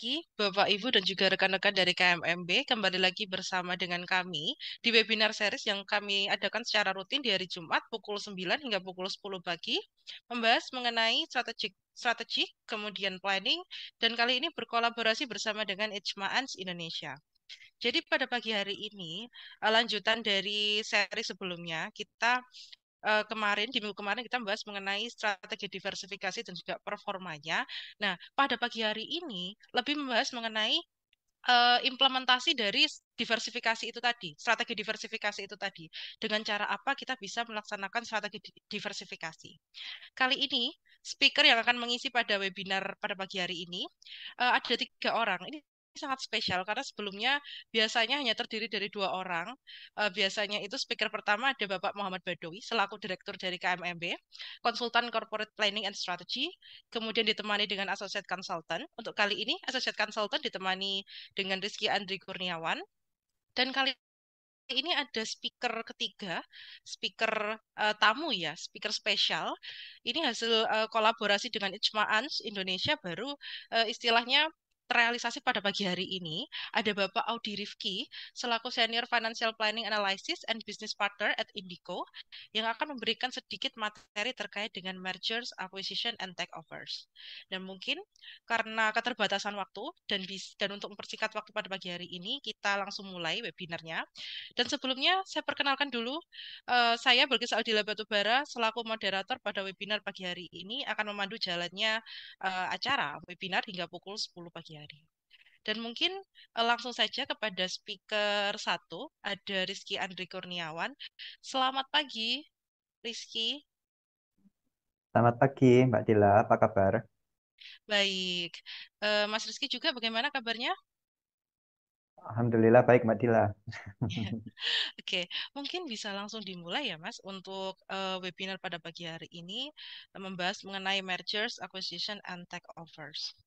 pagi, Bapak, Ibu, dan juga rekan-rekan dari KMMB. Kembali lagi bersama dengan kami di webinar series yang kami adakan secara rutin di hari Jumat pukul 9 hingga pukul 10 pagi, membahas mengenai strategi, kemudian planning, dan kali ini berkolaborasi bersama dengan Ijma Ans Indonesia. Jadi pada pagi hari ini, lanjutan dari seri sebelumnya, kita di minggu kemarin kita membahas mengenai strategi diversifikasi dan juga performanya. Nah, pada pagi hari ini lebih membahas mengenai implementasi dari diversifikasi itu tadi, strategi diversifikasi itu tadi. Dengan cara apa kita bisa melaksanakan strategi diversifikasi. Kali ini, speaker yang akan mengisi pada webinar pada pagi hari ini ada 3 orang. Ini sangat spesial karena sebelumnya biasanya hanya terdiri dari 2 orang. Biasanya itu speaker pertama ada Bapak Muhammad Badawi selaku Direktur dari KMMB, Konsultan Corporate Planning and Strategy, kemudian ditemani dengan Associate Consultant. Untuk kali ini, Associate Consultant ditemani dengan Rizky Andri Kurniawan. Dan kali ini ada speaker ketiga, speaker tamu ya, speaker spesial. Ini hasil kolaborasi dengan Ijma Ans Indonesia baru istilahnya terrealisasi pada pagi hari ini. Ada Bapak Audi Rifki selaku Senior Financial Planning Analysis and Business Partner at Indico yang akan memberikan sedikit materi terkait dengan mergers, acquisition, and takeovers. Dan mungkin karena keterbatasan waktu dan untuk mempersingkat waktu pada pagi hari ini, kita langsung mulai webinarnya. Dan sebelumnya saya perkenalkan dulu, saya Bilqis Aldila Batubara selaku moderator pada webinar pagi hari ini akan memandu jalannya acara webinar hingga pukul 10 pagi hari. Dan mungkin langsung saja kepada speaker satu, ada Rizky Andri Kurniawan. Selamat pagi, Rizky. Selamat pagi, Mbak Dila. Apa kabar? Baik. Mas Rizky juga bagaimana kabarnya? Alhamdulillah baik, Mbak Dila. Oke, mungkin bisa langsung dimulai ya, Mas, untuk webinar pada pagi hari ini membahas mengenai mergers, acquisition, and takeovers.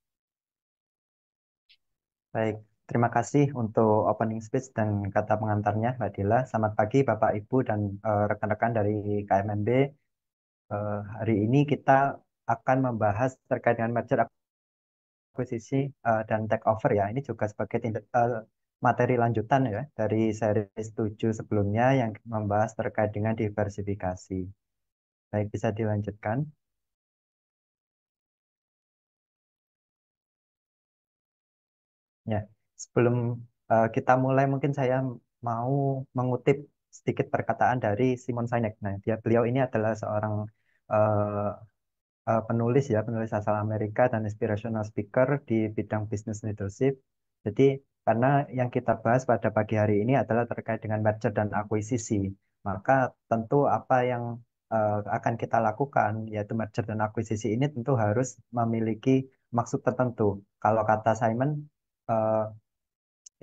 Baik, terima kasih untuk opening speech dan kata pengantarnya, Mbak Dila. Selamat pagi, Bapak, Ibu, dan rekan-rekan dari KMMB. Hari ini kita akan membahas terkait dengan merger akuisisi dan takeover ya. Ini juga sebagai materi lanjutan ya dari seri 7 sebelumnya yang membahas terkait dengan diversifikasi. Baik, bisa dilanjutkan. Ya, sebelum kita mulai, mungkin saya mau mengutip sedikit perkataan dari Simon Sinek. Nah, beliau ini adalah seorang eh, penulis ya, penulis asal Amerika dan inspirational speaker di bidang business leadership. Jadi, karena yang kita bahas pada pagi hari ini adalah terkait dengan merger dan akuisisi, maka tentu apa yang akan kita lakukan, yaitu merger dan akuisisi ini tentu harus memiliki maksud tertentu. Kalau kata Simon, eh,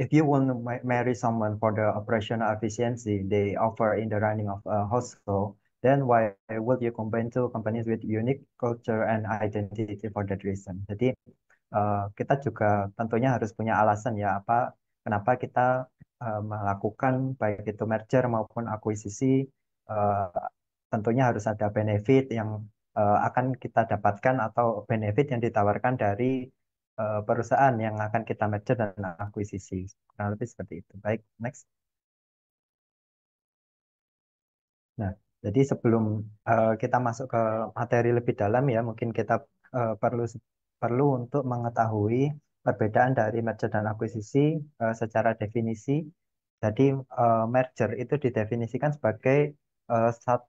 if you want to marry someone for the operational efficiency they offer in the running of a household, then why would you combine two companies with unique culture and identity for that reason? Jadi kita juga tentunya harus punya alasan ya kenapa kita melakukan baik itu merger maupun akuisisi. eh, Tentunya harus ada benefit yang akan kita dapatkan atau benefit yang ditawarkan dari perusahaan yang akan kita merger dan akuisisi. Kurang lebih seperti itu. Baik, next. Nah, jadi sebelum kita masuk ke materi lebih dalam ya, mungkin kita perlu perlu untuk mengetahui perbedaan dari merger dan akuisisi secara definisi. Jadi merger itu didefinisikan sebagai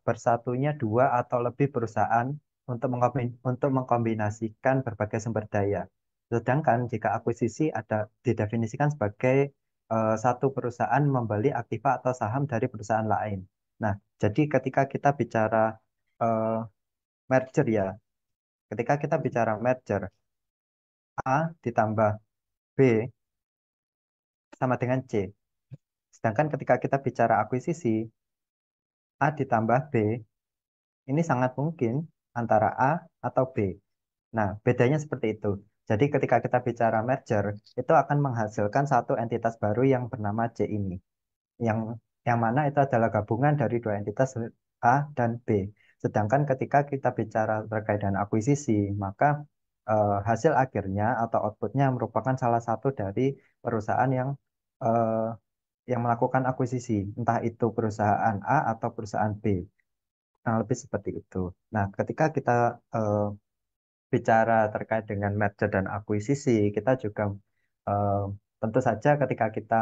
bersatunya dua atau lebih perusahaan untuk mengkombinasikan berbagai sumber daya. Sedangkan jika akuisisi didefinisikan sebagai satu perusahaan membeli aktiva atau saham dari perusahaan lain. Nah, jadi ketika kita bicara eh, merger ya, ketika kita bicara merger, A ditambah B sama dengan C. Sedangkan ketika kita bicara akuisisi, A ditambah B, ini sangat mungkin antara A atau B. Nah, bedanya seperti itu. Jadi ketika kita bicara merger, itu akan menghasilkan satu entitas baru yang bernama C ini. Yang yang mana itu adalah gabungan dari dua entitas A dan B. Sedangkan ketika kita bicara terkait dengan akuisisi, maka hasil akhirnya atau outputnya merupakan salah satu dari perusahaan eh, yang melakukan akuisisi, entah itu perusahaan A atau perusahaan B. Kurang lebih seperti itu. Nah, ketika kita eh, bicara terkait dengan merger dan akuisisi, kita juga eh, tentu saja ketika kita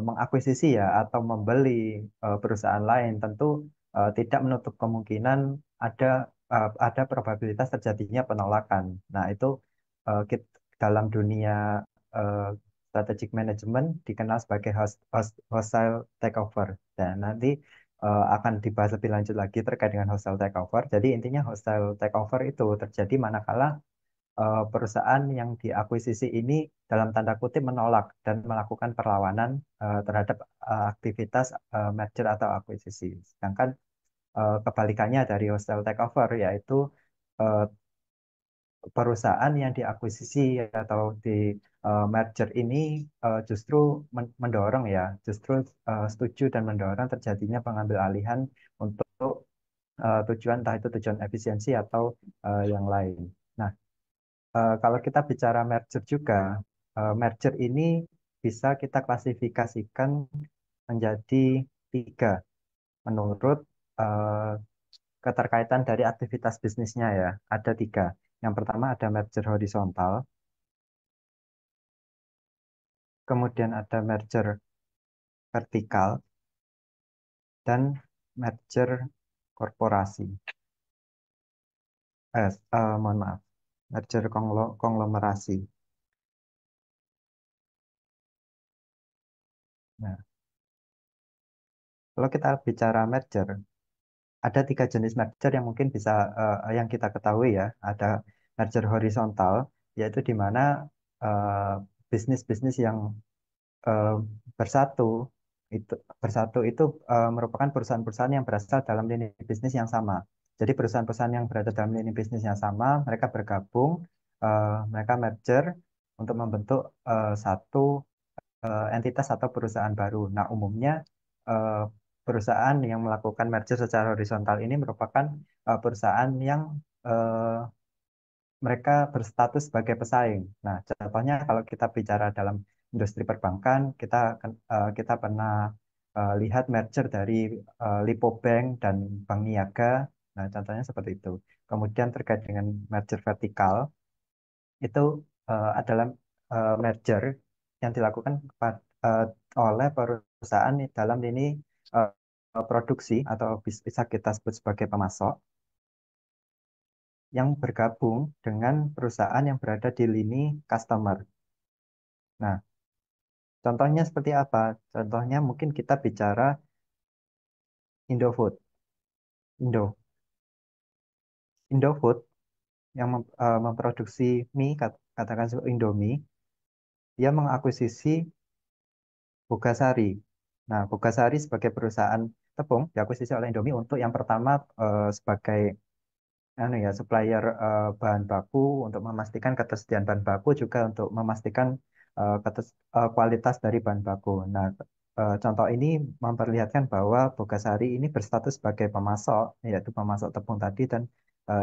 mengakuisisi ya atau membeli perusahaan lain, tentu tidak menutup kemungkinan ada ada probabilitas terjadinya penolakan. Nah, itu dalam dunia eh, strategic management dikenal sebagai hostile takeover. Dan nanti akan dibahas lebih lanjut lagi terkait dengan hostile takeover. Jadi intinya hostile takeover itu terjadi manakala perusahaan yang diakuisisi ini dalam tanda kutip menolak dan melakukan perlawanan terhadap aktivitas merger atau akuisisi. Sedangkan kebalikannya dari hostile takeover yaitu eh, perusahaan yang diakuisisi atau di merger ini justru mendorong ya, justru setuju dan mendorong terjadinya pengambil alihan untuk tujuan entah itu tujuan efisiensi atau yang lain. Nah, kalau kita bicara merger juga, merger ini bisa kita klasifikasikan menjadi tiga menurut eh, keterkaitan dari aktivitas bisnisnya ya. Ada tiga. Yang pertama ada merger horizontal, kemudian ada merger vertikal, dan merger korporasi. Mohon maaf, merger konglomerasi. Nah, kalau kita bicara merger, ada tiga jenis merger yang mungkin bisa yang kita ketahui ya. Ada merger horizontal, yaitu di mana eh, bisnis-bisnis yang eh, bersatu itu merupakan perusahaan-perusahaan yang berasal dalam lini bisnis yang sama. Jadi perusahaan-perusahaan yang berada dalam lini bisnis yang sama, mereka bergabung, mereka merger untuk membentuk satu entitas atau perusahaan baru. Nah, umumnya eh, perusahaan yang melakukan merger secara horizontal ini merupakan perusahaan yang eh, mereka berstatus sebagai pesaing. Nah, contohnya kalau kita bicara dalam industri perbankan, kita pernah lihat merger dari Lipo Bank dan Bank Niaga. Nah, contohnya seperti itu. Kemudian terkait dengan merger vertikal, itu adalah merger yang dilakukan oleh perusahaan dalam lini eh, produksi atau bisa kita sebut sebagai pemasok yang bergabung dengan perusahaan yang berada di lini customer. Nah, contohnya seperti apa? Contohnya mungkin kita bicara Indofood. Indo. Indofood yang memproduksi mie, katakan seperti Indomie, dia mengakuisisi Bogasari. Nah, Bogasari sebagai perusahaan tepung diakuisisi oleh Indomie untuk yang pertama sebagai supplier bahan baku untuk memastikan ketersediaan bahan baku juga untuk memastikan kualitas dari bahan baku. Nah, contoh ini memperlihatkan bahwa Bogasari ini berstatus sebagai pemasok, yaitu pemasok tepung tadi dan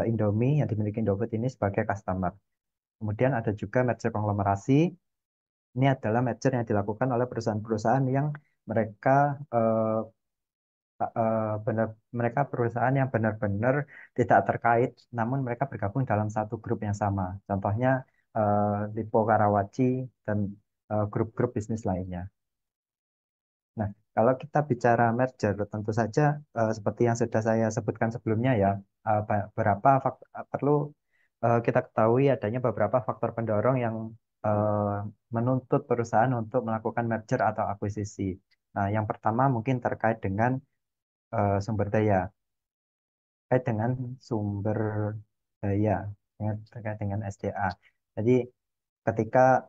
Indomie yang dimiliki Indofood ini sebagai customer. Kemudian ada juga merger konglomerasi. Ini adalah merger yang dilakukan oleh perusahaan-perusahaan yang mereka eh, mereka perusahaan yang benar-benar tidak terkait, namun mereka bergabung dalam satu grup yang sama. Contohnya Lipo Karawaci dan grup-grup bisnis lainnya. Nah, kalau kita bicara merger, tentu saja seperti yang sudah saya sebutkan sebelumnya ya, perlu kita ketahui adanya beberapa faktor pendorong yang eh, menuntut perusahaan untuk melakukan merger atau akuisisi. Nah, yang pertama mungkin terkait dengan sumber daya, terkait dengan sumber daya, terkait dengan SDA. Jadi ketika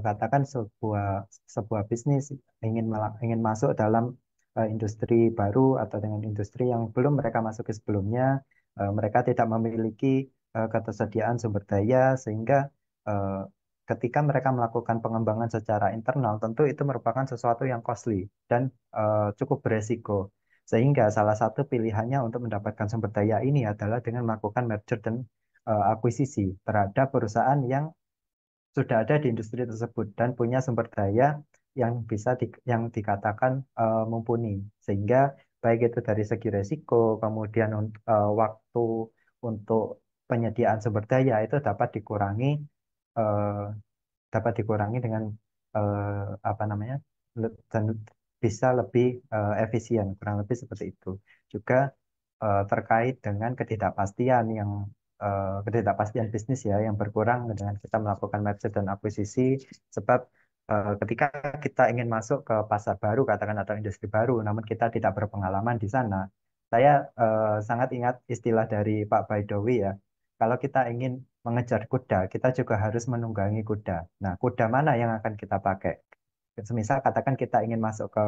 katakan sebuah sebuah bisnis ingin masuk dalam industri baru atau dengan industri yang belum mereka masuki sebelumnya, mereka tidak memiliki ketersediaan sumber daya sehingga eh, ketika mereka melakukan pengembangan secara internal, tentu itu merupakan sesuatu yang costly dan cukup beresiko. Sehingga salah satu pilihannya untuk mendapatkan sumber daya ini adalah dengan melakukan merger dan akuisisi terhadap perusahaan yang sudah ada di industri tersebut dan punya sumber daya yang yang dikatakan mumpuni, sehingga baik itu dari segi resiko kemudian waktu untuk penyediaan sumber daya itu eh, dapat dikurangi dengan apa namanya dan bisa lebih efisien, kurang lebih seperti itu. Juga terkait dengan ketidakpastian bisnis ya yang berkurang dengan kita melakukan merger dan akuisisi, sebab ketika kita ingin masuk ke pasar baru katakan atau industri baru namun kita tidak berpengalaman di sana, saya sangat ingat istilah dari Pak Baidowi ya, kalau kita ingin mengejar kuda, kita juga harus menunggangi kuda. Nah, kuda mana yang akan kita pakai? Semisal katakan kita ingin masuk ke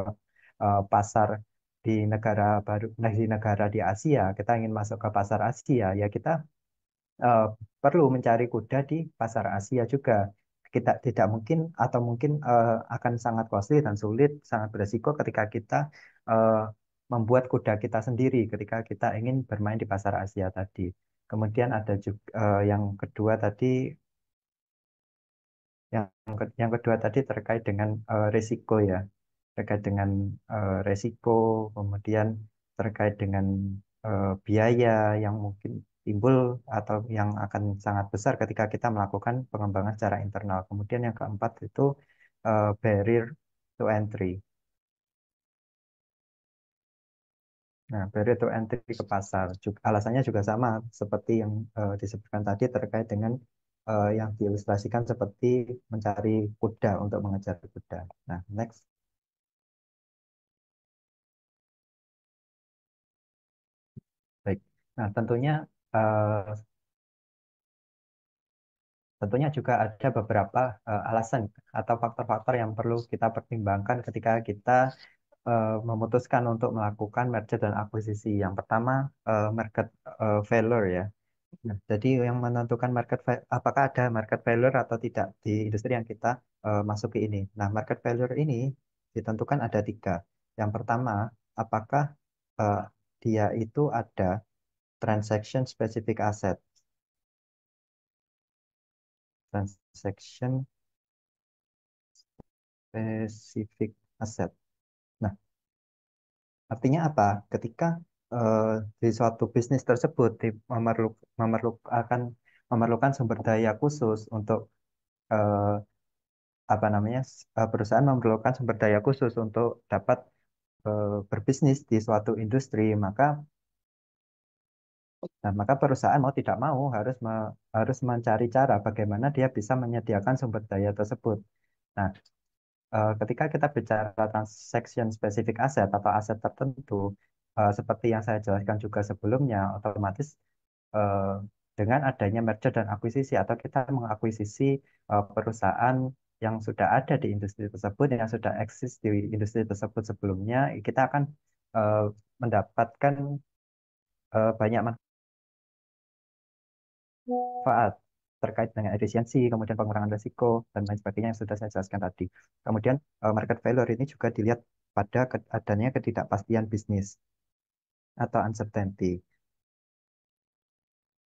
pasar di negara baru, nah, di negara di Asia, kita ingin masuk ke pasar Asia, ya kita eh, perlu mencari kuda di pasar Asia juga. Kita tidak mungkin atau mungkin akan sangat costly dan sulit, sangat beresiko ketika kita eh, membuat kuda kita sendiri ketika kita ingin bermain di pasar Asia tadi. Kemudian ada juga yang kedua tadi, yang kedua tadi terkait dengan risiko ya, terkait dengan resiko, kemudian terkait dengan biaya yang mungkin timbul atau yang akan sangat besar ketika kita melakukan pengembangan secara internal. Kemudian yang keempat itu barrier to entry. Nah, barrier to entry ke pasar, alasannya juga sama seperti yang disebutkan tadi terkait dengan yang diilustrasikan seperti mencari kuda untuk mengejar kuda. Nah, next. Baik. Nah, eh, tentunya juga ada beberapa alasan atau faktor-faktor yang perlu kita pertimbangkan ketika kita memutuskan untuk melakukan merger dan akuisisi. Yang pertama, market failure ya. Nah, jadi yang menentukan apakah ada market failure atau tidak di industri yang kita masuki ini. Nah, market failure ini ditentukan ada tiga. Yang pertama, apakah eh, dia itu ada transaction specific asset. Transaction specific asset. Nah, artinya apa? Ketika eh, di suatu bisnis tersebut akan memerlukan sumber daya khusus untuk eh, apa namanya perusahaan memerlukan sumber daya khusus untuk dapat berbisnis di suatu industri, maka perusahaan mau tidak mau harus mencari cara bagaimana dia bisa menyediakan sumber daya tersebut. Nah, ketika kita bicara transaction specific asset atau aset tertentu, seperti yang saya jelaskan juga sebelumnya, otomatis eh, dengan adanya merger dan akuisisi atau kita mengakuisisi perusahaan yang sudah ada di industri tersebut, yang sudah eksis di industri tersebut sebelumnya, kita akan eh, mendapatkan banyak manfaat terkait dengan efisiensi, kemudian pengurangan risiko, dan lain sebagainya yang sudah saya jelaskan tadi. Kemudian market failure ini juga dilihat pada adanya ketidakpastian bisnis atau uncertainty.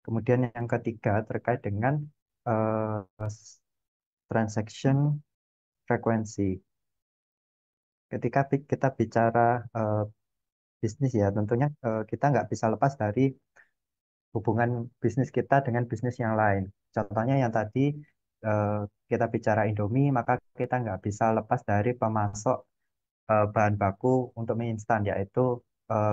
Kemudian yang ketiga terkait dengan transaction frekuensi. Ketika kita bicara eh, bisnis ya, tentunya kita nggak bisa lepas dari hubungan bisnis kita dengan bisnis yang lain. Contohnya yang tadi eh, kita bicara Indomie, maka kita nggak bisa lepas dari pemasok bahan baku untuk mie instan, yaitu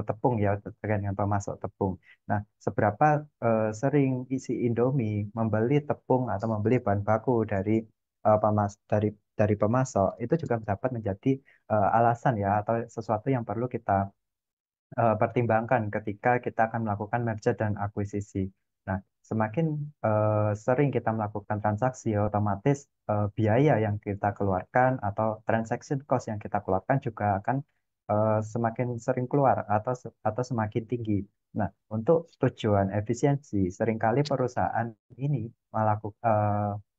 tepung ya, terkait dengan pemasok tepung. Nah, seberapa sering isi Indomie membeli tepung atau membeli bahan baku dari eh, pemas dari dari pemasok, itu juga dapat menjadi alasan ya atau sesuatu yang perlu kita pertimbangkan ketika kita akan melakukan merger dan akuisisi. Nah, semakin sering kita melakukan transaksi, otomatis biaya yang kita keluarkan atau transaction cost yang kita keluarkan juga akan semakin sering keluar atau semakin tinggi. Nah, untuk tujuan efisiensi, seringkali perusahaan ini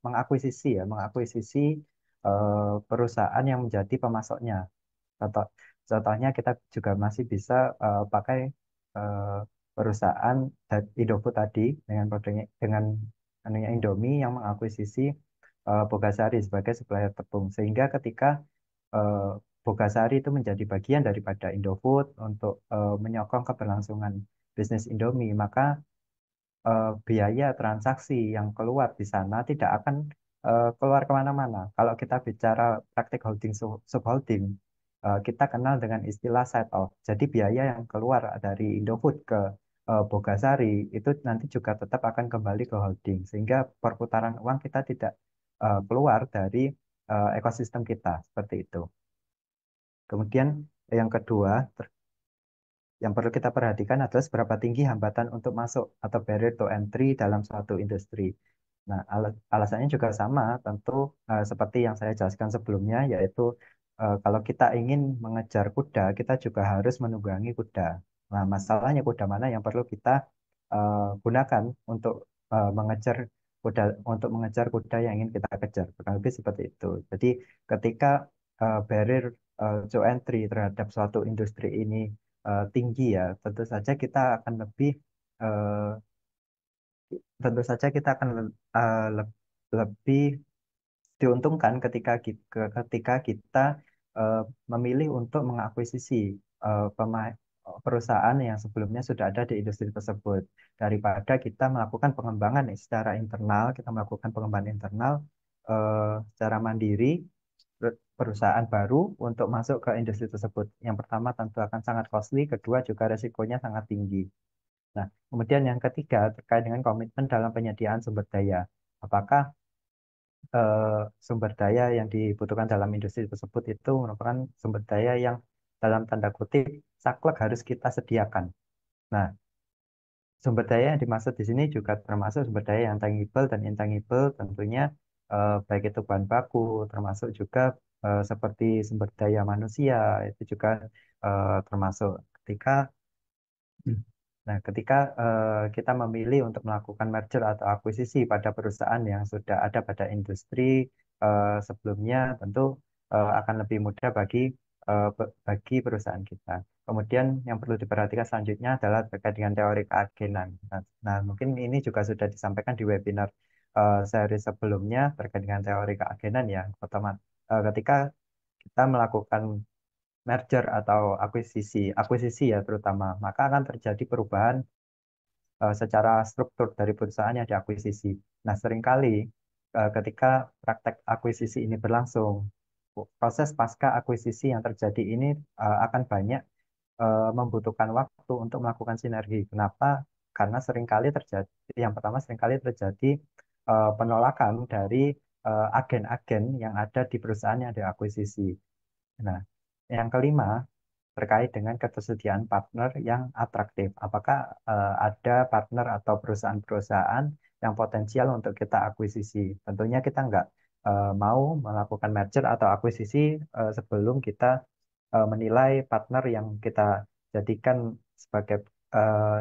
mengakuisisi perusahaan yang menjadi pemasoknya. Contoh, contohnya kita juga masih bisa pakai eh, perusahaan Indofood tadi dengan produknya dengan anunya Indomie yang mengakuisisi Bogasari sebagai supplier tepung. Sehingga ketika eh, Bogasari itu menjadi bagian daripada Indofood untuk menyokong keberlangsungan bisnis Indomie, maka biaya transaksi yang keluar di sana tidak akan keluar kemana-mana. Kalau kita bicara praktik holding subholding, kita kenal dengan istilah side off. Jadi biaya yang keluar dari Indofood ke Bogasari itu nanti juga tetap akan kembali ke holding, sehingga perputaran uang kita tidak keluar dari ekosistem kita seperti itu. Kemudian yang kedua, yang perlu kita perhatikan adalah seberapa tinggi hambatan untuk masuk atau barrier to entry dalam suatu industri. Nah, alasannya juga sama, tentu seperti yang saya jelaskan sebelumnya, yaitu kalau kita ingin mengejar kuda, kita juga harus menunggangi kuda. Nah, masalahnya kuda mana yang perlu kita gunakan untuk mengejar kuda, untuk mengejar kuda yang ingin kita kejar. Kurang lebih seperti itu. Jadi, ketika barrier to entry terhadap suatu industri ini tinggi ya, eh, tentu saja kita akan lebih diuntungkan ketika kita eh, memilih untuk mengakuisisi perusahaan yang sebelumnya sudah ada di industri tersebut daripada kita melakukan pengembangan secara internal, kita melakukan pengembangan internal secara mandiri perusahaan baru untuk masuk ke industri tersebut. Yang pertama tentu akan sangat costly, kedua juga resikonya sangat tinggi. Nah, kemudian yang ketiga terkait dengan komitmen dalam penyediaan sumber daya. Apakah sumber daya yang dibutuhkan dalam industri tersebut itu merupakan sumber daya yang dalam tanda kutip saklek harus kita sediakan. Nah, sumber daya yang dimaksud di sini juga termasuk sumber daya yang tangible dan intangible, tentunya baik itu bahan baku, termasuk juga seperti sumber daya manusia, itu juga termasuk ketika ketika kita memilih untuk melakukan merger atau akuisisi pada perusahaan yang sudah ada pada industri sebelumnya, tentu akan lebih mudah bagi perusahaan kita. Kemudian yang perlu diperhatikan selanjutnya adalah terkait dengan teori keagenan. Nah, mungkin ini juga sudah disampaikan di webinar seri sebelumnya terkait dengan teori keagenan ya. Ketika kita melakukan merger atau akuisisi ya terutama, maka akan terjadi perubahan secara struktur dari perusahaan yang diakuisisi. Nah, seringkali ketika praktek akuisisi ini berlangsung, proses pasca akuisisi yang terjadi ini akan banyak membutuhkan waktu untuk melakukan sinergi. Kenapa? Karena seringkali terjadi, yang pertama seringkali terjadi penolakan dari agen-agen yang ada di perusahaan yang diakuisisi. Nah, yang kelima, terkait dengan ketersediaan partner yang atraktif. Apakah ada partner atau perusahaan-perusahaan yang potensial untuk kita akuisisi? Tentunya kita nggak mau melakukan merger atau akuisisi sebelum kita menilai partner sebagai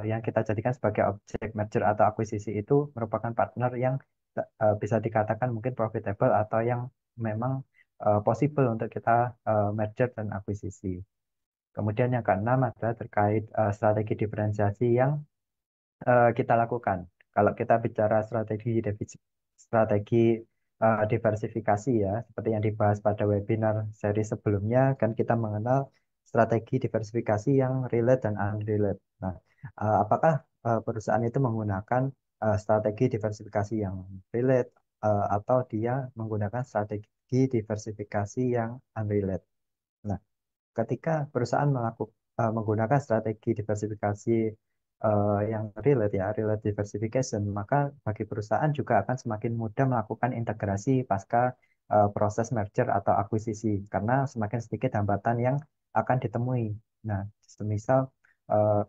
yang kita jadikan sebagai objek merger atau akuisisi itu merupakan partner yang bisa dikatakan mungkin profitable atau yang memang possible untuk kita merger dan akuisisi. Kemudian yang keenam adalah terkait strategi diferensiasi yang kita lakukan. Kalau kita bicara strategi diversifikasi ya, seperti yang dibahas pada webinar seri sebelumnya, kan kita mengenal strategi diversifikasi yang relate dan unrelate. Nah, apakah perusahaan itu menggunakan strategi diversifikasi yang relate atau dia menggunakan strategi diversifikasi yang unrelate? Nah, ketika perusahaan menggunakan strategi diversifikasi yang relate diversification, maka bagi perusahaan juga akan semakin mudah melakukan integrasi pasca proses merger atau akuisisi, karena semakin sedikit hambatan yang akan ditemui. Nah, semisal eh,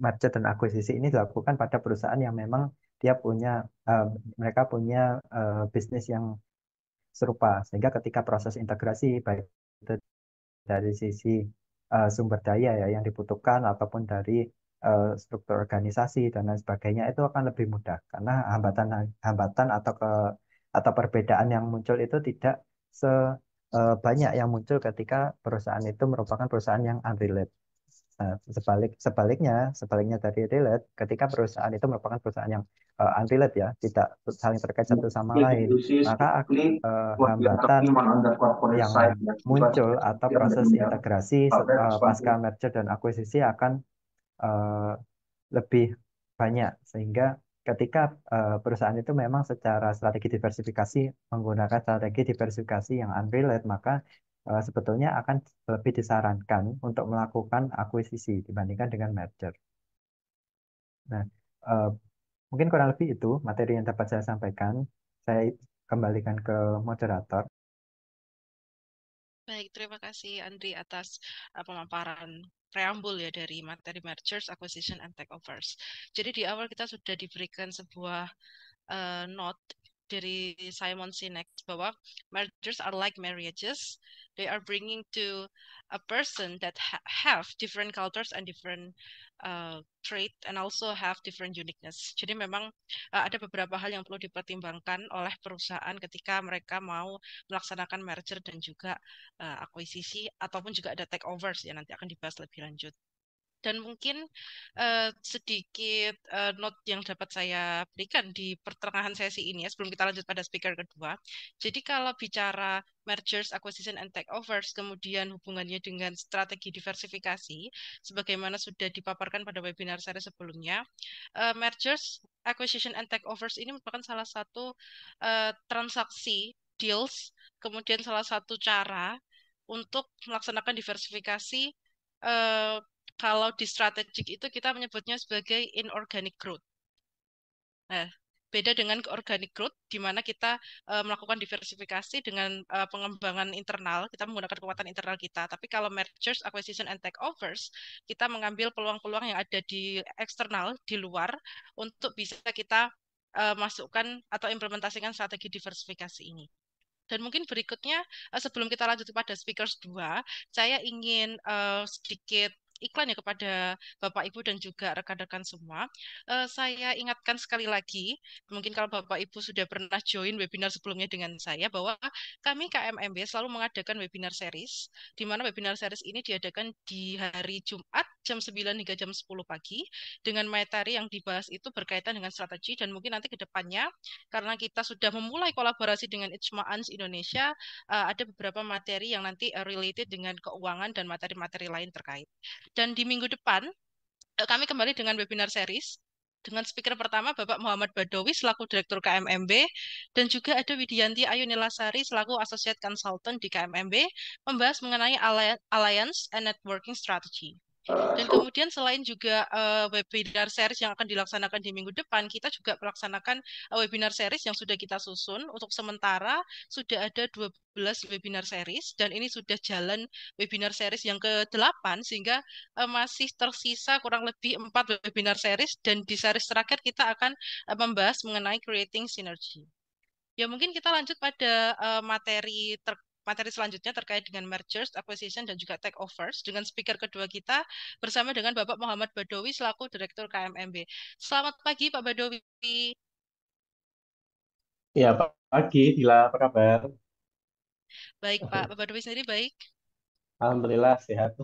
merger dan akuisisi ini dilakukan pada perusahaan yang memang dia punya eh, mereka punya bisnis yang serupa, sehingga ketika proses integrasi baik itu dari sisi sumber daya ya yang dibutuhkan ataupun dari struktur organisasi dan lain sebagainya itu akan lebih mudah karena hambatan atau perbedaan yang muncul itu tidak sebanyak yang muncul ketika perusahaan itu merupakan perusahaan yang unrelated. Nah, sebaliknya dari relate, ketika perusahaan itu merupakan perusahaan yang unrelated ya, tidak saling terkait satu sama lain, This is maka basically what we are hambatan talking about on the corporate yang side ya. muncul atau Yang proses kedua, integrasi pakai pasca sesuatu. merger dan akuisisi akan eh, lebih banyak, sehingga ketika perusahaan itu memang secara strategi diversifikasi menggunakan strategi diversifikasi yang unrelated, maka sebetulnya akan lebih disarankan untuk melakukan akuisisi dibandingkan dengan merger. Nah, eh, mungkin kurang lebih itu materi yang dapat saya sampaikan. Saya kembalikan ke moderator. Baik, terima kasih Andri atas pemaparan preambul ya dari materi mergers, acquisition, and takeovers. Jadi di awal kita sudah diberikan sebuah note dari Simon Sinek bahwa mergers are like marriages. They are bringing to a person that have different cultures and different trait and also have different uniqueness. Jadi memang ada beberapa hal yang perlu dipertimbangkan oleh perusahaan ketika mereka mau melaksanakan merger dan juga akuisisi ataupun juga ada takeovers yang nanti akan dibahas lebih lanjut. Dan mungkin sedikit note yang dapat saya berikan di pertengahan sesi ini ya, sebelum kita lanjut pada speaker kedua. Jadi kalau bicara mergers, acquisition, and takeovers, kemudian hubungannya dengan strategi diversifikasi, sebagaimana sudah dipaparkan pada webinar saya sebelumnya, mergers, acquisition, and takeovers ini merupakan salah satu transaksi, deals, kemudian salah satu cara untuk melaksanakan diversifikasi eh, kalau di strategik itu kita menyebutnya sebagai inorganic growth. Nah, beda dengan organic growth, di mana kita melakukan diversifikasi dengan pengembangan internal, kita menggunakan kekuatan internal kita. Tapi kalau mergers, acquisition, and takeovers, kita mengambil peluang-peluang yang ada di eksternal, di luar, untuk bisa kita masukkan atau implementasikan strategi diversifikasi ini. Dan mungkin berikutnya, sebelum kita lanjut pada speakers 2, saya ingin sedikit iklan ya kepada Bapak Ibu dan juga rekan-rekan semua. Saya ingatkan sekali lagi, mungkin kalau Bapak Ibu sudah pernah join webinar sebelumnya dengan saya, bahwa kami KMMB selalu mengadakan webinar series, di mana webinar series ini diadakan di hari Jumat jam 9 hingga jam 10 pagi, dengan materi yang dibahas itu berkaitan dengan strategi, dan mungkin nanti ke depannya karena kita sudah memulai kolaborasi dengan Ijma Ans Indonesia, ada beberapa materi yang nanti related dengan keuangan dan materi-materi lain terkait. Dan di minggu depan, kami kembali dengan webinar series dengan speaker pertama Bapak Muhammad Badawi selaku Direktur KMMB dan juga ada Widianti Ayu Nilasari selaku Associate Consultant di KMMB membahas mengenai Alliance and Networking Strategy. Dan kemudian selain juga webinar series yang akan dilaksanakan di minggu depan, kita juga melaksanakan webinar series yang sudah kita susun. Untuk sementara sudah ada 12 webinar series dan ini sudah jalan webinar series yang ke-8 sehingga masih tersisa kurang lebih 4 webinar series dan di series terakhir kita akan membahas mengenai creating synergy. Ya mungkin kita lanjut pada materi selanjutnya terkait dengan mergers, acquisition, dan juga takeovers dengan speaker kedua kita bersama dengan Bapak Muhammad Badawi selaku Direktur KMMB. Selamat pagi Pak Badawi. Ya, pagi, Dila, apa kabar? Baik Pak Badawi sendiri baik? Alhamdulillah sehat.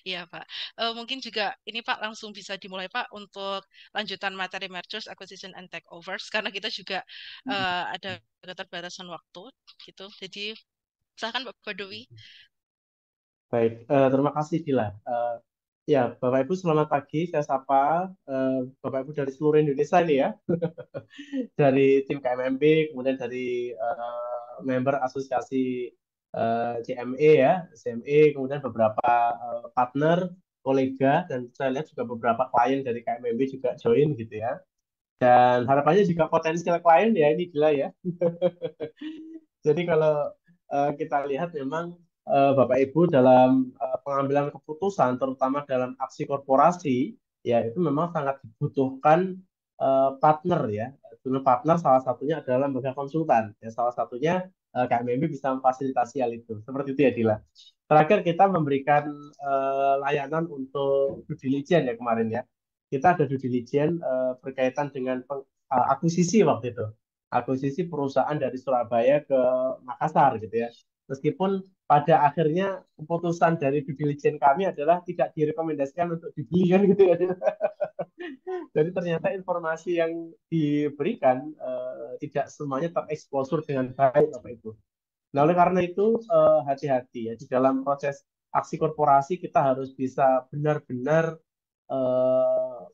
Iya Pak. Mungkin juga ini Pak langsung bisa dimulai Pak untuk lanjutan materi mergers, acquisition, and takeovers karena kita juga ada keterbatasan waktu gitu. Jadi silakan Pak Badawi. Baik, terima kasih Dila. Ya, Bapak Ibu selamat pagi. Saya sapa Bapak Ibu dari seluruh Indonesia ini ya, dari tim KMMB, kemudian dari member asosiasi CME ya, CME, kemudian beberapa partner, kolega, dan saya lihat juga beberapa klien dari KMMB juga join gitu ya. Dan harapannya juga potensial klien ya ini Dila ya. Jadi kalau kita lihat memang Bapak Ibu dalam pengambilan keputusan, terutama dalam aksi korporasi, ya itu memang sangat dibutuhkan partner ya. Dulu partner salah satunya adalah lembaga konsultan. Ya, salah satunya KMMB bisa memfasilitasi hal itu. Seperti itu ya Dila. Terakhir kita memberikan layanan untuk due diligence ya kemarin ya. Kita ada due diligence berkaitan dengan akuisisi waktu itu akuisisi perusahaan dari Surabaya ke Makassar gitu ya. Meskipun pada akhirnya keputusan dari due diligence kami adalah tidak direkomendasikan untuk dibeli kan gitu ya. Jadi ternyata informasi yang diberikan tidak semuanya tereksposur dengan baik Bapak Ibu. Nah, oleh karena itu hati-hati ya di dalam proses aksi korporasi kita harus bisa benar-benar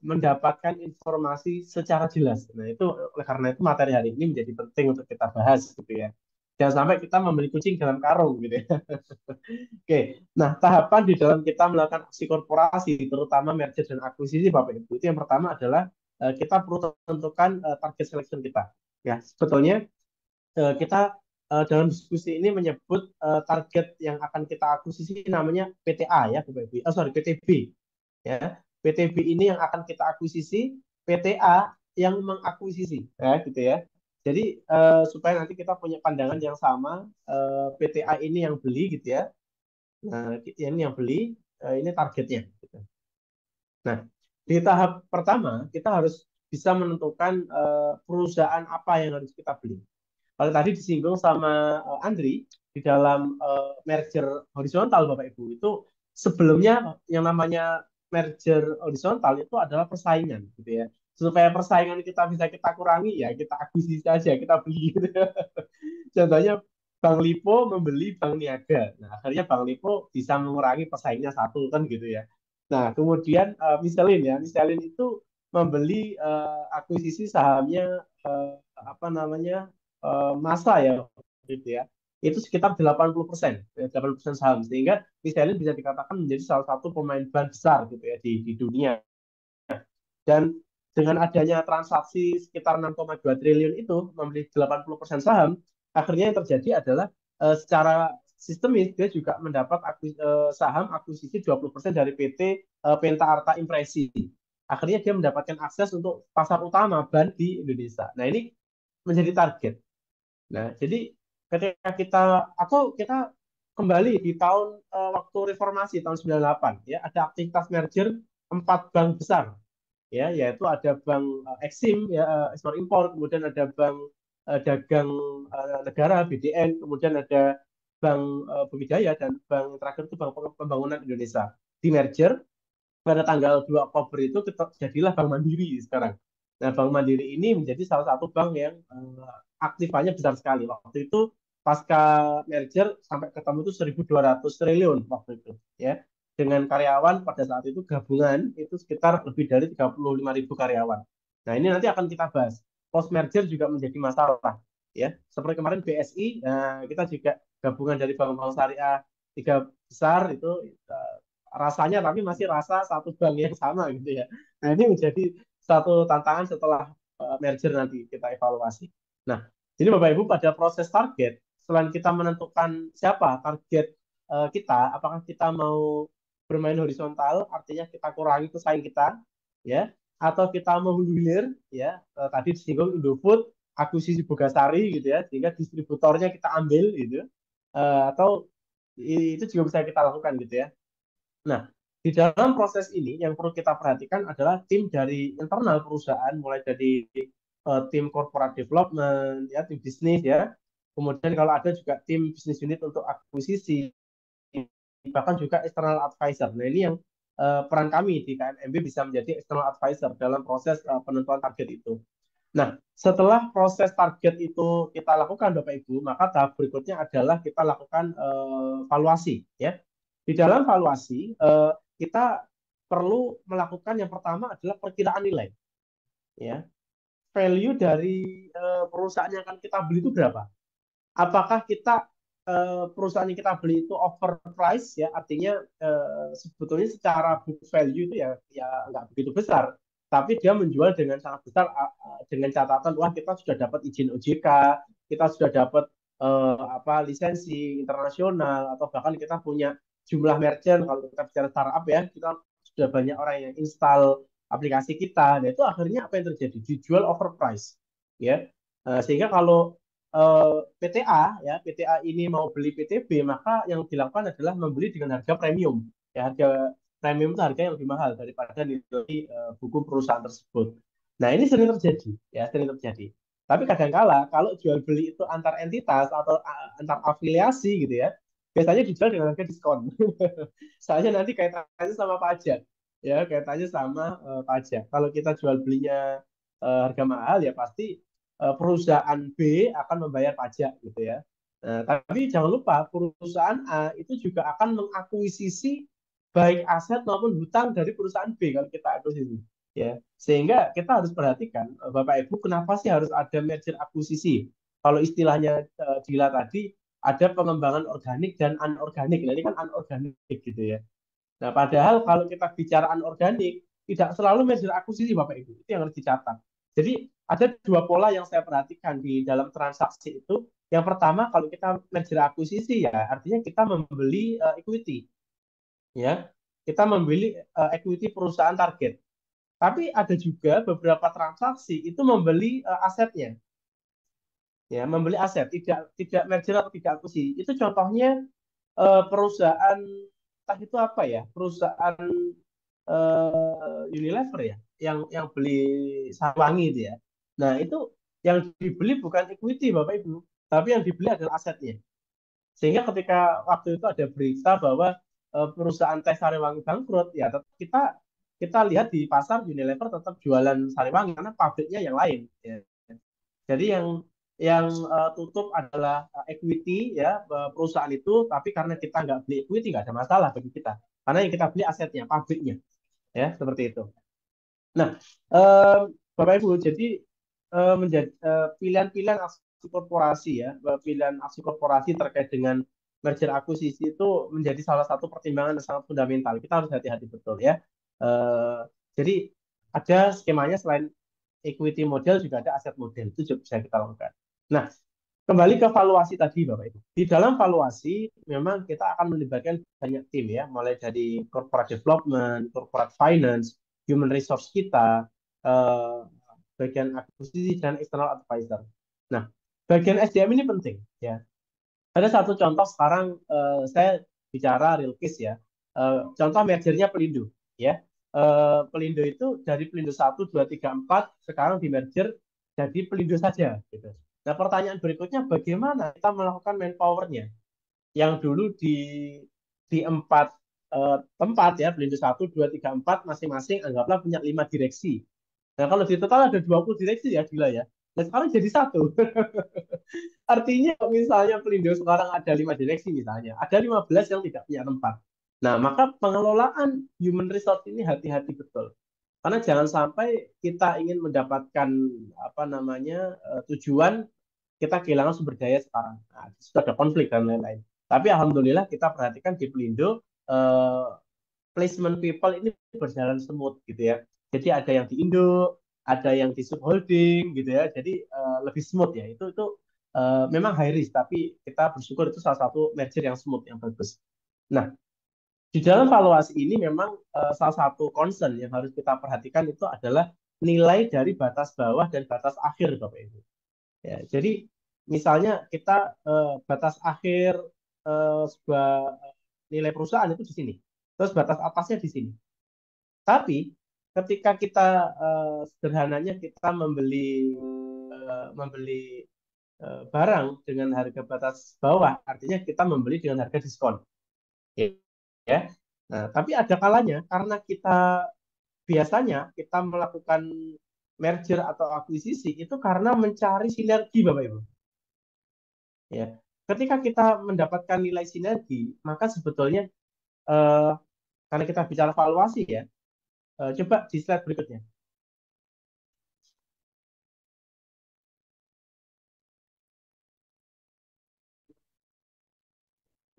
mendapatkan informasi secara jelas. Nah, itu oleh karena itu materi hari ini menjadi penting untuk kita bahas gitu ya. Jangan sampai kita membeli kucing dalam karung gitu ya. Oke, nah tahapan di dalam kita melakukan aksi korporasi, terutama merger dan akuisisi, Bapak Ibu, itu yang pertama adalah kita perlu tentukan target selection kita. Ya, sebetulnya kita dalam diskusi ini menyebut target yang akan kita akuisisi namanya PTA ya, Bapak Ibu. Oh, sorry, PTB. Ya, PTB ini yang akan kita akuisisi, PTA yang mengakuisisi, ya, gitu ya. Jadi supaya nanti kita punya pandangan yang sama, PTA ini yang beli gitu ya. Nah, ini yang beli, ini targetnya. Gitu. Nah, di tahap pertama kita harus bisa menentukan perusahaan apa yang harus kita beli. Kalau tadi disinggung sama Andri di dalam merger horizontal Bapak Ibu itu sebelumnya yang namanya merger horizontal itu adalah persaingan gitu ya. Supaya persaingan kita bisa kita kurangi ya kita akuisisi saja, kita beli gitu. Contohnya Bank Lipo membeli Bank Niaga. Nah, akhirnya Bank Lipo bisa mengurangi pesaingnya satu kan gitu ya. Nah, kemudian Michelin ya, Michelin itu membeli akuisisi sahamnya apa namanya Masa ya gitu ya. Itu sekitar 80%, 80% saham sehingga Michelin bisa dikatakan menjadi salah satu pemain ban besar gitu ya di dunia. Dan dengan adanya transaksi sekitar 6,2 triliun itu membeli 80% saham, akhirnya yang terjadi adalah secara sistemis dia juga mendapat saham akuisisi 20% dari PT Penta Arta Impresi. Akhirnya dia mendapatkan akses untuk pasar utama ban di Indonesia. Nah, ini menjadi target. Nah, jadi ketika kita kembali di tahun waktu reformasi tahun 98 ya, ada aktivitas merger 4 bank besar ya, yaitu ada bank Exim ya, ekspor impor, kemudian ada bank dagang negara BDN, kemudian ada bank Bumijaya dan bank terakhir itu bank pembangunan Indonesia di merger pada tanggal 2 Oktober itu jadilah Bank Mandiri sekarang. Nah, Bank Mandiri ini menjadi salah satu bank yang aktifannya besar sekali. Waktu itu pasca merger sampai ketemu itu 1.200 triliun waktu itu ya. Dengan karyawan pada saat itu gabungan itu sekitar lebih dari 35.000 karyawan. Nah, ini nanti akan kita bahas. Post merger juga menjadi masalah ya. Seperti kemarin BSI, kita juga gabungan dari bank-bank syariah tiga besar itu rasanya tapi masih rasa satu bank yang sama gitu ya. Nah, ini menjadi satu tantangan setelah merger nanti kita evaluasi. Nah, jadi Bapak Ibu pada proses target, selain kita menentukan siapa target kita, apakah kita mau bermain horizontal, artinya kita kurangi pesaing kita, ya, atau kita mau hilir, ya, tadi disinggung Indofood, akuisisi Bogasari gitu ya, sehingga distributornya kita ambil gitu, atau itu juga bisa kita lakukan gitu ya. Nah, di dalam proses ini yang perlu kita perhatikan adalah tim dari internal perusahaan, mulai dari tim corporate development, ya, tim bisnis ya. Kemudian kalau ada juga tim bisnis unit untuk akuisisi, bahkan juga external advisor. Nah, ini yang peran kami di KMMB bisa menjadi external advisor dalam proses penentuan target itu. Nah, setelah proses target itu kita lakukan, Bapak Ibu, maka tahap berikutnya adalah kita lakukan valuasi. Ya, di dalam valuasi kita perlu melakukan yang pertama adalah perkiraan nilai. Ya, value dari perusahaan yang akan kita beli itu berapa? Apakah kita perusahaan yang kita beli itu overprice ya, artinya sebetulnya secara book value itu ya nggak begitu besar, tapi dia menjual dengan sangat besar dengan catatan wah kita sudah dapat izin OJK, kita sudah dapat lisensi internasional, atau bahkan kita punya jumlah merchant. Kalau kita bicara startup ya, kita sudah banyak orang yang install aplikasi kita. Nah, itu akhirnya apa yang terjadi? Dijual overprice ya. Sehingga kalau PTA ya, PTA ini mau beli PTB, maka yang dilakukan adalah membeli dengan harga premium. Ya, harga premium itu harga yang lebih mahal daripada nilai buku perusahaan tersebut. Nah, ini sering terjadi, ya, sering terjadi. Tapi kadangkala kalau jual beli itu antar entitas atau antar afiliasi gitu ya, biasanya dijual dengan harga diskon. Soalnya nanti kaitannya sama pajak, ya kaitannya sama pajak. Kalau kita jual belinya harga mahal, ya pasti perusahaan B akan membayar pajak gitu ya. Nah, tapi jangan lupa perusahaan A itu juga akan mengakuisisi baik aset maupun hutang dari perusahaan B kalau kita akuisisi. Ya, sehingga kita harus perhatikan Bapak Ibu kenapa sih harus ada merger akuisisi? Kalau istilahnya Dila tadi ada pengembangan organik dan anorganik. Nah, ini kan anorganik gitu ya. Nah, padahal kalau kita bicara anorganik, tidak selalu merger akuisisi Bapak Ibu. Itu yang harus dicatat. Jadi ada dua pola yang saya perhatikan di dalam transaksi itu. Yang pertama, kalau kita merger akuisisi ya, artinya kita membeli equity, ya, kita membeli equity perusahaan target. Tapi ada juga beberapa transaksi itu membeli asetnya, ya, membeli aset, tidak merger atau tidak akuisisi. Itu contohnya perusahaan entah itu apa ya, perusahaan Unilever ya, yang beli Sarwangi itu ya. Nah, itu yang dibeli bukan equity Bapak Ibu, tapi yang dibeli adalah asetnya. Sehingga ketika waktu itu ada berita bahwa perusahaan teh Sariwangi bangkrut, ya tetap kita lihat di pasar Unilever tetap jualan Sariwangi karena pabriknya yang lain. Ya. Jadi yang tutup adalah equity ya perusahaan itu, tapi karena kita nggak beli equity nggak ada masalah bagi kita, karena yang kita beli asetnya, pabriknya, ya seperti itu. Nah, eh, Bapak Ibu, jadi menjadi pilihan-pilihan aksi korporasi ya, pilihan aksi korporasi terkait dengan merger akuisisi itu menjadi salah satu pertimbangan yang sangat fundamental. Kita harus hati-hati betul ya. Eh, jadi ada skemanya selain equity model juga ada aset model itu juga bisa kita lakukan. Nah, kembali ke valuasi tadi Bapak Ibu. Di dalam valuasi memang kita akan melibatkan banyak tim ya, mulai dari corporate development, corporate finance, human resource kita, eh, bagian akuisisi dan external advisor. Nah, bagian SDM ini penting ya. Ada satu contoh sekarang saya bicara real case ya. Contoh mergernya Pelindo ya. Pelindo itu dari Pelindo 1, 2, 3, 4 sekarang di merger jadi Pelindo saja gitu. Nah, pertanyaan berikutnya bagaimana kita melakukan manpowernya yang dulu di 4 tempat ya, Pelindo 1, 2, 3, 4 masing-masing anggaplah punya 5 direksi. Nah, kalau di total ada 20 direksi ya, gila ya. Nah, sekarang jadi satu. Artinya misalnya Pelindo sekarang ada 5 direksi misalnya, ada 15 yang tidak punya tempat. Nah, maka pengelolaan human resource ini hati-hati betul. Karena jangan sampai kita ingin mendapatkan apa namanya tujuan kita kehilangan sumber daya sekarang. Nah, sudah ada konflik dan lain-lain. Tapi alhamdulillah kita perhatikan di Pelindo placement people ini berjalan smooth gitu ya. Jadi ada yang di Indo, ada yang di subholding gitu ya. Jadi lebih smooth ya. Itu memang high risk tapi kita bersyukur itu salah satu merger yang smooth yang bagus. Nah, di dalam valuasi ini memang salah satu concern yang harus kita perhatikan itu adalah nilai dari batas bawah dan batas akhir Bapak Ibu. Ya, jadi misalnya kita batas akhir sebuah nilai perusahaan itu di sini. Terus batas atasnya di sini. Tapi ketika kita sederhananya kita membeli barang dengan harga batas bawah, artinya kita membeli dengan harga diskon. Ya. Nah, tapi ada kalanya karena kita biasanya kita melakukan merger atau akuisisi itu karena mencari sinergi Bapak Ibu. Ya. Ketika kita mendapatkan nilai sinergi, maka sebetulnya eh, karena kita bicara valuasi ya, coba di slide berikutnya.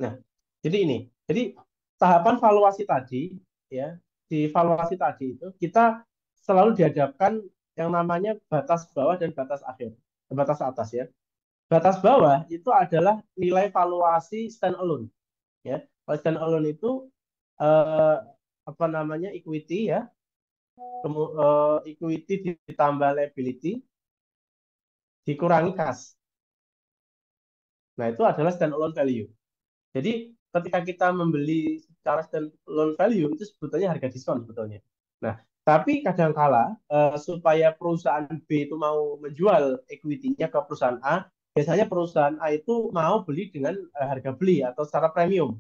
Nah, jadi ini. Jadi tahapan valuasi tadi ya, di valuasi tadi itu kita selalu dihadapkan yang namanya batas bawah dan batas akhir, batas atas ya. Batas bawah itu adalah nilai valuasi standalone ya. Kalau standalone itu eh, apa namanya equity ya, equity ditambah liability dikurangi cash. Nah, itu adalah standalone value. Jadi ketika kita membeli secara standalone value itu sebetulnya harga diskon sebetulnya. Nah, tapi kadangkala supaya perusahaan B itu mau menjual equity-nya ke perusahaan A, biasanya perusahaan A itu mau beli dengan harga beli atau secara premium,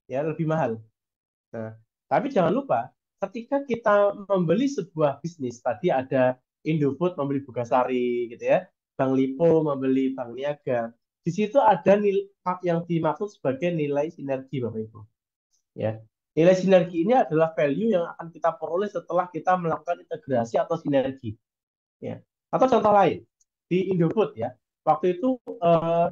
ya lebih mahal. Nah, tapi jangan lupa ketika kita membeli sebuah bisnis, tadi ada Indofood membeli Bugasari gitu ya, Bank Lipo membeli Bank Niaga. Di situ ada yang dimaksud sebagai nilai sinergi Bapak Ibu. Ya. Nilai sinergi ini adalah value yang akan kita peroleh setelah kita melakukan integrasi atau sinergi. Ya. Atau contoh lain, di Indofood ya, waktu itu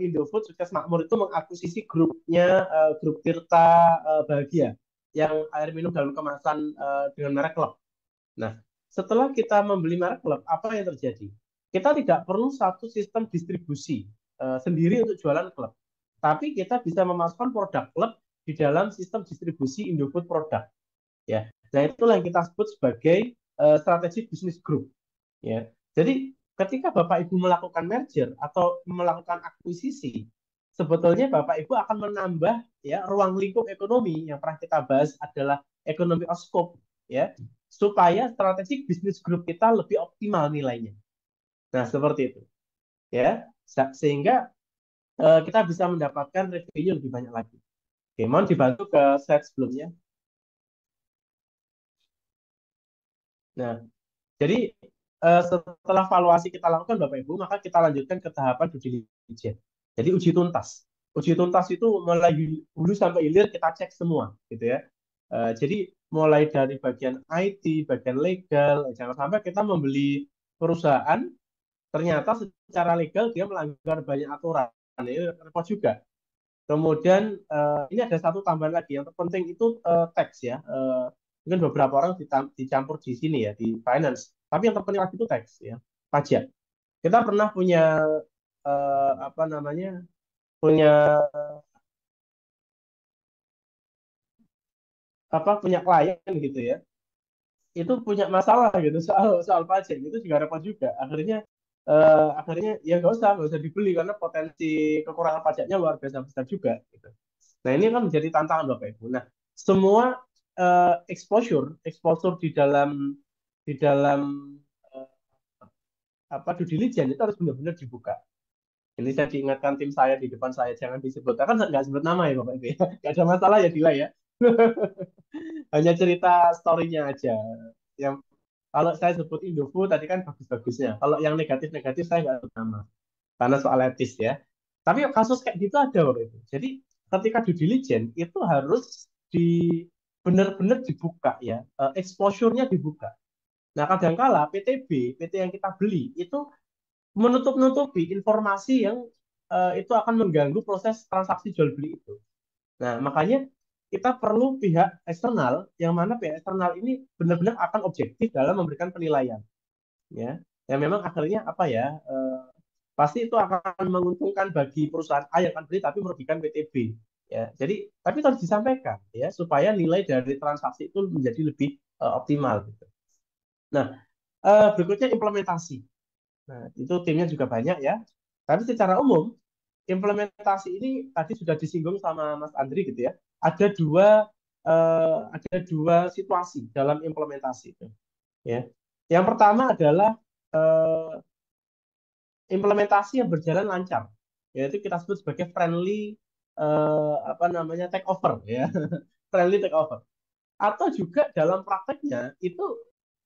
Indofood Sukses Makmur itu mengakuisisi grupnya grup Tirta Bahagia yang air minum dalam kemasan dengan merek Klub. Nah, setelah kita membeli merek Klub, apa yang terjadi? Kita tidak perlu satu sistem distribusi sendiri untuk jualan Klub, tapi kita bisa memasukkan produk Klub di dalam sistem distribusi Indofood produk. Ya, nah itulah yang kita sebut sebagai strategic business group. Ya, jadi ketika Bapak Ibu melakukan merger atau melakukan akuisisi, sebetulnya Bapak Ibu akan menambah ya ruang lingkup ekonomi yang pernah kita bahas adalah economy of scope, ya, supaya strategic business group kita lebih optimal nilainya. Nah, seperti itu. Ya, sehingga kita bisa mendapatkan revenue lebih banyak lagi. Oke, mohon dibantu ke slide sebelumnya. Nah, jadi setelah valuasi kita lakukan Bapak Ibu, maka kita lanjutkan ke tahapan due diligence. Jadi uji tuntas. Uji tuntas itu mulai hulu sampai hilir kita cek semua, gitu ya. Jadi mulai dari bagian IT, bagian legal, jangan sampai kita membeli perusahaan ternyata secara legal dia melanggar banyak aturan. Ini repot juga. Kemudian ini ada satu tambahan lagi yang terpenting itu tax ya. Mungkin beberapa orang dicampur di sini ya di finance. Tapi yang terpenting lagi itu tax ya, pajak. Kita pernah punya apa namanya punya punya klien gitu ya. Itu punya masalah gitu soal soal pajak itu juga repot juga. Akhirnya ya nggak usah dibeli karena potensi kekurangan pajaknya luar biasa besar juga. Gitu. Nah, ini kan menjadi tantangan Bapak Ibu. Nah, semua exposure di dalam eh, due diligence itu harus benar-benar dibuka. Ini saya diingatkan tim saya di depan saya jangan disebut. Kan nggak sebut nama ya Bapak Ibu ya. Nggak ada masalah ya Dila ya. Hanya cerita story-nya aja. Yang kalau saya sebut Indofood tadi kan bagus-bagusnya. Kalau yang negatif-negatif saya nggak sebut nama. Karena soal etis ya. Tapi kasus kayak gitu ada Bapak Ibu. Jadi ketika due diligence itu harus di benar-benar dibuka ya, exposure-nya dibuka. Nah, kadangkala PT yang kita beli itu menutup-nutupi informasi yang itu akan mengganggu proses transaksi jual beli itu. Nah, makanya kita perlu pihak eksternal yang mana pihak eksternal ini benar-benar akan objektif dalam memberikan penilaian. Ya, yang memang akhirnya pasti itu akan menguntungkan bagi perusahaan A yang akan beli tapi merugikan PT B. Ya, jadi tapi harus disampaikan ya supaya nilai dari transaksi itu menjadi lebih optimal gitu. Nah, berikutnya implementasi. Nah, itu timnya juga banyak ya. Tapi secara umum implementasi ini tadi sudah disinggung sama Mas Andri gitu ya. Ada dua situasi dalam implementasi itu. Ya, yang pertama adalah eh, implementasi yang berjalan lancar, yaitu kita sebut sebagai friendly take over ya, friendly take over. Atau juga dalam prakteknya itu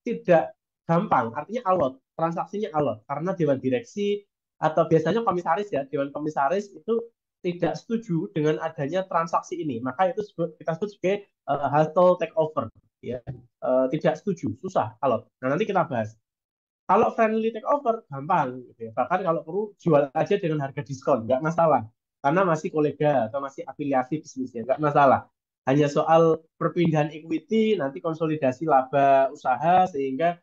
tidak gampang, artinya alot, transaksinya alot karena dewan direksi atau biasanya komisaris ya, dewan komisaris itu tidak setuju dengan adanya transaksi ini, maka itu kita sebut sebagai hostile takeover ya. Tidak setuju, susah alot. Nah, nanti kita bahas. Kalau friendly takeover gampang gitu ya. Bahkan kalau perlu jual aja dengan harga diskon, nggak masalah. Karena masih kolega atau masih afiliasi bisnisnya, nggak masalah. Hanya soal perpindahan equity, nanti konsolidasi laba usaha sehingga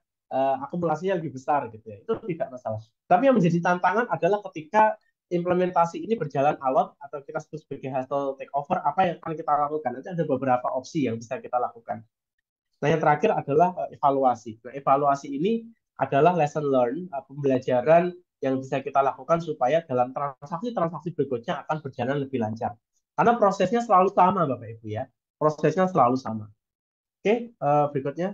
akumulasinya lebih besar gitu ya. Itu tidak masalah. Tapi yang menjadi tantangan adalah ketika implementasi ini berjalan alot atau kita sebut sebagai hostile takeover, apa yang akan kita lakukan? Nanti ada beberapa opsi yang bisa kita lakukan. Nah, yang terakhir adalah evaluasi. Nah, evaluasi ini adalah lesson learn, pembelajaran yang bisa kita lakukan supaya dalam transaksi-transaksi berikutnya akan berjalan lebih lancar. Karena prosesnya selalu sama, Bapak Ibu ya. Prosesnya selalu sama. Oke, berikutnya.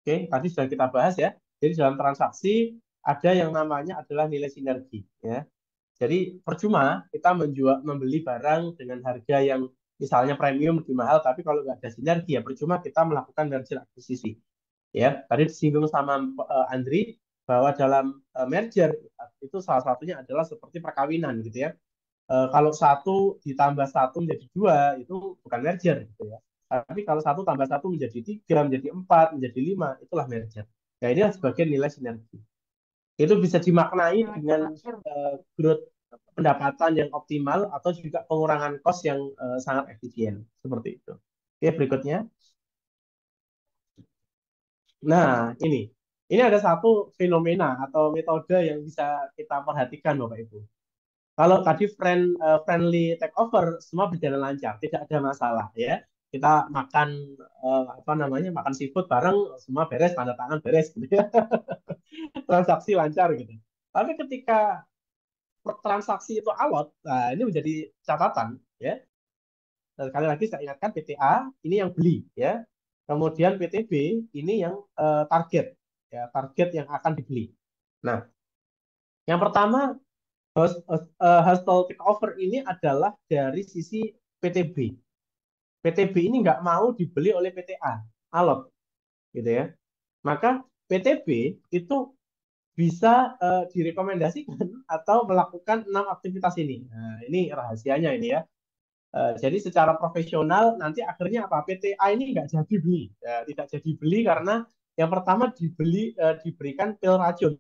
Oke, tadi sudah kita bahas ya. Jadi dalam transaksi ada yang namanya adalah nilai sinergi, ya. Jadi percuma kita membeli barang dengan harga yang misalnya premium lebih mahal, tapi kalau nggak ada sinergi ya percuma kita melakukan merger akuisisi. Ya, tadi disinggung sama Andri bahwa dalam merger itu salah satunya adalah seperti perkawinan gitu ya. Kalau satu ditambah satu menjadi dua itu bukan merger gitu ya. Tapi kalau satu tambah satu menjadi tiga, menjadi empat, menjadi lima, itulah merger. Nah, ini sebagai nilai sinergi. Itu bisa dimaknai dengan growth pendapatan yang optimal atau juga pengurangan cost yang sangat efisien seperti itu. Oke, berikutnya. Nah, ini ada satu fenomena atau metode yang bisa kita perhatikan Bapak Ibu. Kalau tadi friendly takeover semua berjalan lancar, tidak ada masalah ya. Kita makan apa namanya makan seafood bareng, semua beres, tanda tangan beres gitu ya. Transaksi lancar gitu. Tapi ketika transaksi itu alot, nah ini menjadi catatan ya. Dan sekali lagi saya ingatkan PTA ini yang beli ya. Kemudian PTB ini yang target ya, target yang akan dibeli. Nah, yang pertama hostile takeover ini adalah dari sisi PTB. PTB ini nggak mau dibeli oleh PTA, alot gitu ya. Maka PTB itu bisa direkomendasikan atau melakukan 6 aktivitas ini. Nah, ini rahasianya ini ya. Jadi secara profesional nanti akhirnya apa? PTA ini nggak jadi beli, tidak jadi beli karena yang pertama diberikan pil racun.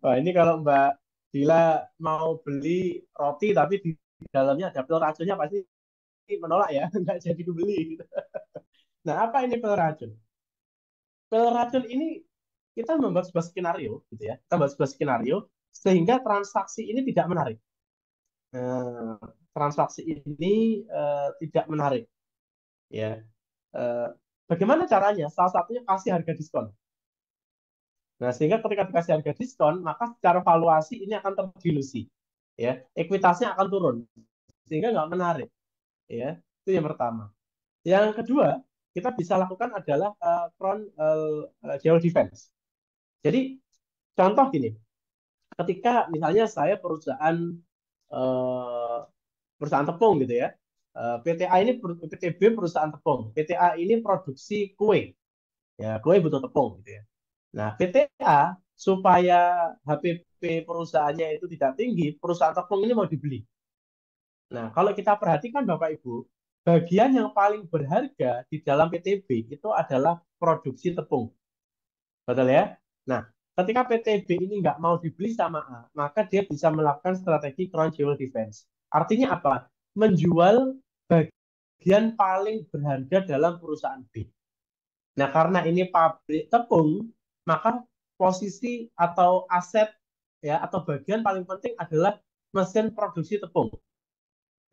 Wah, ini kalau Mbak Dila mau beli roti tapi di dalamnya ada pil racunnya pasti menolak ya, nggak jadi dibeli. Gitu. Nah, apa ini pil racun? Pil racun ini kita membuat sebuah skenario, gitu ya. Kita membuat sebuah skenario sehingga transaksi ini tidak menarik. Transaksi ini tidak menarik, ya. Bagaimana caranya? Salah satunya kasih harga diskon. Nah, sehingga ketika dikasih harga diskon, maka secara valuasi ini akan terdilusi, ya. Ekuitasnya akan turun, sehingga nggak menarik, ya. Itu yang pertama. Yang kedua, kita bisa lakukan adalah front geo defense. Jadi, contoh gini, ketika misalnya saya perusahaan tepung gitu ya, PTA ini PTB perusahaan tepung, PTA ini produksi kue, ya kue butuh tepung gitu ya. Nah, PTA supaya HPP perusahaannya itu tidak tinggi, perusahaan tepung ini mau dibeli. Nah, kalau kita perhatikan Bapak Ibu, bagian yang paling berharga di dalam PTB itu adalah produksi tepung. Betul ya? Nah, ketika PTB ini nggak mau dibeli sama A, maka dia bisa melakukan strategi crown jewel defense. Artinya apa? Menjual bagian paling berharga dalam perusahaan B. Nah, karena ini pabrik tepung, maka posisi atau aset ya atau bagian paling penting adalah mesin produksi tepung.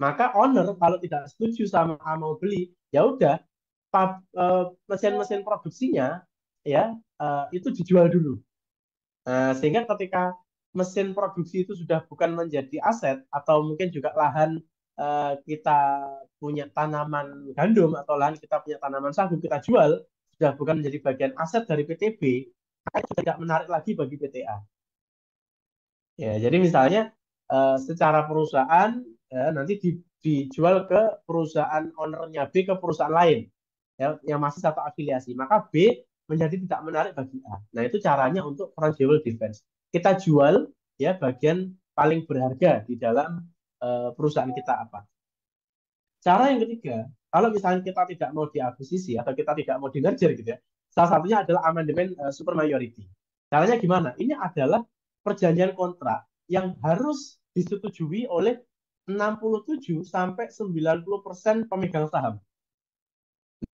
Maka owner kalau tidak setuju sama A mau beli, ya udah mesin-mesin produksinya ya itu dijual dulu. Sehingga ketika mesin produksi itu sudah bukan menjadi aset atau mungkin juga lahan kita punya tanaman gandum atau lahan kita punya tanaman sagu kita jual sudah bukan menjadi bagian aset dari PTB, maka itu tidak menarik lagi bagi PTA. Ya, jadi misalnya secara perusahaan nanti dijual ke perusahaan ownernya B ke perusahaan lain ya, yang masih satu afiliasi, maka B menjadi tidak menarik bagi A. Nah, itu caranya untuk crown jewel defense. Kita jual ya bagian paling berharga di dalam perusahaan kita apa. Cara yang ketiga, kalau misalnya kita tidak mau diakuisisi atau kita tidak mau di merger gitu ya, salah satunya adalah amandemen super majority. Caranya gimana? Ini adalah perjanjian kontrak yang harus disetujui oleh 67 sampai 90% pemegang saham.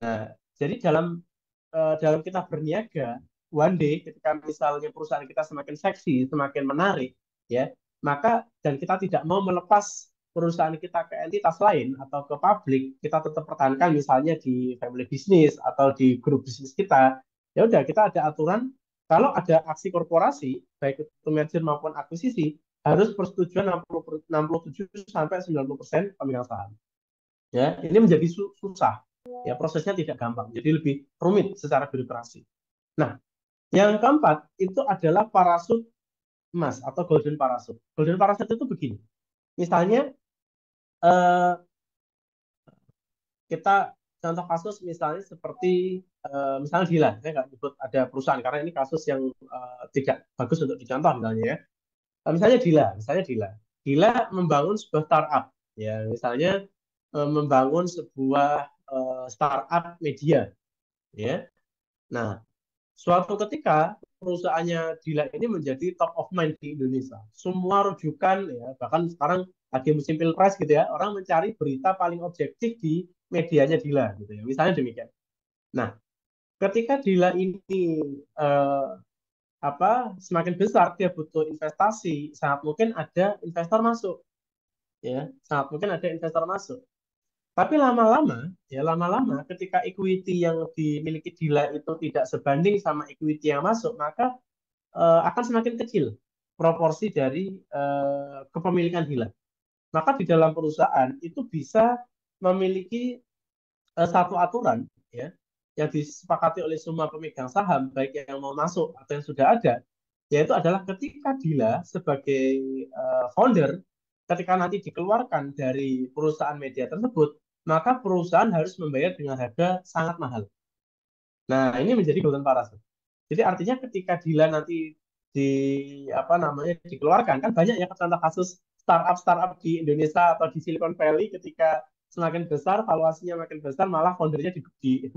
Nah, jadi dalam kita berniaga, one day ketika misalnya perusahaan kita semakin seksi, semakin menarik, ya, maka dan kita tidak mau melepas perusahaan kita ke entitas lain atau ke publik, kita tetap pertahankan misalnya di family business atau di grup bisnis kita, ya udah kita ada aturan kalau ada aksi korporasi, baik itu merger maupun akuisisi, harus persetujuan 67 sampai 90% pemegang saham. Ya, ini menjadi susah. Ya, prosesnya tidak gampang, jadi lebih rumit secara birokrasi. Nah, Yang keempat itu adalah parasut emas atau golden parachute. Golden parachute itu begini. Misalnya eh, kita contoh kasus misalnya seperti misalnya Dilan, saya nggak nyebut ada perusahaan karena ini kasus yang tidak bagus untuk dicontoh misalnya ya. Misalnya Dila membangun sebuah startup, ya misalnya membangun sebuah startup media, ya. Nah, suatu ketika perusahaannya Dila ini menjadi top of mind di Indonesia. Semua rujukan ya, bahkan sekarang lagi musim pilpres gitu ya, orang mencari berita paling objektif di medianya Dila gitu ya. Misalnya demikian. Nah, ketika Dila ini eh, semakin besar dia butuh investasi, sangat mungkin ada investor masuk ya, sangat mungkin ada investor masuk. Tapi lama-lama ketika equity yang dimiliki Dila itu tidak sebanding sama equity yang masuk, maka akan semakin kecil proporsi dari kepemilikan Dila. Maka di dalam perusahaan itu bisa memiliki satu aturan ya yang disepakati oleh semua pemegang saham baik yang mau masuk atau yang sudah ada, yaitu adalah ketika Dila sebagai founder, ketika nanti dikeluarkan dari perusahaan media tersebut, maka perusahaan harus membayar dengan harga sangat mahal. Nah, ini menjadi golden parachute. Jadi artinya ketika Dila nanti di dikeluarkan, kan banyak ya contoh kasus startup di Indonesia atau di Silicon Valley ketika semakin besar valuasinya makin besar malah foundernya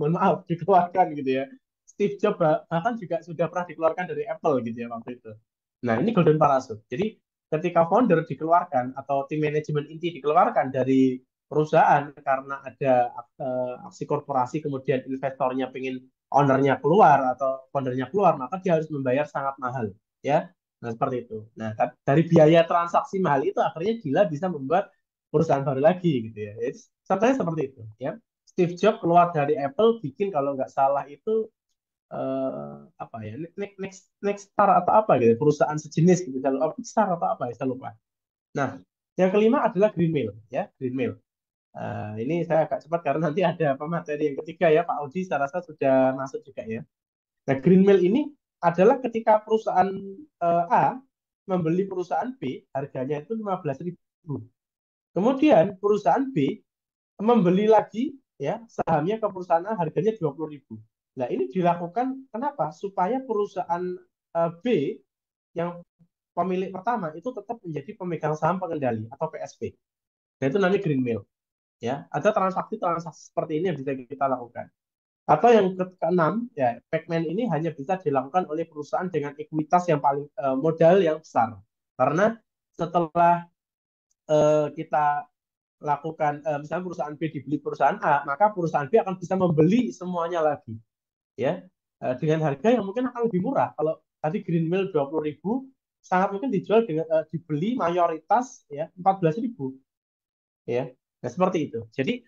mohon maaf dikeluarkan gitu ya. Steve Jobs bahkan juga sudah pernah dikeluarkan dari Apple gitu ya waktu itu. Nah, ini golden parachute. Jadi ketika founder dikeluarkan atau tim manajemen inti dikeluarkan dari perusahaan karena ada aksi korporasi kemudian investornya pengen ownernya keluar atau foundernya keluar, maka dia harus membayar sangat mahal, ya. Nah, seperti itu. Nah, dari biaya transaksi mahal itu akhirnya Gila bisa membuat perusahaan baru lagi, gitu ya. Jadi, contohnya seperti itu, ya. Steve Jobs keluar dari Apple, bikin kalau nggak salah itu apa ya, next Star atau apa gitu, perusahaan sejenis gitu, saya lupa, Star atau apa ya, saya lupa. Nah, yang kelima adalah Greenmail, ya, Greenmail. Ini saya agak cepat karena nanti ada pemateri yang ketiga ya, Pak Audi saya rasa sudah masuk juga ya. Nah, Greenmail ini adalah ketika perusahaan A membeli perusahaan B, harganya itu 15.000. Kemudian perusahaan B membeli lagi ya sahamnya ke perusahaan A harganya 20.000. Nah, ini dilakukan kenapa? Supaya perusahaan B yang pemilik pertama itu tetap menjadi pemegang saham pengendali atau PSP. Nah, itu namanya Greenmail. Ya, ada transaksi-transaksi seperti ini yang bisa kita lakukan. Atau yang keenam, ya, Pacman ini hanya bisa dilakukan oleh perusahaan dengan ekuitas yang paling modal yang besar. Karena setelah kita lakukan, misalnya perusahaan B dibeli perusahaan A, maka perusahaan B akan bisa membeli semuanya lagi, ya, dengan harga yang mungkin akan lebih murah. Kalau tadi Greenmill 20.000, sangat mungkin dijual dengan dibeli mayoritas ya 14.000, ya. Nah, seperti itu. Jadi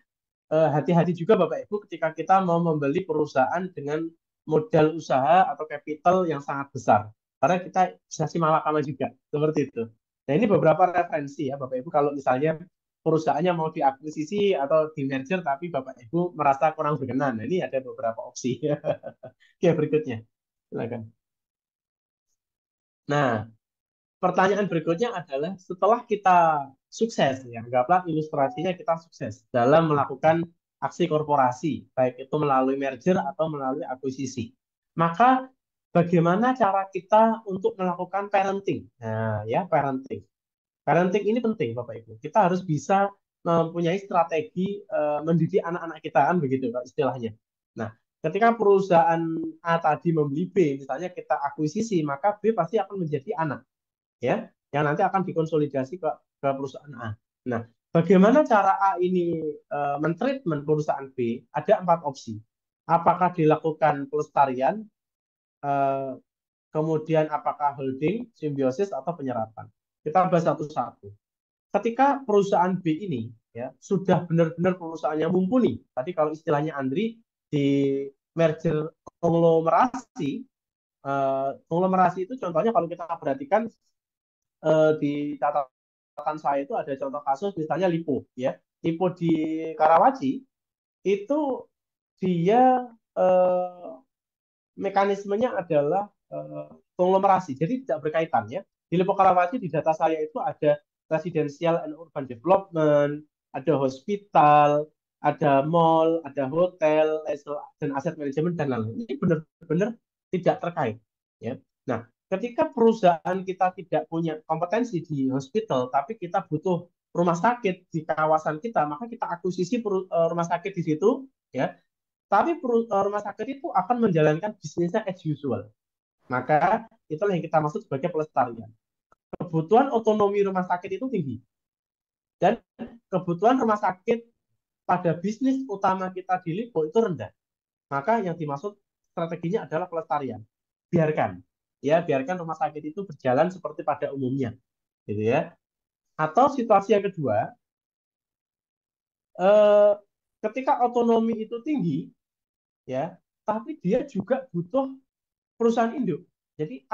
hati-hati juga Bapak Ibu ketika kita mau membeli perusahaan dengan modal usaha atau capital yang sangat besar. Karena kita bisa simalakama juga, seperti itu. Nah, ini beberapa referensi ya Bapak Ibu kalau misalnya perusahaannya mau diakuisisi atau di merger tapi Bapak Ibu merasa kurang berkenan. Nah, ini ada beberapa opsi. Oke, berikutnya. Silakan. Nah, pertanyaan berikutnya adalah setelah kita sukses, ya, anggaplah ilustrasinya kita sukses dalam melakukan aksi korporasi, baik itu melalui merger atau melalui akuisisi. Maka bagaimana cara kita untuk melakukan parenting? Nah, ya parenting. Parenting ini penting, Bapak Ibu. Kita harus bisa mempunyai strategi mendidik anak-anak kita kan begitu Pak, istilahnya. Nah, ketika perusahaan A tadi membeli B, misalnya kita akuisisi, maka B pasti akan menjadi anak ya yang nanti akan dikonsolidasi ke perusahaan A. Nah, bagaimana cara A ini mentreatment perusahaan B? Ada 4 opsi. Apakah dilakukan pelestarian, eh, kemudian apakah holding, simbiosis atau penyerapan? Kita bahas satu-satu. Ketika perusahaan B ini ya sudah benar-benar perusahaannya mumpuni, tadi kalau istilahnya Andri di merger konglomerasi, konglomerasi itu contohnya kalau kita perhatikan di catatan saya itu ada contoh kasus misalnya Lipo ya. Lipo di Karawaci itu dia mekanismenya adalah konglomerasi, jadi tidak berkaitan ya. Di Lipo Karawaci di data saya itu ada residential and urban development, ada hospital, ada mall, ada hotel, dan aset manajemen dan lain-lain. Ini benar-benar tidak terkait ya. Nah, ketika perusahaan kita tidak punya kompetensi di hospital, tapi kita butuh rumah sakit di kawasan kita, maka kita akuisisi rumah sakit di situ ya. Tapi rumah sakit itu akan menjalankan bisnisnya as usual. Maka itulah yang kita maksud sebagai pelestarian. Kebutuhan otonomi rumah sakit itu tinggi. Dan kebutuhan rumah sakit pada bisnis utama kita di Lipo itu rendah. Maka yang dimaksud strateginya adalah pelestarian. Biarkan. Ya, biarkan rumah sakit itu berjalan seperti pada umumnya. Gitu ya. Atau situasi yang kedua, ketika otonomi itu tinggi, ya, tapi dia juga butuh perusahaan induk. Jadi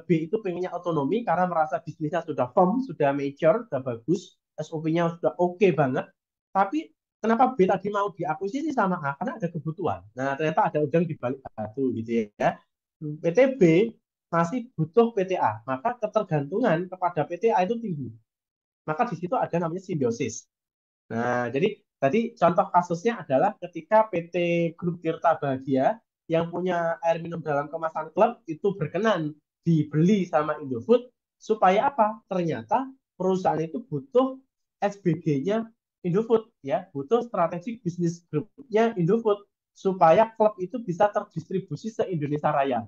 B itu pengennya otonomi karena merasa bisnisnya sudah firm, sudah mature, sudah bagus, SOP-nya sudah oke banget. Tapi kenapa B tadi mau diakuisisi sama A? Karena ada kebutuhan. Nah, ternyata ada udang di balik batu gitu ya. PT B masih butuh PTA, maka ketergantungan kepada PTA itu tinggi. Maka di situ ada namanya simbiosis. Nah, jadi tadi contoh kasusnya adalah ketika PT Grup Tirta Bahagia yang punya air minum dalam kemasan klub itu berkenan dibeli sama Indofood supaya apa? Ternyata perusahaan itu butuh SBG-nya Indofood ya, butuh strategic bisnis grupnya Indofood supaya klub itu bisa terdistribusi se-Indonesia Raya.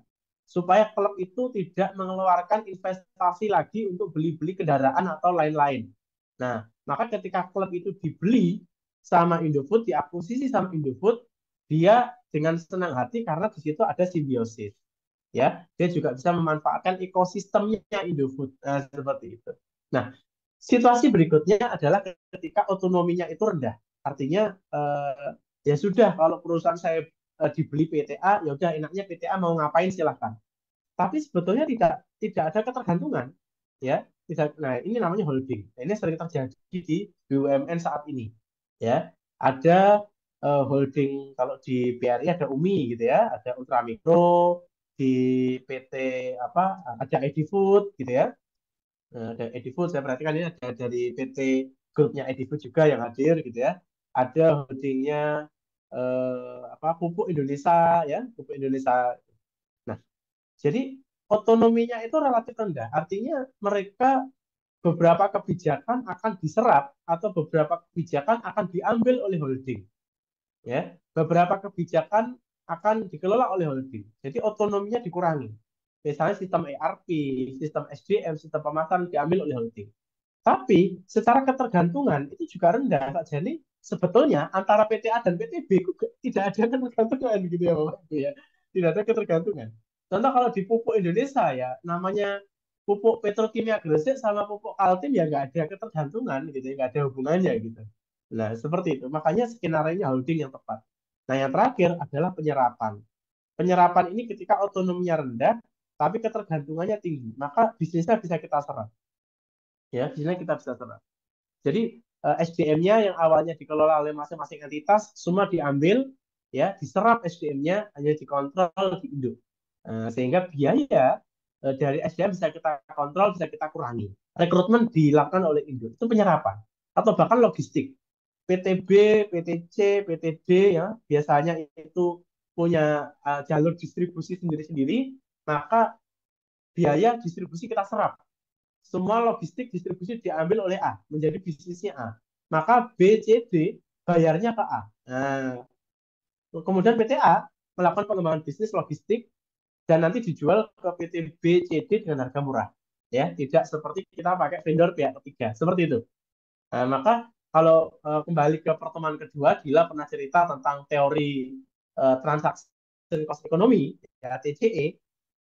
Supaya klub itu tidak mengeluarkan investasi lagi untuk beli-beli kendaraan atau lain-lain. Nah, maka ketika klub itu dibeli sama Indofood, diakuisisi sama Indofood, dia dengan senang hati karena di situ ada simbiosis. Ya, dia juga bisa memanfaatkan ekosistemnya Indofood. Nah, seperti itu. Nah, situasi berikutnya adalah ketika otonominya itu rendah. Artinya ya sudah kalau perusahaan saya dibeli PTA, ya udah enaknya PTA mau ngapain silahkan. Tapi sebetulnya tidak ada ketergantungan, ya. Tidak. Nah, ini namanya holding. Nah, ini sering terjadi di BUMN saat ini, ya. Ada holding kalau di BRI ada UMI gitu ya, ada Ultramikro, di PT apa ada Edifood gitu ya. Ada Edifood, saya perhatikan ini ada dari PT grupnya Edifood juga yang hadir gitu ya. Ada holdingnya Pupuk Indonesia ya, Pupuk Indonesia. Nah, jadi otonominya itu relatif rendah. Artinya mereka beberapa kebijakan akan diserap atau beberapa kebijakan akan diambil oleh holding. Ya, beberapa kebijakan akan dikelola oleh holding. Jadi otonominya dikurangi. Misalnya sistem ERP, sistem SDM, sistem pemasaran diambil oleh holding. Tapi secara ketergantungan itu juga rendah. Jadi sebetulnya antara PTA dan PTB tidak ada ketergantungan gitu ya Bapak Ibu ya. Tidak ada ketergantungan. Contoh kalau di pupuk Indonesia ya, namanya pupuk petrokimia Gresik sama pupuk Kaltim ya nggak ada ketergantungan gitu ya, nggak ada hubungannya gitu. Nah, seperti itu. Makanya skenario holding yang tepat. Nah, yang terakhir adalah penyerapan. Penyerapan ini ketika otonominya rendah, tapi ketergantungannya tinggi, maka bisnisnya bisa kita serap. Ya, bisnisnya kita bisa serap. Jadi SDM-nya yang awalnya dikelola oleh masing-masing entitas, semua diambil, ya, diserap SDM-nya, hanya dikontrol di induk. Sehingga biaya dari SDM bisa kita kontrol, bisa kita kurangi. Rekrutmen dilakukan oleh induk, itu penyerapan. Atau bahkan logistik. PTB, PTC, PTD ya biasanya itu punya jalur distribusi sendiri-sendiri, maka biaya distribusi kita serap. Semua logistik distribusi diambil oleh A, menjadi bisnisnya A. Maka B, C, D bayarnya ke A. Nah, kemudian PTA melakukan pengembangan bisnis logistik dan nanti dijual ke PT B, C, D dengan harga murah. Ya, tidak seperti kita pakai vendor pihak ketiga. Seperti itu. Nah, maka kalau kembali ke pertemuan kedua, Gila pernah cerita tentang teori transaksi cost ekonomi, ya, TCE,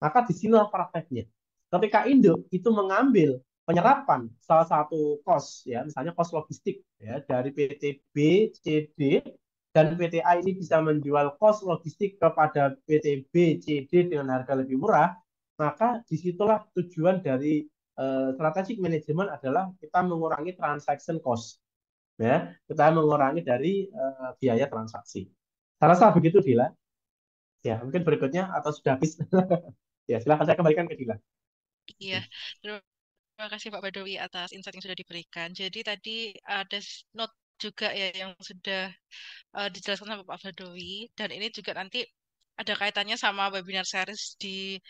maka di sinilah prakteknya. Ketika induk itu mengambil penyerapan salah satu cost, ya, misalnya cost logistik ya, dari PT B, C, D, dan PTA ini bisa menjual cost logistik kepada PT B, C, D dengan harga lebih murah, maka disitulah tujuan dari strategic management adalah kita mengurangi transaction cost, ya, kita mengurangi dari biaya transaksi. Saya rasa begitu, Dila. Ya, mungkin berikutnya atau sudah habis? Ya, silakan saya kembalikan ke Dila. Iya, terima kasih Pak Badawi atas insight yang sudah diberikan. Jadi tadi ada note juga ya yang sudah dijelaskan sama Pak Badawi, dan ini juga nanti ada kaitannya sama webinar series di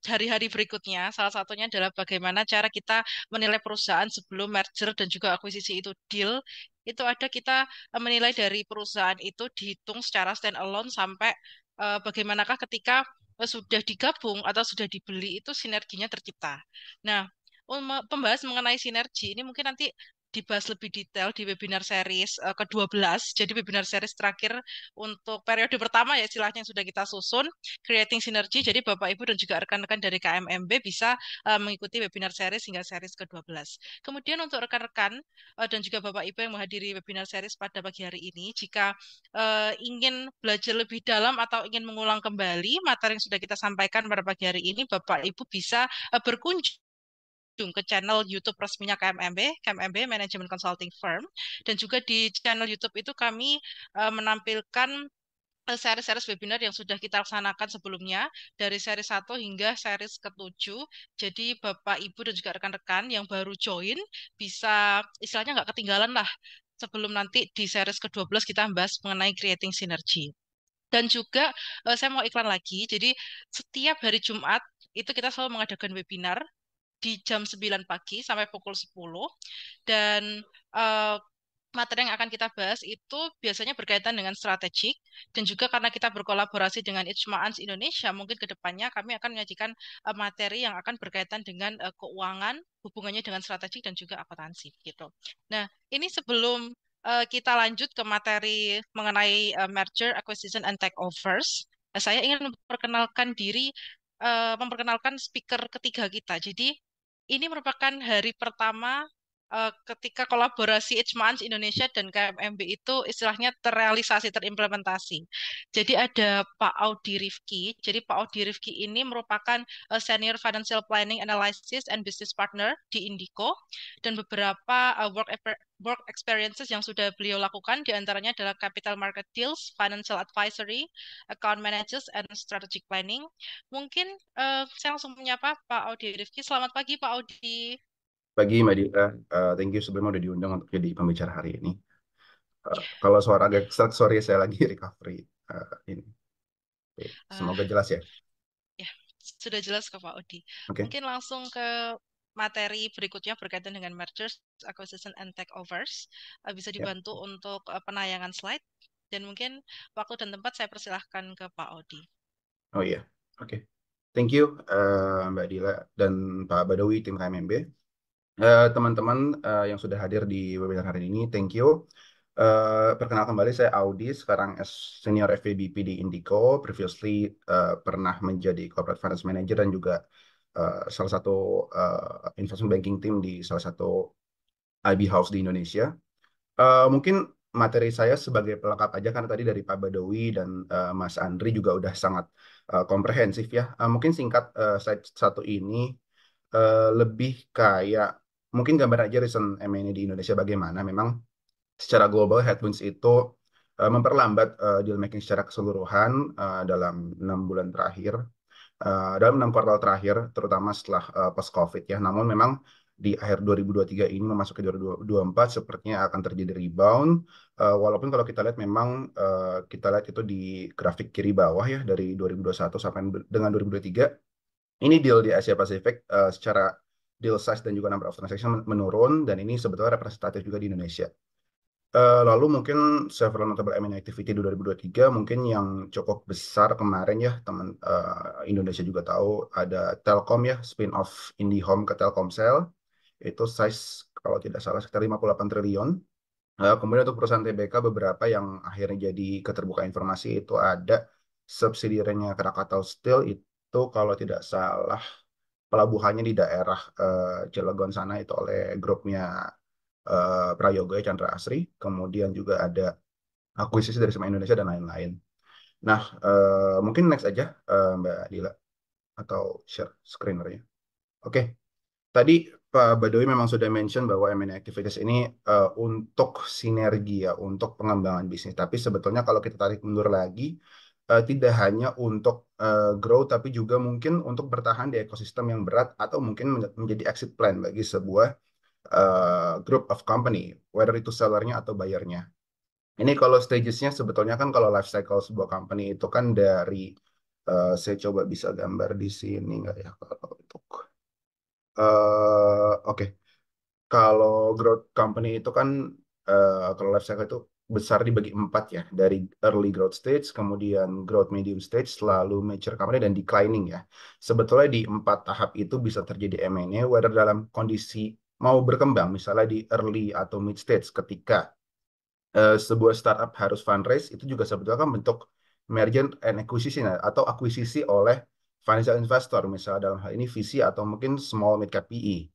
hari-hari berikutnya. Salah satunya adalah bagaimana cara kita menilai perusahaan sebelum merger dan juga akuisisi itu deal. Itu ada kita menilai dari perusahaan itu dihitung secara stand alone sampai bagaimanakah ketika sudah digabung atau sudah dibeli itu sinerginya tercipta. Nah, pembahas mengenai sinergi ini mungkin nanti dibahas lebih detail di webinar series ke-12. Jadi webinar series terakhir untuk periode pertama ya istilahnya yang sudah kita susun, Creating Synergy. Jadi Bapak Ibu dan juga rekan-rekan dari KMMB bisa mengikuti webinar series hingga series ke-12. Kemudian untuk rekan-rekan dan juga Bapak Ibu yang menghadiri webinar series pada pagi hari ini, jika ingin belajar lebih dalam atau ingin mengulang kembali materi yang sudah kita sampaikan pada pagi hari ini, Bapak Ibu bisa berkunjung ke channel YouTube resminya KMMB Management Consulting Firm, dan juga di channel YouTube itu kami menampilkan seri-seri webinar yang sudah kita laksanakan sebelumnya dari seri 1 hingga seri ke-7. Jadi Bapak, Ibu, dan juga rekan-rekan yang baru join bisa istilahnya nggak ketinggalan lah sebelum nanti di seri ke-12 kita bahas mengenai creating synergy. Dan juga saya mau iklan lagi, jadi setiap hari Jumat itu kita selalu mengadakan webinar di jam 9 pagi sampai pukul 10, dan eh, materi yang akan kita bahas itu biasanya berkaitan dengan strategik, dan juga karena kita berkolaborasi dengan Ijma'ans Indonesia, mungkin ke depannya kami akan menyajikan materi yang akan berkaitan dengan keuangan, hubungannya dengan strategik dan juga akuntansi gitu. Nah, ini sebelum kita lanjut ke materi mengenai merger, acquisition, and takeovers, saya ingin memperkenalkan speaker ketiga kita. Jadi ini merupakan hari pertama ketika kolaborasi Ijma'ans Indonesia dan KMMB itu istilahnya terrealisasi, terimplementasi. Jadi ada Pak Audi Rifki. Jadi Pak Audi Rifki ini merupakan Senior Financial Planning Analysis and Business Partner di Indico, dan beberapa work experiences yang sudah beliau lakukan diantaranya adalah Capital Market Deals, Financial Advisory, Account Managers, and Strategic Planning. Mungkin saya langsung menyapa Pak Audi Rifki. Selamat pagi Pak Audi. Pagi Mbak Dita. Thank you sebelumnya udah diundang untuk jadi pembicara hari ini. Kalau suara agak serak, sorry saya lagi recovery ini. Oke, Uh, semoga jelas ya. ya, sudah jelas ke Pak Audi. Oke. Mungkin langsung ke materi berikutnya berkaitan dengan mergers, acquisition, and takeovers. Bisa Ya. dibantu untuk penayangan slide, dan mungkin waktu dan tempat saya persilahkan ke Pak Audi. Oh iya, oke. Thank you Mbak Dila dan Pak Badawi tim KMMB. Teman-teman yang sudah hadir di webinar hari ini, thank you. Perkenalkan kembali, saya Audi, sekarang as Senior FVBP di Indico. Previously pernah menjadi Corporate Finance Manager dan juga salah satu investment banking team di salah satu IB House di Indonesia. Mungkin materi saya sebagai pelengkap aja, karena tadi dari Pak Badawi dan Mas Andri juga udah sangat komprehensif ya. Mungkin singkat slide satu ini lebih kayak mungkin gambar aja recent M&A di Indonesia bagaimana. Memang secara global headwinds itu memperlambat deal making secara keseluruhan dalam 6 bulan terakhir, dalam 6 kuartal terakhir, terutama setelah post-COVID ya. Namun memang di akhir 2023 ini memasuki 2024 sepertinya akan terjadi rebound. Walaupun kalau kita lihat memang kita lihat itu di grafik kiri bawah ya, dari 2021 sampai dengan 2023, ini deal di Asia Pasifik secara deal size dan juga number of transaction menurun, dan ini sebetulnya representatif juga di Indonesia. Lalu mungkin several notable M&A activity di 2023 mungkin yang cukup besar kemarin ya, teman Indonesia juga tahu ada Telkom ya, spin-off IndiHome ke Telkomsel. Itu size kalau tidak salah sekitar 58 triliun. Kemudian untuk perusahaan TBK beberapa yang akhirnya jadi keterbuka informasi itu ada subsidiarnya Krakatau Steel, itu kalau tidak salah pelabuhannya di daerah Cilegon sana itu oleh grupnya Prayogo ya, Chandra Asri. Kemudian juga ada akuisisi dari Semen Indonesia dan lain-lain. Nah, mungkin next aja Mbak Dila, atau share screenernya. Oke, tadi Pak Badowi memang sudah mention bahwa M&A activities ini untuk sinergi ya, untuk pengembangan bisnis. Tapi sebetulnya kalau kita tarik mundur lagi, tidak hanya untuk grow, tapi juga mungkin untuk bertahan di ekosistem yang berat, atau mungkin menjadi exit plan bagi sebuah group of company, whether itu sellernya atau buyernya. Ini kalau stagesnya sebetulnya kan kalau life cycle sebuah company itu kan dari saya coba bisa gambar di sini nggak ya kalau untuk oke. Kalau growth company itu kan kalau life cycle itu besar dibagi 4 ya, dari early growth stage, kemudian growth medium stage, lalu mature company dan declining ya. Sebetulnya di 4 tahap itu bisa terjadi M&A, whether dalam kondisi mau berkembang, misalnya di early atau mid stage ketika sebuah startup harus fundraise, itu juga sebetulnya kan bentuk merger and acquisition ya, atau akuisisi oleh financial investor, misalnya dalam hal ini VC atau mungkin small mid cap PE.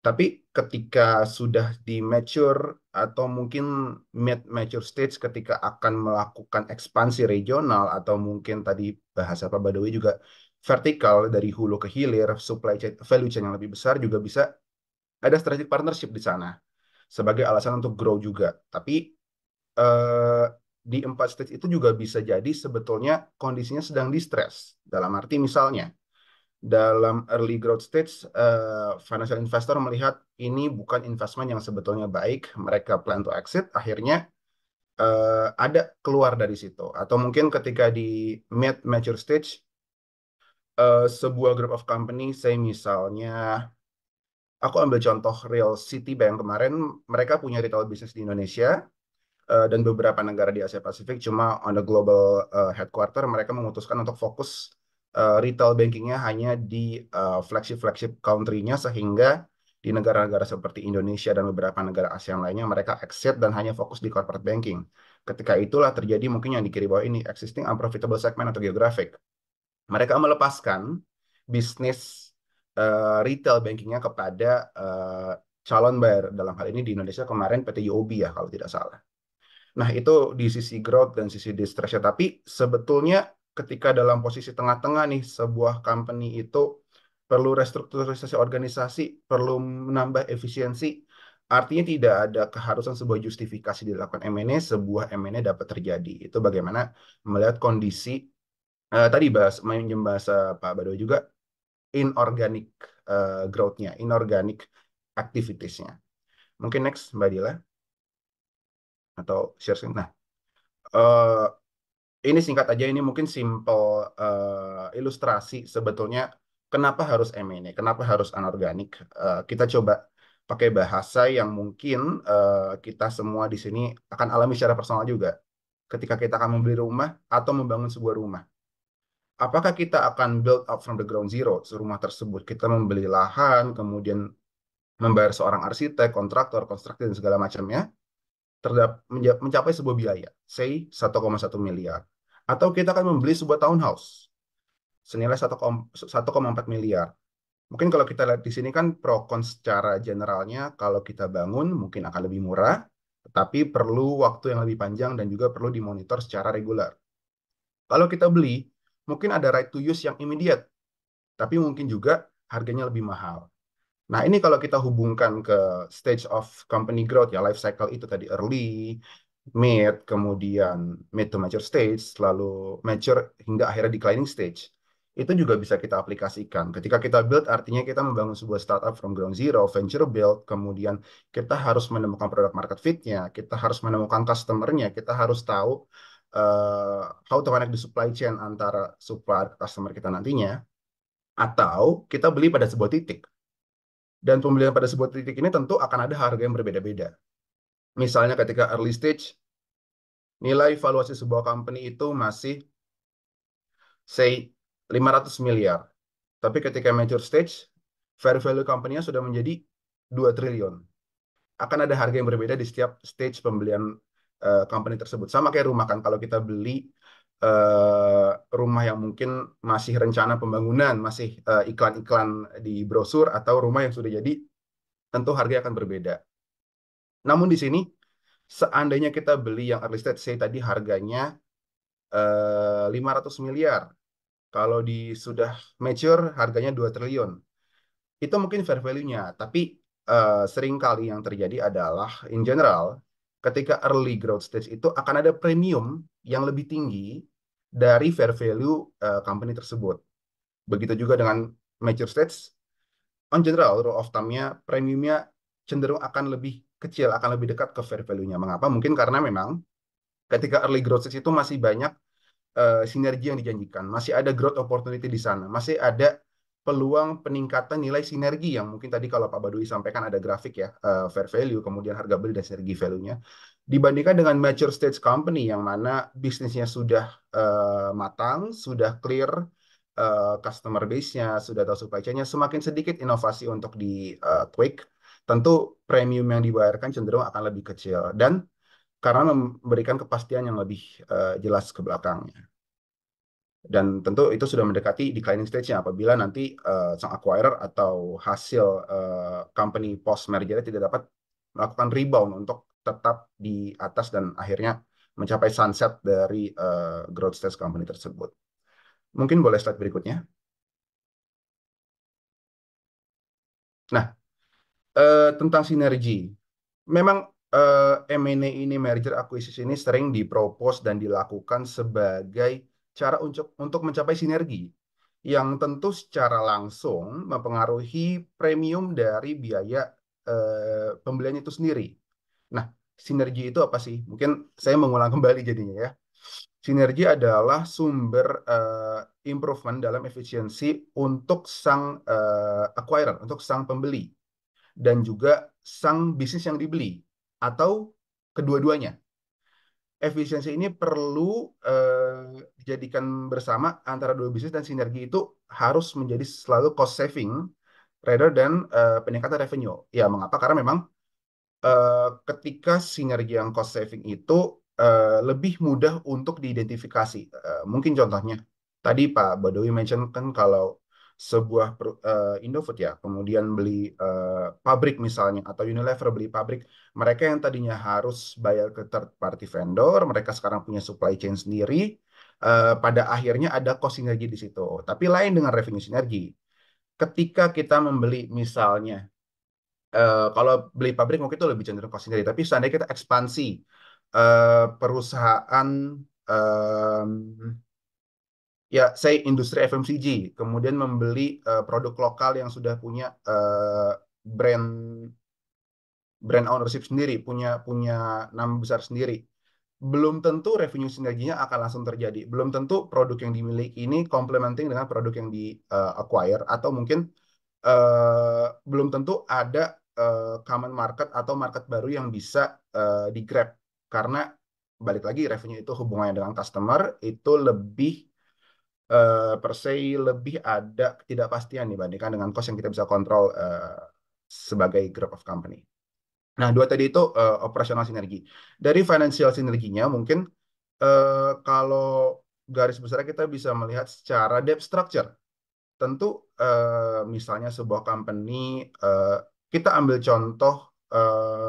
Tapi ketika sudah di mature atau mungkin mid mature stage, ketika akan melakukan ekspansi regional atau mungkin tadi bahasa Pak Badawi juga vertikal dari hulu ke hilir, supply chain value chain yang lebih besar, juga bisa ada strategic partnership di sana sebagai alasan untuk grow juga. Tapi eh, di 4 stage itu juga bisa jadi sebetulnya kondisinya sedang distress. Dalam arti misalnya dalam early growth stage, financial investor melihat ini bukan investment yang sebetulnya baik, mereka plan to exit, akhirnya ada keluar dari situ. Atau mungkin ketika di mid mature stage, sebuah group of company, saya misalnya, aku ambil contoh Real Citibank kemarin, mereka punya retail business di Indonesia, dan beberapa negara di Asia Pasifik, cuma on the global headquarter mereka memutuskan untuk fokus retail bankingnya hanya di flagship country-nya, sehingga di negara-negara seperti Indonesia dan beberapa negara ASEAN lainnya mereka exit dan hanya fokus di corporate banking. Ketika itulah terjadi mungkin yang di kiri bawah ini, existing unprofitable segment atau geographic. Mereka melepaskan bisnis retail bankingnya kepada calon buyer, dalam hal ini di Indonesia kemarin PT UOB ya kalau tidak salah. Nah, itu di sisi growth dan sisi distressnya. Tapi sebetulnya ketika dalam posisi tengah-tengah nih, sebuah company itu perlu restrukturisasi organisasi, perlu menambah efisiensi. Artinya tidak ada keharusan sebuah justifikasi dilakukan M&A, sebuah M&A dapat terjadi. Itu bagaimana melihat kondisi, tadi minjem bahasa Pak Bado juga, inorganic growth-nya, inorganic activities-nya. Mungkin next, Mbak Dila, atau share screen. Nah, eh, ini singkat aja, ini mungkin simple ilustrasi sebetulnya kenapa harus M&A, kenapa harus anorganik. Kita coba pakai bahasa yang mungkin kita semua di sini akan alami secara personal juga. Ketika kita akan membeli rumah atau membangun sebuah rumah, apakah kita akan build up from the ground zero rumah tersebut? Kita membeli lahan, kemudian membayar seorang arsitek, kontraktor, konstruktor, dan segala macamnya, mencapai sebuah biaya, say 1,1 miliar. Atau kita akan membeli sebuah townhouse senilai 1,4 miliar. Mungkin kalau kita lihat di sini kan pro kon secara generalnya, kalau kita bangun mungkin akan lebih murah, tetapi perlu waktu yang lebih panjang dan juga perlu dimonitor secara reguler. Kalau kita beli, mungkin ada right to use yang immediate, tapi mungkin juga harganya lebih mahal. Nah, ini kalau kita hubungkan ke stage of company growth ya, life cycle itu tadi early, mid, kemudian mid to mature stage, lalu mature hingga akhirnya declining stage. Itu juga bisa kita aplikasikan. Ketika kita build, artinya kita membangun sebuah startup from ground zero, venture build, kemudian kita harus menemukan product market fit-nya, kita harus menemukan customer-nya, kita harus tahu how to connect the supply chain antara supplier ke customer kita nantinya, atau kita beli pada sebuah titik. Dan pembelian pada sebuah titik ini tentu akan ada harga yang berbeda-beda. Misalnya ketika early stage, nilai valuasi sebuah company itu masih, say, 500 miliar. Tapi ketika mature stage, fair value company-nya sudah menjadi 2 triliun. Akan ada harga yang berbeda di setiap stage pembelian company tersebut. Sama kayak rumah kan, kalau kita beli rumah yang mungkin masih rencana pembangunan, masih iklan-iklan di brosur, atau rumah yang sudah jadi, tentu harga akan berbeda. Namun di sini, seandainya kita beli yang early stage, saya tadi harganya 500 miliar. Kalau di sudah mature, harganya 2 triliun. Itu mungkin fair value-nya. Tapi seringkali yang terjadi adalah, in general, ketika early growth stage itu akan ada premium yang lebih tinggi dari fair value company tersebut. Begitu juga dengan mature stage, on general, rule of thumb-nya, premiumnya cenderung akan lebih kecil, akan lebih dekat ke fair value-nya. Mengapa? Mungkin karena memang ketika early growth stage itu masih banyak sinergi yang dijanjikan, masih ada growth opportunity di sana, masih ada peluang peningkatan nilai sinergi yang mungkin tadi kalau Pak Badui sampaikan ada grafik ya, fair value, kemudian harga beli dan sinergi value-nya. Dibandingkan dengan mature stage company yang mana bisnisnya sudah matang, sudah clear, customer base-nya, sudah tahu supply chain-nya, semakin sedikit inovasi untuk di tweak, tentu premium yang dibayarkan cenderung akan lebih kecil. Dan karena memberikan kepastian yang lebih jelas ke belakangnya. Dan tentu itu sudah mendekati declining stage-nya apabila nanti sang acquirer atau hasil company post merger tidak dapat melakukan rebound untuk tetap di atas dan akhirnya mencapai sunset dari growth stage company tersebut. Mungkin boleh slide berikutnya. Nah, tentang sinergi. Memang M&A ini, merger acquisition ini sering dipropos dan dilakukan sebagai cara untuk mencapai sinergi yang tentu secara langsung mempengaruhi premium dari biaya pembelian itu sendiri. Nah, sinergi itu apa sih? Mungkin saya mengulang kembali jadinya ya. Sinergi adalah sumber improvement dalam efisiensi untuk sang acquirer, untuk sang pembeli, dan juga sang bisnis yang dibeli, atau kedua-duanya. Efisiensi ini perlu dijadikan bersama antara dua bisnis, dan sinergi itu harus menjadi selalu cost saving rather than peningkatan revenue. Ya, mengapa? Karena memang ketika sinergi yang cost saving itu lebih mudah untuk diidentifikasi. Mungkin contohnya, tadi Pak Badawi mention kan kalau sebuah Indofood ya, kemudian beli pabrik misalnya, atau Unilever beli pabrik, mereka yang tadinya harus bayar ke third party vendor, mereka sekarang punya supply chain sendiri, pada akhirnya ada cost sinergi di situ. Tapi lain dengan revenue sinergi. Ketika kita membeli misalnya, kalau beli pabrik mungkin itu lebih cenderung cost sendiri. Tapi seandainya kita ekspansi perusahaan, em, ya saya industri FMCG, kemudian membeli produk lokal yang sudah punya brand brand ownership sendiri, punya punya nama besar sendiri, belum tentu revenue sinerginya akan langsung terjadi. Belum tentu produk yang dimiliki ini complementing dengan produk yang di acquire, atau mungkin belum tentu ada common market atau market baru yang bisa di-grab. Karena balik lagi, revenue itu hubungannya dengan customer itu lebih per se lebih ada ketidakpastian dibandingkan dengan cost yang kita bisa kontrol sebagai group of company. Nah, dua tadi itu operasional sinergi. Dari financial sinerginya mungkin kalau garis besar kita bisa melihat secara debt structure. Tentu misalnya sebuah company, kita ambil contoh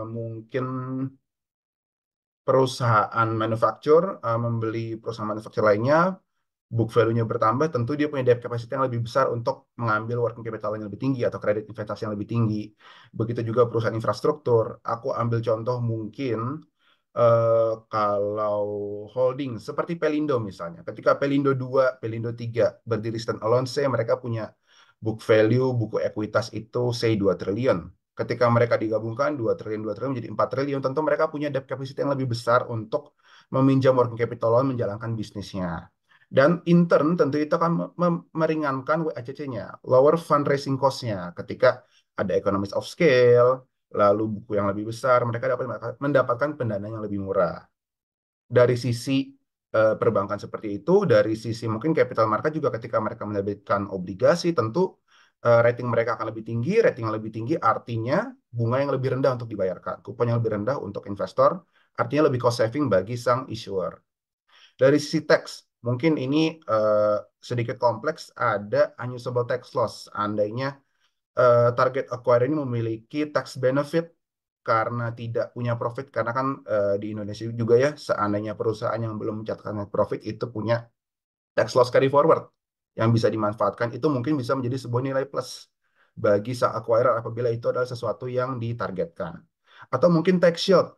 mungkin perusahaan manufacture membeli perusahaan manufacture lainnya, book value-nya bertambah, tentu dia punya debt capacity yang lebih besar untuk mengambil working capital yang lebih tinggi atau kredit investasi yang lebih tinggi. Begitu juga perusahaan infrastruktur. Aku ambil contoh mungkin kalau holding seperti Pelindo misalnya. Ketika Pelindo 2, Pelindo 3 berdiri stand alone, mereka punya book value, buku ekuitas itu 2 triliun. Ketika mereka digabungkan 2 triliun menjadi 4 triliun, tentu mereka punya debt capacity yang lebih besar untuk meminjam working capital loan menjalankan bisnisnya. Dan in turn tentu itu akan meringankan WACC-nya, lower fundraising cost-nya. Ketika ada economies of scale, lalu buku yang lebih besar, mereka dapat mendapatkan pendanaan yang lebih murah. Dari sisi perbankan seperti itu, dari sisi mungkin capital market juga, ketika mereka menerbitkan obligasi, tentu rating mereka akan lebih tinggi. Rating yang lebih tinggi artinya bunga yang lebih rendah untuk dibayarkan, kupon yang lebih rendah untuk investor, artinya lebih cost saving bagi sang issuer. Dari sisi tax, mungkin ini sedikit kompleks, ada unusable tax loss. Andainya target acquirer ini memiliki tax benefit karena tidak punya profit, karena kan di Indonesia juga ya, seandainya perusahaan yang belum mencatatkan net profit itu punya tax loss carry forward yang bisa dimanfaatkan, itu mungkin bisa menjadi sebuah nilai plus bagi sang acquirer apabila itu adalah sesuatu yang ditargetkan. Atau mungkin tax shield,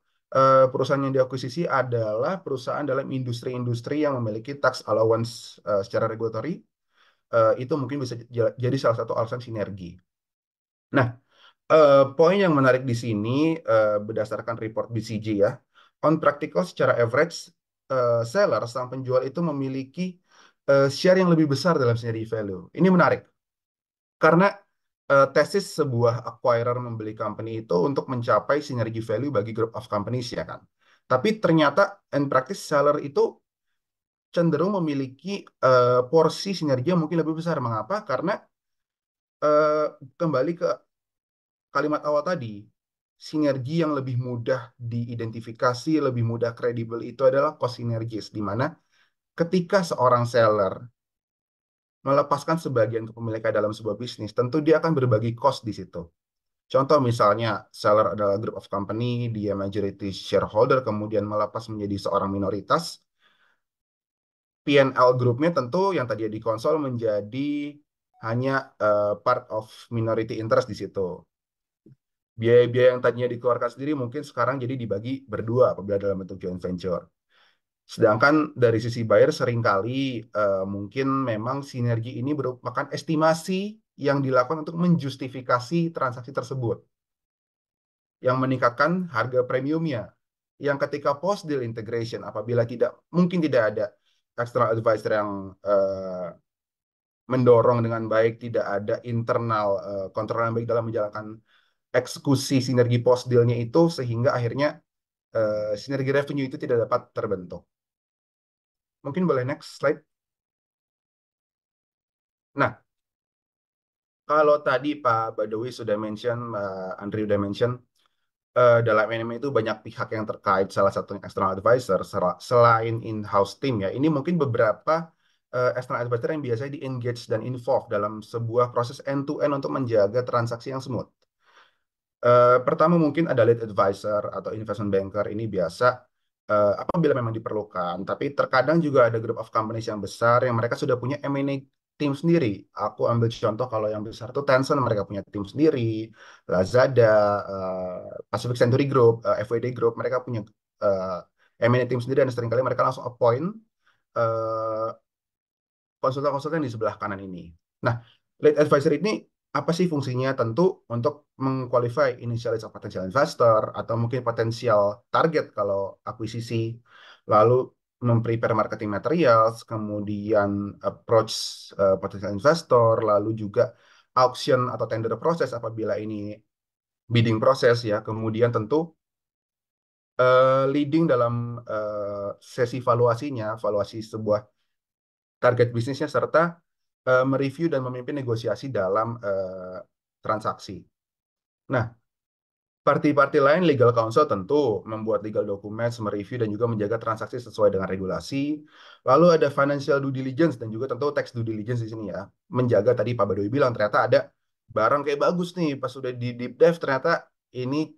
perusahaan yang diakuisisi adalah perusahaan dalam industri-industri yang memiliki tax allowance secara regulatory. Itu mungkin bisa jadi salah satu alasan sinergi. Nah, poin yang menarik di sini berdasarkan report BCG ya, on practical secara average seller sang penjual itu memiliki share yang lebih besar dalam synergy value. Ini menarik karena tesis sebuah acquirer membeli company itu untuk mencapai synergy value bagi group of companies ya kan. Tapi ternyata in practice seller itu cenderung memiliki porsi sinergi yang mungkin lebih besar. Mengapa? Karena eh, kembali ke kalimat awal tadi, sinergi yang lebih mudah diidentifikasi, lebih mudah kredibel itu adalah cost synergies, di mana ketika seorang seller melepaskan sebagian kepemilikan dalam sebuah bisnis, tentu dia akan berbagi cost di situ. Contoh misalnya, seller adalah group of company, dia majority shareholder, kemudian melepas menjadi seorang minoritas, P&L grupnya tentu yang tadi di konsol menjadi hanya part of minority interest di situ. Biaya-biaya yang tadinya dikeluarkan sendiri mungkin sekarang jadi dibagi berdua apabila dalam bentuk joint venture. Sedangkan dari sisi buyer seringkali mungkin memang sinergi ini merupakan estimasi yang dilakukan untuk menjustifikasi transaksi tersebut, yang meningkatkan harga premiumnya. Yang ketika post deal integration, apabila mungkin tidak ada external advisor yang mendorong dengan baik, tidak ada internal kontrol yang baik dalam menjalankan eksekusi sinergi post dealnya itu, sehingga akhirnya sinergi revenue itu tidak dapat terbentuk. Mungkin boleh next slide. Nah, kalau tadi Pak Badawi sudah mention, Andri sudah mention, dalam anime itu banyak pihak yang terkait, salah satunya external advisor, selain in-house team ya. Ini mungkin beberapa external advisor yang biasanya di-engage dan involve dalam sebuah proses end-to-end untuk menjaga transaksi yang smooth. Pertama mungkin ada lead advisor atau investment banker, ini biasa apabila memang diperlukan. Tapi terkadang juga ada group of companies yang besar yang mereka sudah punya M&A tim sendiri. Aku ambil contoh kalau yang besar itu Tencent, mereka punya tim sendiri. Lazada, Pacific Century Group, FWD Group, mereka punya M&A tim sendiri dan seringkali mereka langsung appoint eh, konsultan-konsultan di sebelah kanan ini. Nah, lead advisor ini apa sih fungsinya? Tentu untuk mengqualify initial of potential investor atau mungkin potensial target kalau akuisisi, lalu memprepare marketing materials, kemudian approach potential investor, lalu juga auction atau tender proses apabila ini bidding proses ya, kemudian tentu leading dalam sesi valuasinya, valuasi sebuah target bisnisnya, serta mereview dan memimpin negosiasi dalam transaksi. Nah, parti-parti lain legal counsel tentu membuat legal documents, mereview dan juga menjaga transaksi sesuai dengan regulasi. Lalu ada financial due diligence dan juga tentu tax due diligence di sini ya. Menjaga tadi Pak Badowi bilang ternyata ada barang kayak bagus nih pas sudah di deep dive ternyata ini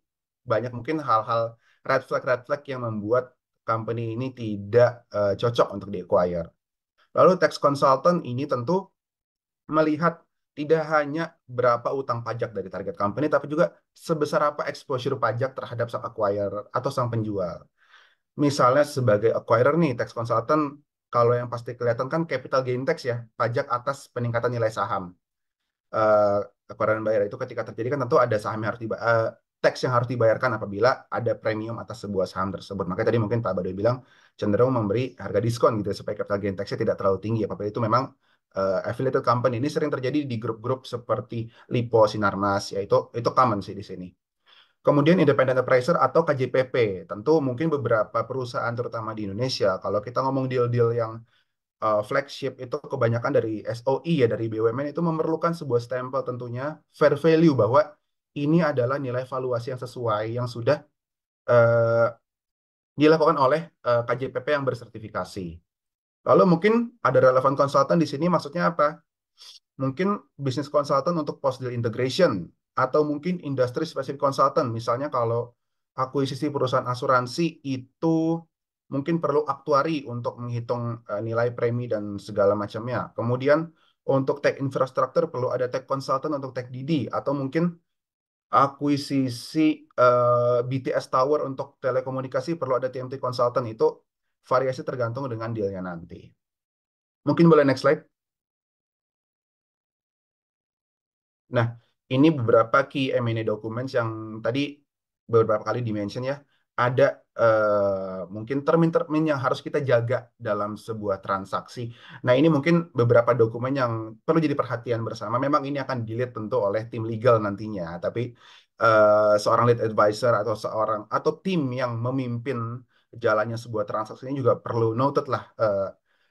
banyak mungkin hal-hal red flag yang membuat company ini tidak cocok untuk di-acquire. Lalu tax consultant ini tentu melihat tidak hanya berapa utang pajak dari target company, tapi juga sebesar apa exposure pajak terhadap sang acquirer atau sang penjual. Misalnya sebagai acquirer nih, tax consultant, kalau yang pasti kelihatan kan capital gain tax ya, pajak atas peningkatan nilai saham. Acquirer bayar itu ketika terjadi kan tentu ada saham yang harus tax yang harus dibayarkan apabila ada premium atas sebuah saham tersebut. Makanya tadi mungkin Pak Badoy bilang cenderung memberi harga diskon gitu supaya capital gain tax-nya tidak terlalu tinggi. Apabila itu memang affiliated company. Ini sering terjadi di grup-grup seperti Lipo, Sinarmas, ya itu common sih di sini. Kemudian independent appraiser atau KJPP. Tentu mungkin beberapa perusahaan terutama di Indonesia, kalau kita ngomong deal-deal yang flagship itu kebanyakan dari SOI ya, dari BUMN itu memerlukan sebuah stempel tentunya fair value bahwa ini adalah nilai valuasi yang sesuai yang sudah uh, dilakukan oleh KJPP yang bersertifikasi. Lalu mungkin ada relevan konsultan di sini maksudnya apa? Mungkin bisnis konsultan untuk post deal integration atau mungkin industri spesifik konsultan. Misalnya kalau akuisisi perusahaan asuransi itu mungkin perlu aktuari untuk menghitung nilai premi dan segala macamnya. Kemudian untuk tech infrastructure perlu ada tech consultant untuk tech DD atau mungkin akuisisi BTS Tower untuk telekomunikasi perlu ada TMT consultant, itu variasi tergantung dengan dealnya nanti. Mungkin boleh next slide. Nah, ini beberapa key M&A documents yang tadi beberapa kali dimention ya. Ada mungkin termin-termin yang harus kita jaga dalam sebuah transaksi. Nah, ini mungkin beberapa dokumen yang perlu jadi perhatian bersama. Memang ini akan dilihat tentu oleh tim legal nantinya, tapi seorang lead advisor atau tim yang memimpin jalannya sebuah transaksi ini juga perlu noted lah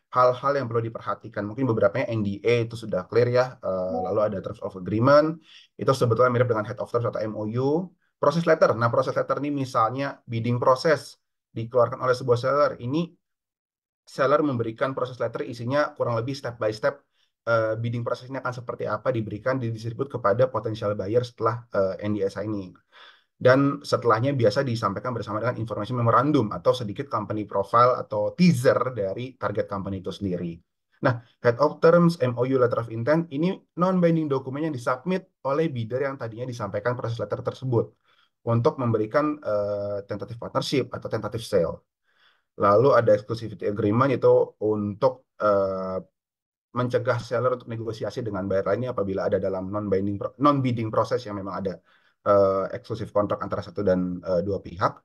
hal-hal yang perlu diperhatikan. Mungkin beberapa NDA itu sudah clear ya. Lalu ada Terms of Agreement, itu sebetulnya mirip dengan Head of Terms atau MOU. Proses letter. Nah, proses letter ini misalnya bidding proses dikeluarkan oleh sebuah seller. Ini seller memberikan proses letter, isinya kurang lebih step by step bidding prosesnya akan seperti apa, diberikan, didistribute kepada potensial buyer setelah NDA signing. Dan setelahnya biasa disampaikan bersama dengan informasi memorandum atau sedikit company profile atau teaser dari target company itu sendiri. Nah, Head of Terms, MOU, Letter of Intent, ini non-binding dokumen yang disubmit oleh bidder yang tadinya disampaikan proses letter tersebut untuk memberikan tentative partnership atau tentative sale. Lalu ada exclusivity agreement, itu untuk mencegah seller untuk negosiasi dengan buyer lainnya apabila ada dalam non-bidding proses yang memang ada eksklusif kontrak antara satu dan dua pihak.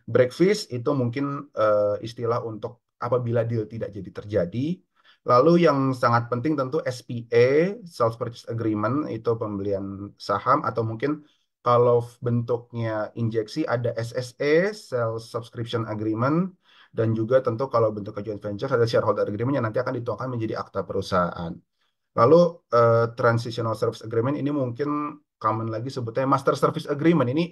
Break fees itu mungkin istilah untuk apabila deal tidak jadi terjadi. Lalu yang sangat penting tentu SPA, Sales Purchase Agreement, itu pembelian saham, atau mungkin kalau bentuknya injeksi ada SSA, Sales Subscription Agreement, dan juga tentu kalau bentuknya joint venture ada shareholder agreement yang nanti akan dituangkan menjadi akta perusahaan. Lalu Transitional Service Agreement ini mungkin common lagi sebutnya Master Service Agreement. Ini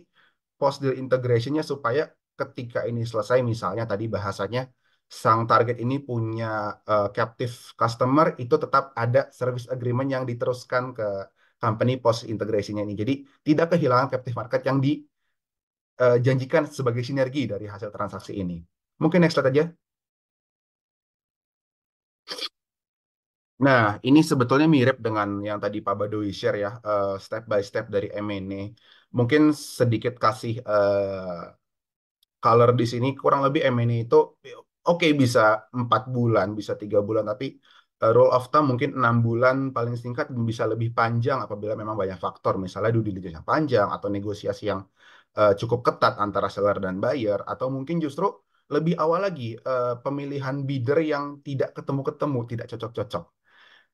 post deal integration-nya supaya ketika ini selesai, misalnya tadi bahasanya sang target ini punya captive customer, itu tetap ada service agreement yang diteruskan ke company post integration-nya ini. Jadi tidak kehilangan captive market yang dijanjikan sebagai sinergi dari hasil transaksi ini. Mungkin next slide aja. Nah, ini sebetulnya mirip dengan yang tadi Pak Badowi share ya, step by step dari M&A. Mungkin sedikit kasih color di sini, kurang lebih M&A itu oke, bisa 4 bulan, bisa 3 bulan, tapi rule of thumb mungkin 6 bulan paling singkat, bisa lebih panjang apabila memang banyak faktor, misalnya due diligence yang panjang atau negosiasi yang cukup ketat antara seller dan buyer, atau mungkin justru lebih awal lagi pemilihan bidder yang tidak ketemu-ketemu, tidak cocok-cocok.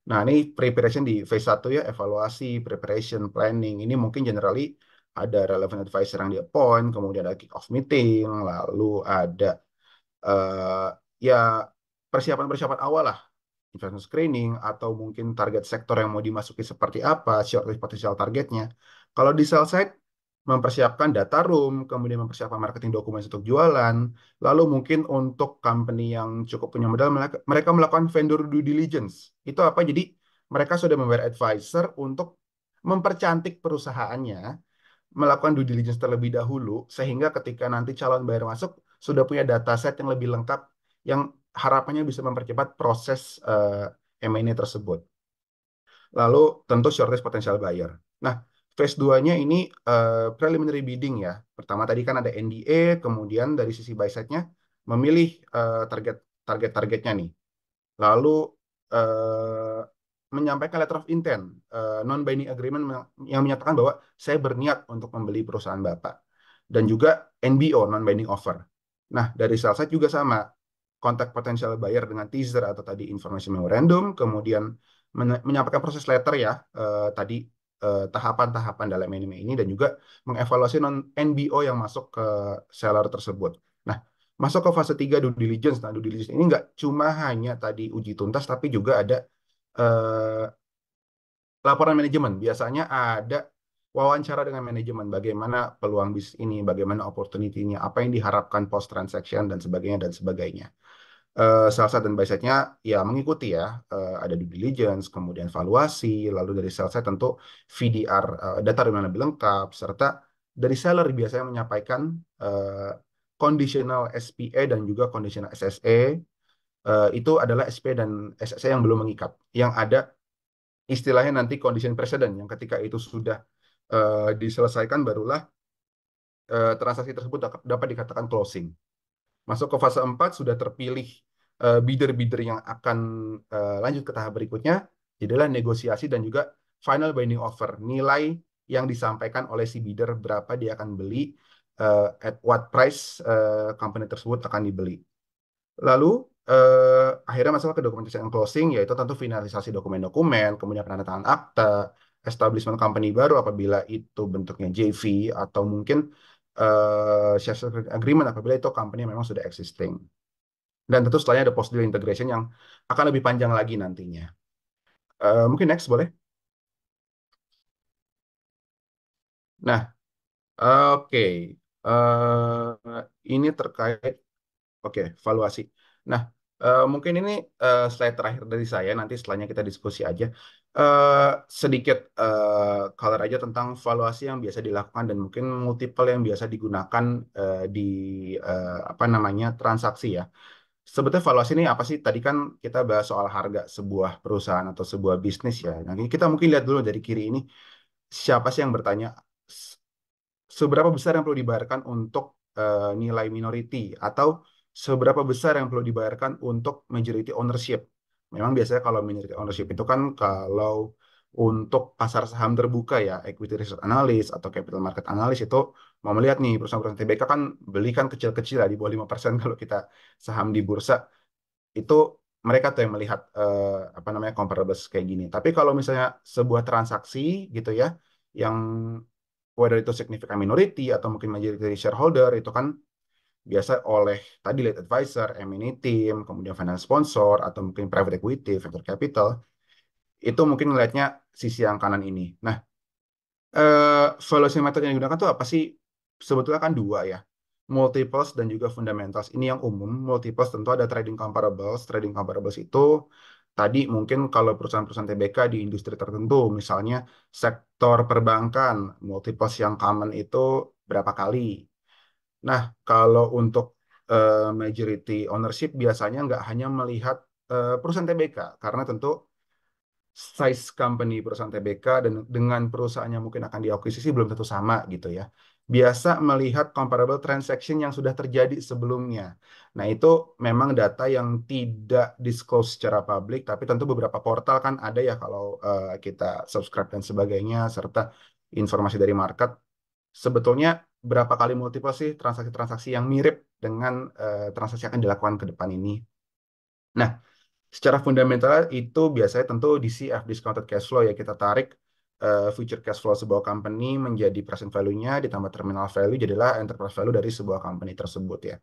Nah, ini preparation di phase 1 ya, evaluasi, preparation, planning. Ini mungkin generally ada relevant advisor yang di appoint, kemudian ada kick off meeting, lalu ada eh, ya persiapan-persiapan awal lah, investment screening, atau mungkin target sektor yang mau dimasuki seperti apa, shortlist potential targetnya. Kalau di sell side, mempersiapkan data room, kemudian mempersiapkan marketing dokumen untuk jualan, lalu mungkin untuk company yang cukup punya modal, mereka melakukan vendor due diligence. Itu apa? Jadi mereka sudah membayar advisor untuk mempercantik perusahaannya, melakukan due diligence terlebih dahulu, sehingga ketika nanti calon buyer masuk, sudah punya data set yang lebih lengkap, yang harapannya bisa mempercepat proses M&A tersebut. Lalu tentu shortlist potential buyer. Nah, phase 2-nya ini preliminary bidding ya. Pertama tadi kan ada NDA, kemudian dari sisi buy side-nya memilih target-targetnya nih. Lalu eh, menyampaikan letter of intent, non-binding agreement yang menyatakan bahwa saya berniat untuk membeli perusahaan Bapak. Dan juga NBO, non-binding offer. Nah, dari sell side juga sama. Kontak potential buyer dengan teaser atau tadi information memorandum, kemudian menyampaikan proses letter ya, tadi tahapan-tahapan dalam anime ini, dan juga mengevaluasi non-NBO yang masuk ke seller tersebut. Nah, masuk ke fase 3 due diligence. Nah, due diligence ini nggak cuma hanya tadi uji tuntas, tapi juga ada eh, laporan manajemen. Biasanya ada wawancara dengan manajemen, bagaimana peluang bisnis ini, bagaimana opportunity-nya, apa yang diharapkan post transaction dan sebagainya dan sebagainya. Sell side dan buy side-nya ya mengikuti ya, ada due diligence, kemudian valuasi, lalu dari sell side tentu VDR, data yang lebih lengkap, serta dari seller biasanya menyampaikan conditional SPA dan juga conditional SSA. Itu adalah SPA dan SSA yang belum mengikat, yang ada istilahnya nanti condition precedent, yang ketika itu sudah diselesaikan barulah transaksi tersebut dapat dikatakan closing. Masuk ke fase 4 sudah terpilih bidder-bidder yang akan lanjut ke tahap berikutnya, jadilah negosiasi dan juga final binding offer, nilai yang disampaikan oleh si bidder berapa dia akan beli, at what price company tersebut akan dibeli. Lalu akhirnya masuk ke dokumentasi yang closing, yaitu tentu finalisasi dokumen-dokumen, kemudian penandatangan akta, establishment company baru apabila itu bentuknya JV, atau mungkin share security agreement apabila itu company yang memang sudah existing. Dan tentu setelahnya ada post-deal integration yang akan lebih panjang lagi nantinya. Mungkin next boleh? Nah, oke. Ini terkait, oke, valuasi. Nah, mungkin ini slide terakhir dari saya, nanti setelahnya kita diskusi aja. Eh, Sedikit color aja tentang valuasi yang biasa dilakukan dan mungkin multiple yang biasa digunakan di apa namanya transaksi ya. Sebetulnya valuasi ini apa sih? Tadi kan kita bahas soal harga sebuah perusahaan atau sebuah bisnis ya. Nah, kita mungkin lihat dulu dari kiri ini, siapa sih yang bertanya seberapa besar yang perlu dibayarkan untuk nilai minority atau seberapa besar yang perlu dibayarkan untuk majority ownership. Memang biasanya kalau minority ownership itu kan kalau untuk pasar saham terbuka ya, equity research analyst atau capital market analyst itu mau melihat nih perusahaan-perusahaan TBK kan beli kan kecil-kecil lah di bawah 5% kalau kita saham di bursa itu mereka tuh yang melihat apa namanya comparables kayak gini. Tapi kalau misalnya sebuah transaksi gitu ya yang whether itu significant minority atau mungkin majority shareholder itu kan biasa oleh tadi lead advisor, M&A team, kemudian finance sponsor atau mungkin private equity, venture capital itu mungkin ngelihatnya sisi yang kanan ini. Nah, valuation method yang digunakan tuh apa sih? Sebetulnya kan dua ya. Multiples dan juga fundamentals. Ini yang umum. Multiples tentu ada trading comparables. Trading comparables itu tadi mungkin kalau perusahaan-perusahaan TBK di industri tertentu, misalnya sektor perbankan, multiples yang common itu berapa kali. Nah, kalau untuk majority ownership biasanya nggak hanya melihat perusahaan TBK, karena tentu size company perusahaan TBK dan dengan perusahaannya mungkin akan diakuisisi belum tentu sama gitu ya. Biasa melihat comparable transaction yang sudah terjadi sebelumnya. Nah, itu memang data yang tidak disclose secara publik, tapi tentu beberapa portal kan ada ya kalau kita subscribe dan sebagainya, serta informasi dari market. Sebetulnya berapa kali multiple sih transaksi-transaksi yang mirip dengan transaksi yang akan dilakukan ke depan ini. Nah, secara fundamental itu biasanya tentu DCF, discounted cash flow ya, kita tarik future cash flow sebuah company menjadi present value-nya ditambah terminal value jadilah enterprise value dari sebuah company tersebut ya.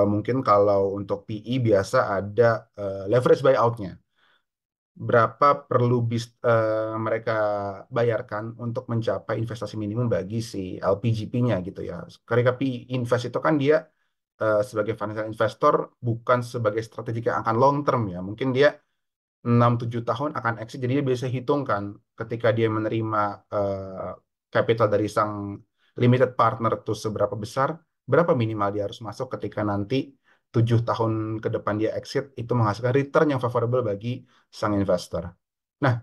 Mungkin kalau untuk PE biasa ada leverage buyout-nya. Berapa perlu mereka bayarkan untuk mencapai investasi minimum bagi si LPGP-nya gitu ya. Ketika PE invest itu kan dia sebagai financial investor bukan sebagai strategi yang akan long term ya. Mungkin dia 6-7 tahun akan exit. Jadi dia bisa hitungkan ketika dia menerima capital dari sang limited partner tuh seberapa besar, berapa minimal dia harus masuk ketika nanti 7 tahun ke depan dia exit, itu menghasilkan return yang favorable bagi sang investor. Nah,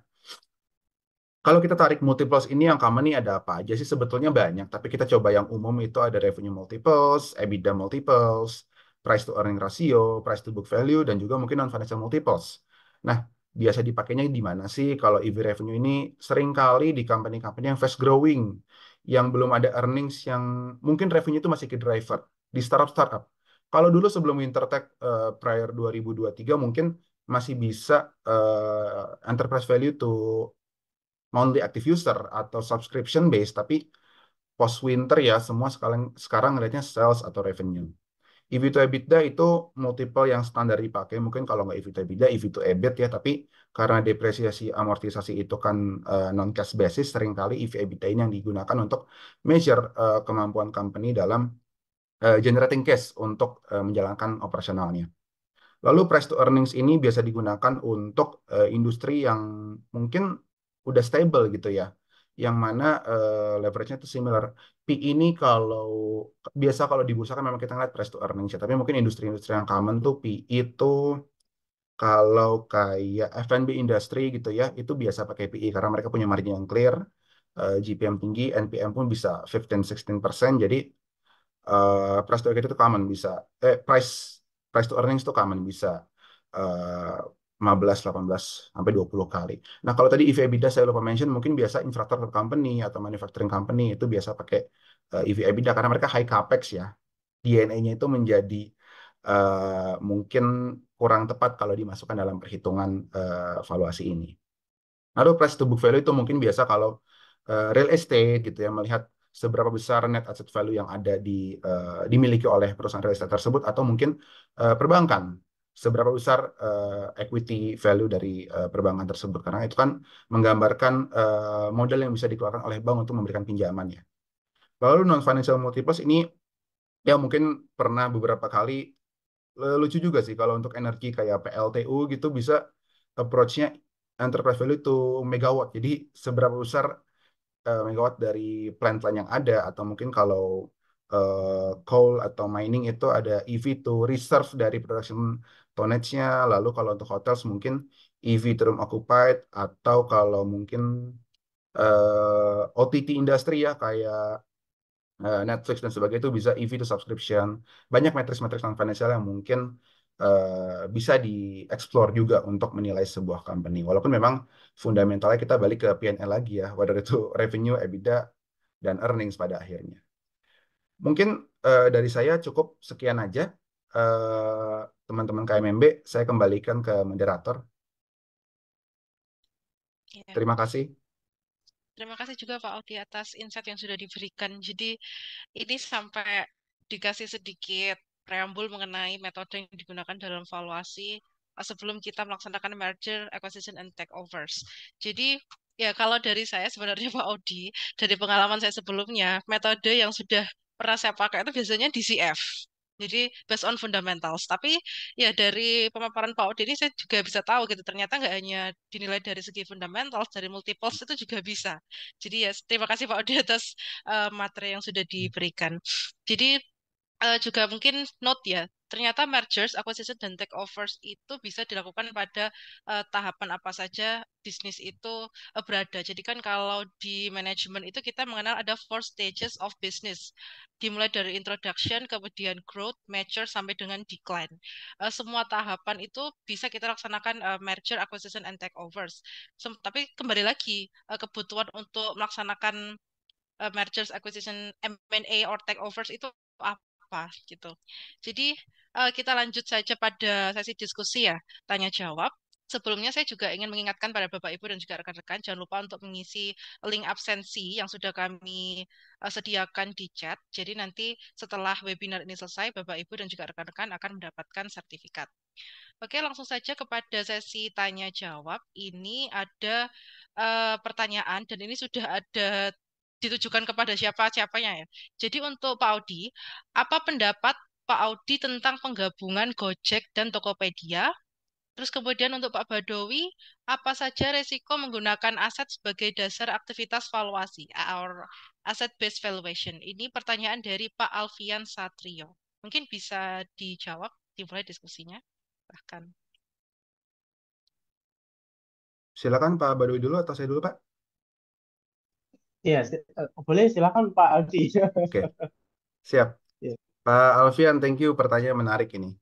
kalau kita tarik multiples ini yang common nih ada apa aja sih? Sebetulnya banyak, tapi kita coba yang umum itu ada revenue multiples, EBITDA multiples, price to earning ratio, price to book value, dan juga mungkin non-financial multiples. Nah, biasa dipakainya di mana sih? Kalau EV revenue ini sering kali di company-company yang fast growing, yang belum ada earnings yang mungkin revenue itu masih ke driver di startup-startup. Kalau dulu sebelum WinterTech prior 2023 mungkin masih bisa enterprise value to monthly active user atau subscription based, tapi post winter ya semua sekarang ngelihatnya sales atau revenue. EV to EBITDA itu multiple yang standar dipakai, mungkin kalau nggak EV to EBITDA, EV to EBIT ya, tapi karena depresiasi amortisasi itu kan non cash basis, seringkali EV EBITDA ini yang digunakan untuk measure kemampuan company dalam generating cash untuk menjalankan operasionalnya. Lalu price to earnings ini biasa digunakan untuk industri yang mungkin udah stable gitu ya, yang mana leverage-nya itu similar. P ini kalau biasa kalau di bursa kan memang kita ngeliat price to earnings ya, tapi mungkin industri-industri yang common tuh P itu kalau kayak F&B industry gitu ya, itu biasa pakai PE karena mereka punya margin yang clear. GPM tinggi, NPM pun bisa 15-16%. Jadi price to equity itu common bisa price price to earnings itu common bisa 15, 18 sampai 20 kali. Nah, kalau tadi EV/EBITDA saya lupa mention, mungkin biasa infrastructure company atau manufacturing company itu biasa pakai EV/EBITDA karena mereka high capex ya. DNA-nya itu menjadi mungkin kurang tepat kalau dimasukkan dalam perhitungan valuasi ini. Lalu price to book value itu mungkin biasa kalau real estate gitu ya, melihat seberapa besar net asset value yang ada dimiliki oleh perusahaan real estate tersebut, atau mungkin perbankan seberapa besar equity value dari perbankan tersebut, karena itu kan menggambarkan modal yang bisa dikeluarkan oleh bank untuk memberikan pinjaman ya. Lalu non financial multiples ini ya mungkin pernah beberapa kali lucu juga sih kalau untuk energi kayak PLTU gitu bisa approach-nya enterprise value to megawatt. Jadi seberapa besar megawatt dari plant-plant yang ada, atau mungkin kalau coal atau mining itu ada EV to reserve dari production tonnage-nya. Lalu kalau untuk hotels mungkin EV to room occupied, atau kalau mungkin OTT industri ya kayak Netflix dan sebagainya itu bisa EV to subscription. Banyak metrik-metrik non financial yang mungkin bisa dieksplor juga untuk menilai sebuah company. Walaupun memang fundamentalnya kita balik ke P&L lagi ya, whether itu revenue, EBITDA, dan earnings pada akhirnya. Mungkin dari saya cukup sekian aja. Teman-teman KMMB, saya kembalikan ke moderator. Ya. Terima kasih. Terima kasih juga Pak Audi atas insight yang sudah diberikan. Jadi ini sampai dikasih sedikit preambul mengenai metode yang digunakan dalam valuasi sebelum kita melaksanakan merger, acquisition, and takeovers. Jadi ya kalau dari saya sebenarnya Pak Audi, dari pengalaman saya sebelumnya, metode yang sudah pernah saya pakai itu biasanya DCF. Jadi based on fundamentals. Tapi ya dari pemaparan Pak Audi ini saya juga bisa tahu gitu. Ternyata nggak hanya dinilai dari segi fundamentals, dari multiples itu juga bisa. Jadi ya terima kasih Pak Audi atas materi yang sudah diberikan. Jadi juga mungkin note ya, ternyata mergers, acquisition, dan takeovers itu bisa dilakukan pada tahapan apa saja bisnis itu berada. Jadi kan kalau di manajemen itu kita mengenal ada four stages of business. Dimulai dari introduction, kemudian growth, mature, sampai dengan decline. Semua tahapan itu bisa kita laksanakan merger, acquisition, and takeovers. Tapi kembali lagi, kebutuhan untuk melaksanakan mergers, acquisition, M&A, or takeovers itu apa gitu. Jadi kita lanjut saja pada sesi diskusi ya, tanya jawab. Sebelumnya saya juga ingin mengingatkan pada Bapak Ibu dan juga rekan-rekan jangan lupa untuk mengisi link absensi yang sudah kami sediakan di chat. Jadi nanti setelah webinar ini selesai Bapak Ibu dan juga rekan-rekan akan mendapatkan sertifikat. Oke, langsung saja kepada sesi tanya jawab. Ini ada pertanyaan dan ini sudah ada ditujukan kepada siapa-siapanya ya. Jadi untuk Pak Audi, apa pendapat Pak Audi tentang penggabungan Gojek dan Tokopedia? Terus kemudian untuk Pak Badowi, apa saja resiko menggunakan aset sebagai dasar aktivitas valuasi or asset based valuation? Ini pertanyaan dari Pak Alfian Satrio. Mungkin bisa dijawab, dimulai diskusinya. Bahkan. Silakan Pak Badowi dulu atau saya dulu Pak? Iya, boleh silakan Pak Aldi. Oke, siap. Ya. Pak Alfian, thank you. Pertanyaan menarik ini.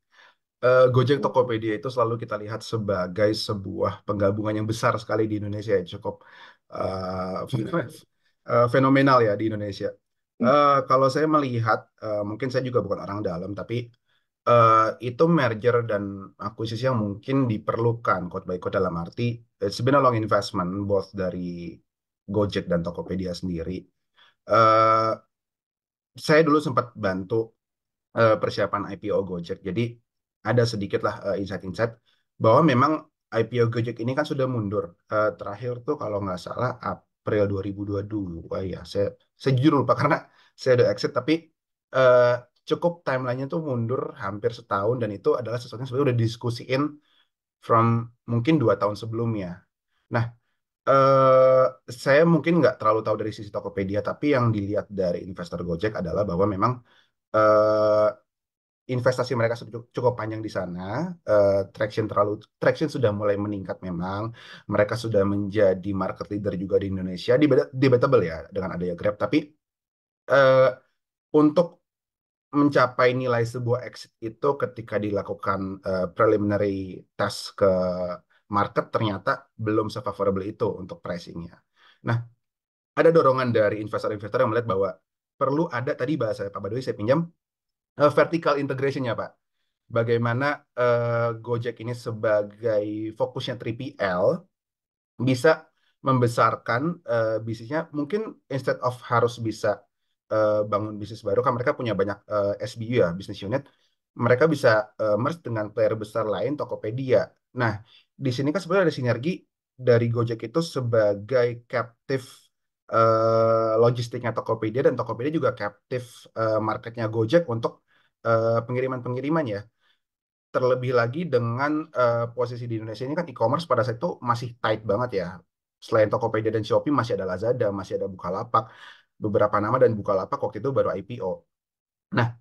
Gojek Tokopedia itu selalu kita lihat sebagai sebuah penggabungan yang besar sekali di Indonesia, ya. Cukup fenomenal ya di Indonesia. Kalau saya melihat, mungkin saya juga bukan orang dalam, tapi itu merger dan akuisisi yang mungkin diperlukan quote by quote dalam arti it's been a long investment both dari Gojek dan Tokopedia sendiri. Eh, saya dulu sempat bantu persiapan IPO Gojek. Jadi ada sedikit lah insight-insight bahwa memang IPO Gojek ini kan sudah mundur. Terakhir tuh kalau nggak salah April 2022 ya. Saya jujur lupa karena saya udah exit, tapi eh, cukup timelinenya tuh mundur hampir setahun, dan itu adalah sesuatu yang sebenarnya udah diskusiin from mungkin 2 tahun sebelumnya. Nah, eh, saya mungkin nggak terlalu tahu dari sisi Tokopedia, tapi yang dilihat dari investor Gojek adalah bahwa memang investasi mereka cukup panjang di sana, traction sudah mulai meningkat memang. Mereka sudah menjadi market leader juga di Indonesia, debatable ya dengan adanya Grab. Tapi eh, untuk mencapai nilai sebuah exit itu ketika dilakukan preliminary test ke market ternyata belum sefavorable itu untuk pricingnya. Nah, ada dorongan dari investor-investor yang melihat bahwa perlu ada tadi bahasa Pak Badowi saya pinjam vertical integration-nya Pak. Bagaimana Gojek ini sebagai fokusnya 3PL bisa membesarkan bisnisnya mungkin instead of harus bisa bangun bisnis baru kan mereka punya banyak SBU ya business unit mereka bisa merge dengan player besar lain Tokopedia. Nah di sini kan sebenarnya ada sinergi dari Gojek itu sebagai captive logistiknya Tokopedia dan Tokopedia juga captive marketnya Gojek untuk pengiriman-pengiriman ya. Terlebih lagi dengan posisi di Indonesia ini kan e-commerce pada saat itu masih tight banget ya. Selain Tokopedia dan Shopee masih ada Lazada, masih ada Bukalapak, beberapa nama dan Bukalapak waktu itu baru IPO. Nah,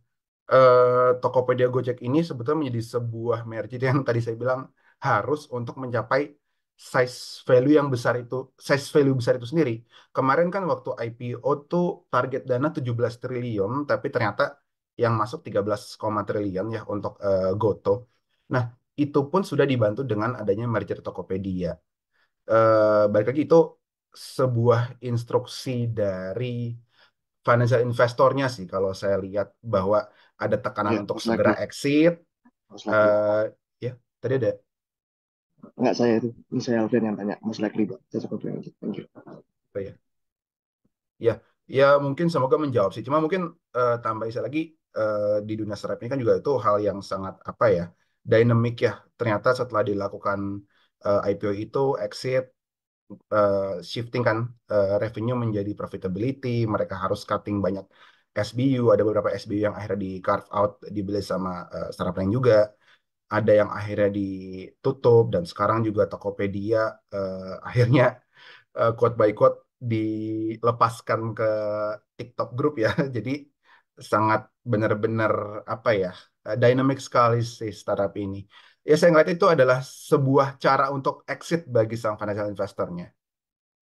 Tokopedia Gojek ini sebetulnya menjadi sebuah merger yang tadi saya bilang harus untuk mencapai size value besar itu sendiri. Kemarin kan waktu IPO tuh target dana 17 triliun, tapi ternyata yang masuk 13, triliun ya untuk Goto. Nah, itu pun sudah dibantu dengan adanya merger Tokopedia. Balik lagi itu sebuah instruksi dari financial investornya sih kalau saya lihat bahwa ada tekanan Ya, untuk most segera likely. exit. Most likely. Ya, tadi ada. Enggak saya itu. Ini saya Alvin yang tanya. Most likely, Pak. Saya cukup bilang gitu. Thank you. Apa ya? Ya, ya mungkin semoga menjawab sih. Cuma mungkin tambah istilah lagi di dunia startup ini kan juga itu hal yang sangat apa ya, dynamic ya. Ternyata setelah dilakukan IPO itu exit shifting kan revenue menjadi profitability, mereka harus cutting banyak SBU, ada beberapa SBU yang akhirnya di carve out dibeli sama startup lain juga. Ada yang akhirnya ditutup dan sekarang juga Tokopedia akhirnya quote by quote dilepaskan ke TikTok Group ya. Jadi sangat benar-benar apa ya dynamic sekali sih startup ini. Ya saya ngeliat itu adalah sebuah cara untuk exit bagi sang financial investornya.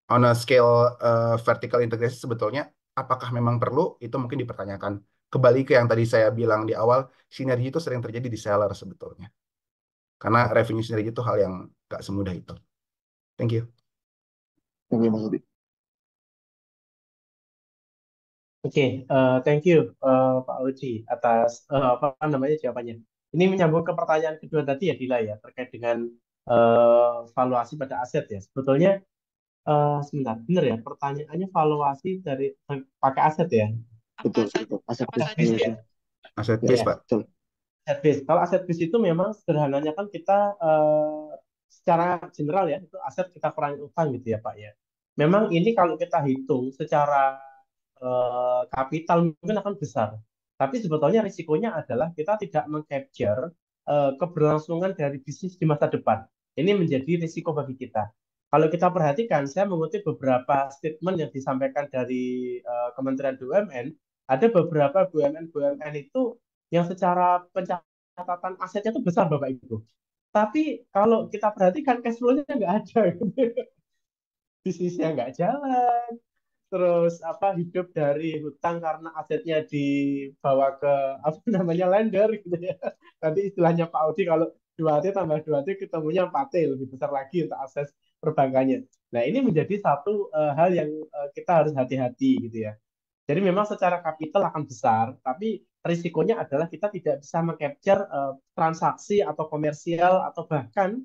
On a scale vertical integration sebetulnya apakah memang perlu itu mungkin dipertanyakan. Kembali ke yang tadi saya bilang di awal, sinergi itu sering terjadi di seller sebetulnya. Karena revenue sinergi itu hal yang gak semudah itu. Thank you. Thank you, Mas Udi. Oke, thank you Pak Uji atas apa namanya jawabannya. Ini menyambung ke pertanyaan kedua tadi ya Dila ya terkait dengan valuasi pada aset ya. Sebetulnya sebentar, benar ya pertanyaannya valuasi dari pakai aset ya. Apa Betul, saja? betul. Aset Apa base saja? Base ya. valuation. Aset Ya, base, Pak. betul. Aset base. Kalau aset base itu memang sederhananya kan kita secara general ya itu aset kita kurangi utang gitu ya Pak ya. Memang ini kalau kita hitung secara kapital mungkin akan besar. Tapi sebetulnya risikonya adalah kita tidak mengcapture keberlangsungan dari bisnis di masa depan. Ini menjadi risiko bagi kita. Kalau kita perhatikan, saya mengutip beberapa statement yang disampaikan dari Kementerian BUMN, ada beberapa BUMN itu yang secara pencatatan asetnya itu besar Bapak Ibu. Tapi kalau kita perhatikan cash flow-nya nggak ada. Bisnisnya nggak jalan, terus apa hidup dari hutang karena asetnya dibawa ke apa namanya lender gitu ya. Nanti istilahnya Pak Audi kalau 2T tambah 2T ketemunya 4T lebih besar lagi untuk akses perbankannya. Nah, ini menjadi satu hal yang kita harus hati-hati gitu ya. Jadi memang secara kapital akan besar, tapi risikonya adalah kita tidak bisa mengcapture transaksi atau komersial atau bahkan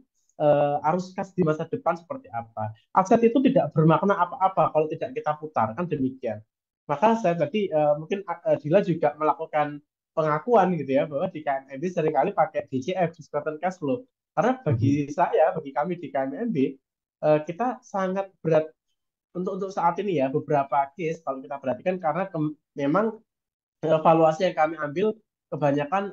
arus kas di masa depan seperti apa. Aset itu tidak bermakna apa-apa kalau tidak kita putar, kan demikian. Maka saya tadi mungkin Dila juga melakukan pengakuan gitu ya bahwa di KMMB seringkali pakai DCF, discounted cash flow. Karena bagi saya, bagi kami di KMMB, kita sangat berat untuk saat ini ya beberapa case kalau kita perhatikan karena memang evaluasi yang kami ambil kebanyakan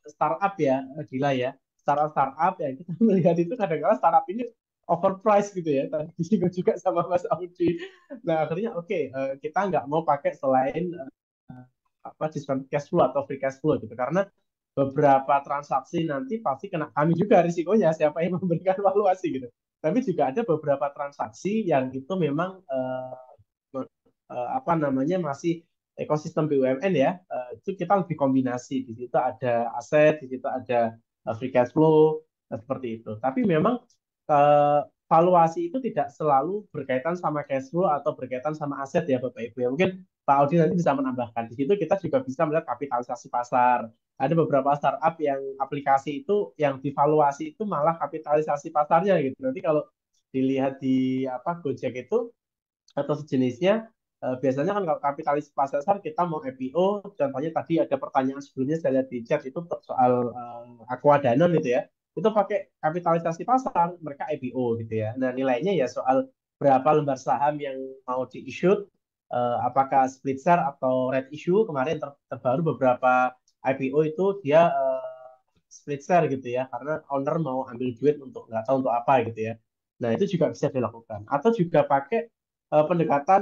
startup ya gila ya startup yang kita melihat itu kadang-kadang startup ini overpriced gitu ya tadi disinggung juga sama Mas Audi. Nah akhirnya oke, kita nggak mau pakai selain apa discount cash flow atau free cash flow gitu karena beberapa transaksi nanti pasti kena kami juga risikonya siapa yang memberikan valuasi gitu. Tapi juga ada beberapa transaksi yang itu memang apa namanya masih ekosistem BUMN ya. Itu kita lebih kombinasi. Di situ ada aset, di situ ada free cash flow, seperti itu. Tapi memang valuasi itu tidak selalu berkaitan sama cash flow atau berkaitan sama aset ya Bapak Ibu ya. Mungkin Pak Audi nanti bisa menambahkan. Di situ kita juga bisa melihat kapitalisasi pasar. Ada beberapa startup yang aplikasi itu yang divaluasi itu malah kapitalisasi pasarnya gitu. Nanti kalau dilihat di apa Gojek itu atau sejenisnya, biasanya kan kalau kapitalis pasar kita mau IPO, contohnya tadi ada pertanyaan sebelumnya saya lihat di chat itu soal Aqua Danone gitu ya, itu pakai kapitalisasi pasar mereka IPO gitu ya. Nah nilainya ya soal berapa lembar saham yang mau di-issue, apakah split share atau red issue. Kemarin terbaru beberapa IPO itu dia split share gitu ya, karena owner mau ambil duit untuk nggak tahu untuk apa gitu ya. Nah itu juga bisa dilakukan. Atau juga pakai pendekatan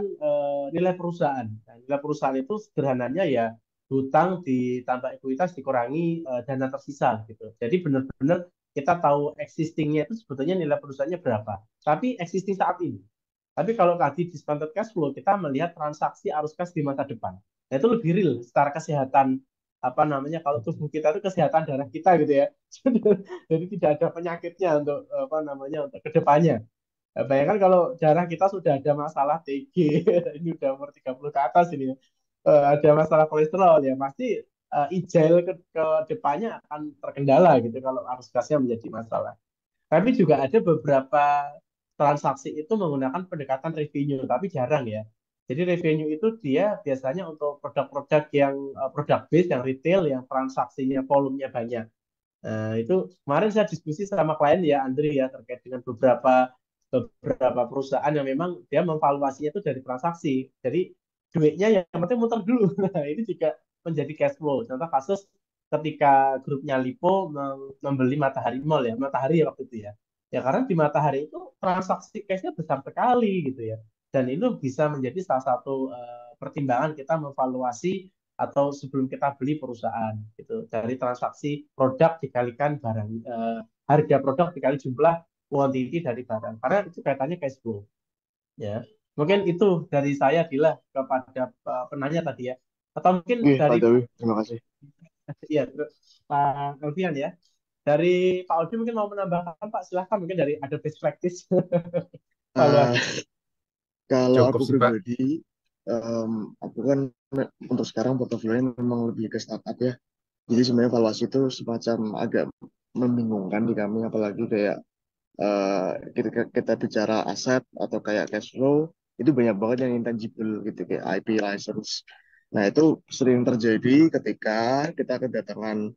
nilai perusahaan. Nah, nilai perusahaan itu sederhananya ya hutang ditambah ekuitas dikurangi dana tersisa gitu. Jadi benar-benar kita tahu existingnya itu sebetulnya nilai perusahaannya berapa. Tapi existing saat ini. Tapi kalau tadi discounted cash flow, kita melihat transaksi arus kas di masa depan. Nah, itu lebih real secara kesehatan apa namanya kalau tubuh kita itu kesehatan darah kita gitu ya. Jadi tidak ada penyakitnya untuk apa namanya untuk kedepannya. Bayangkan kalau darah kita sudah ada masalah TG, ini udah umur 30 ke atas ini ya. Ada masalah kolesterol ya, pasti IJL ke depannya akan terkendala gitu kalau arus gasnya menjadi masalah. Tapi juga ada beberapa transaksi itu menggunakan pendekatan revenue, tapi jarang ya. Jadi revenue itu dia biasanya untuk produk-produk yang produk base, yang retail, yang transaksinya volumenya banyak. Itu kemarin saya diskusi sama klien ya Andri ya terkait dengan beberapa perusahaan yang memang dia memvaluasinya itu dari transaksi. Jadi duitnya yang penting muter dulu. Nah, ini juga menjadi cash flow. Contoh kasus ketika grupnya Lipo membeli Matahari Mall ya, Matahari ya waktu itu ya. Ya karena di Matahari itu transaksi cashnya besar sekali gitu ya. Dan itu bisa menjadi salah satu pertimbangan kita memvaluasi atau sebelum kita beli perusahaan gitu dari transaksi produk dikalikan barang harga produk dikali jumlah quantity dari barang karena itu kaitannya cash flow ya. Mungkin itu dari saya Dila kepada penanya tadi ya, atau mungkin Oke, Pak dari Dawi, terima kasih. ya Pak Alfian ya, dari Pak Audi mungkin mau menambahkan Pak, silahkan mungkin dari ada best practice Eh, valuasi. Kalau Cukup aku sih, Pak. pribadi, aku kan untuk sekarang portofolionya memang lebih ke startup ya. Jadi sebenarnya valuasi itu semacam agak membingungkan di kami, apalagi kayak kita bicara aset atau kayak cash flow, itu banyak banget yang intangible gitu, kayak IP license. Nah, itu sering terjadi ketika kita kedatangan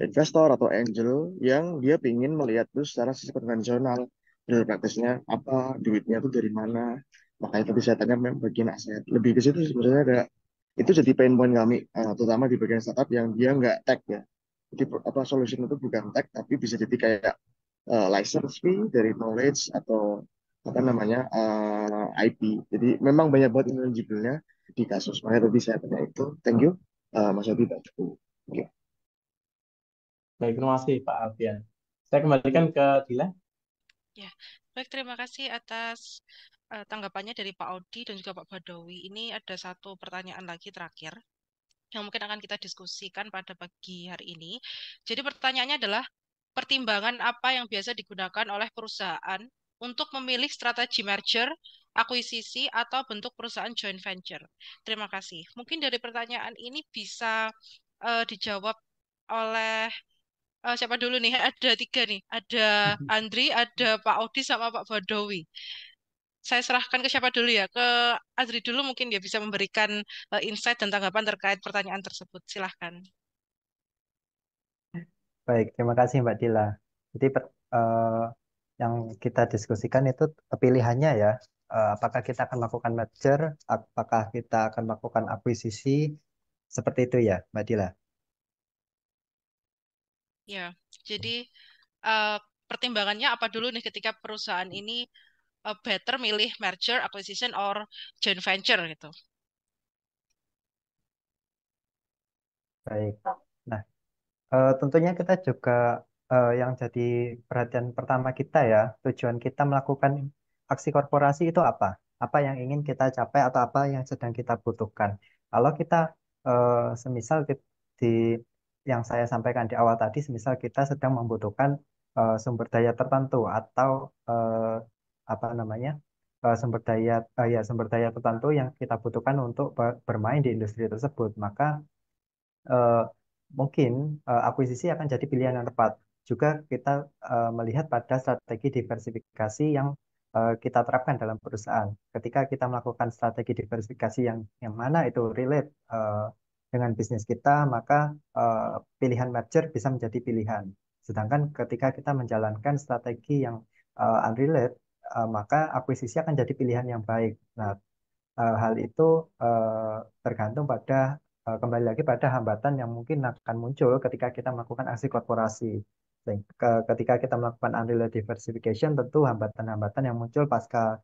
investor atau angel yang dia ingin melihat itu secara sisi konvensional, real praktisnya apa, duitnya itu dari mana. Makanya tadi saya tanya memang bagian aset. Lebih ke situ sebenarnya ada, itu jadi pain point kami, terutama di bagian startup yang dia nggak tech ya. Jadi apa solution itu bukan tech, tapi bisa jadi kayak license fee dari knowledge atau apa namanya IP. Jadi memang banyak banget intangible-nya di kasus. Makanya tadi saya tanya itu. Thank you, Mas Adi Pak Joko. Oke. Baik, terima kasih Pak Alfian. Saya kembalikan ke Dila. Ya, baik, terima kasih atas tanggapannya dari Pak Audi dan juga Pak Badawi. Ini ada satu pertanyaan lagi terakhir yang mungkin akan kita diskusikan pada pagi hari ini. Jadi pertanyaannya adalah pertimbangan apa yang biasa digunakan oleh perusahaan untuk memilih strategi merger, akuisisi, atau bentuk perusahaan joint venture. Terima kasih. Mungkin dari pertanyaan ini bisa dijawab oleh siapa dulu nih? Ada tiga nih. Ada Andri, ada Pak Audi, sama Pak Badawi. Saya serahkan ke siapa dulu ya? Ke Andri dulu mungkin dia bisa memberikan insight dan tanggapan terkait pertanyaan tersebut. Silahkan. Baik, terima kasih Mbak Dila. Jadi yang kita diskusikan itu pilihannya ya, apakah kita akan melakukan merger, apakah kita akan melakukan akuisisi, seperti itu ya Mbak Dila. Ya, jadi eh, pertimbangannya apa dulu nih ketika perusahaan ini better milih merger, acquisition, or joint venture gitu. Baik. Nah, Tentunya kita juga yang jadi perhatian pertama kita ya, tujuan kita melakukan aksi korporasi itu apa? Apa yang ingin kita capai atau apa yang sedang kita butuhkan? Kalau kita semisal di yang saya sampaikan di awal tadi, semisal kita sedang membutuhkan sumber daya tertentu atau apa namanya sumber daya tertentu yang kita butuhkan untuk bermain di industri tersebut, maka eh, mungkin akuisisi akan jadi pilihan yang tepat. Juga kita melihat pada strategi diversifikasi yang kita terapkan dalam perusahaan. Ketika kita melakukan strategi diversifikasi yang mana itu relate dengan bisnis kita, maka pilihan merger bisa menjadi pilihan. Sedangkan ketika kita menjalankan strategi yang unrelate, maka akuisisi akan jadi pilihan yang baik. Nah, hal itu tergantung pada kembali lagi pada hambatan yang mungkin akan muncul ketika kita melakukan aksi korporasi. Ketika kita melakukan unrelated diversification, tentu hambatan-hambatan yang muncul pasca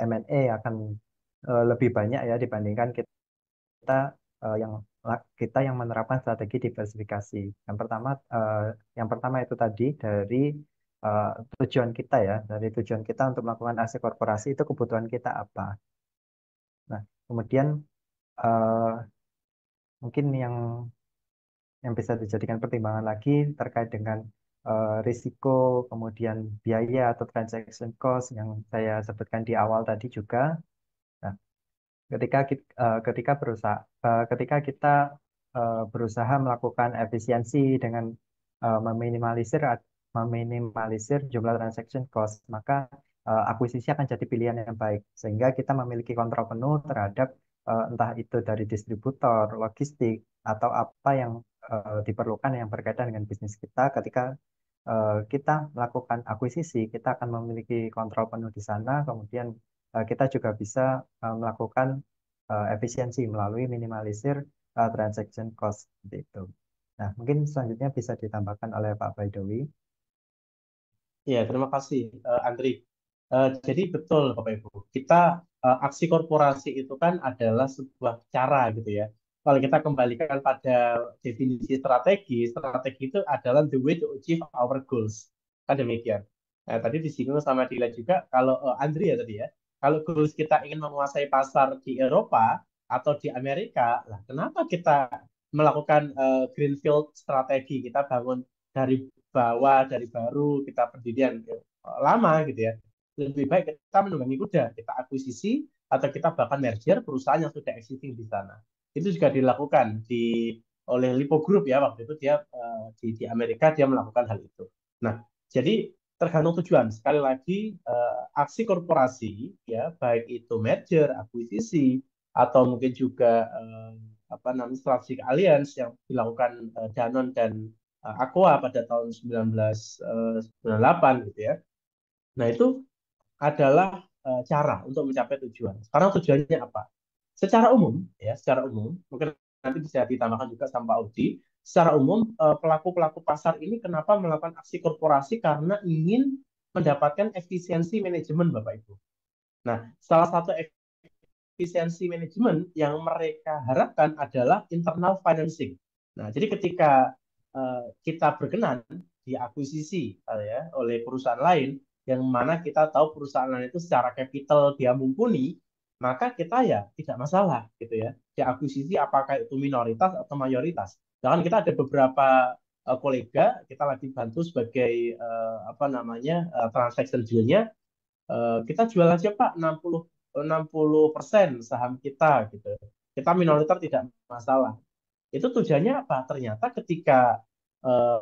M&A akan lebih banyak ya dibandingkan kita kita yang menerapkan strategi diversifikasi. Yang pertama itu tadi dari eh, tujuan kita ya, dari tujuan kita untuk melakukan aksi korporasi itu kebutuhan kita apa. Nah, kemudian eh, mungkin yang bisa dijadikan pertimbangan lagi terkait dengan risiko, kemudian biaya atau transaction cost yang saya sebutkan di awal tadi juga. Nah, ketika kita berusaha melakukan efisiensi dengan meminimalisir jumlah transaction cost, maka akuisisi akan jadi pilihan yang baik sehingga kita memiliki kontrol penuh terhadap entah itu dari distributor, logistik atau apa yang diperlukan yang berkaitan dengan bisnis kita. Ketika kita melakukan akuisisi, kita akan memiliki kontrol penuh di sana. Kemudian kita juga bisa melakukan efisiensi melalui minimalisir transaction cost seperti itu. Nah, mungkin selanjutnya bisa ditambahkan oleh Pak Baidowi. Ya, terima kasih, Andri. Jadi betul, Bapak Ibu. Kita aksi korporasi itu kan adalah sebuah cara gitu ya. Kalau kita kembalikan pada definisi strategi, strategi itu adalah the way to achieve our goals. Kan demikian. Nah, tadi disinggung sama Dila juga, kalau Andri ya tadi ya, kalau goals kita ingin menguasai pasar di Eropa atau di Amerika, lah kenapa kita melakukan greenfield strategi? Kita bangun dari bawah, dari baru, kita pendirian lama gitu ya. Lebih baik kita menunggangi kuda, kita akuisisi atau kita bahkan merger perusahaan yang sudah existing di sana. Itu juga dilakukan oleh Lipo Group ya, waktu itu dia di Amerika dia melakukan hal itu. Nah, jadi tergantung tujuan. Sekali lagi aksi korporasi ya, baik itu merger, akuisisi atau mungkin juga apa namanya strategic alliance yang dilakukan Danone dan Aqua pada tahun 1998 gitu ya. Nah, itu adalah cara untuk mencapai tujuan. Sekarang tujuannya apa? Secara umum, mungkin nanti bisa ditambahkan juga sama Pak Audi. Secara umum, pelaku-pelaku pasar ini kenapa melakukan aksi korporasi? Karena ingin mendapatkan efisiensi manajemen, Bapak Ibu. Nah, salah satu efisiensi manajemen yang mereka harapkan adalah internal financing. Nah, jadi ketika kita berkenan diakuisisi ya, oleh perusahaan lain, yang mana kita tahu perusahaan lain itu secara capital dia mumpuni, maka kita ya tidak masalah gitu ya. Diakuisisi apakah itu minoritas atau mayoritas. Bahkan kita ada beberapa kolega, kita lagi bantu sebagai apa namanya transaction deal-nya, kita jual aja Pak 60% saham kita gitu. Kita minoritas tidak masalah. Itu tujuannya apa? Ternyata ketika uh,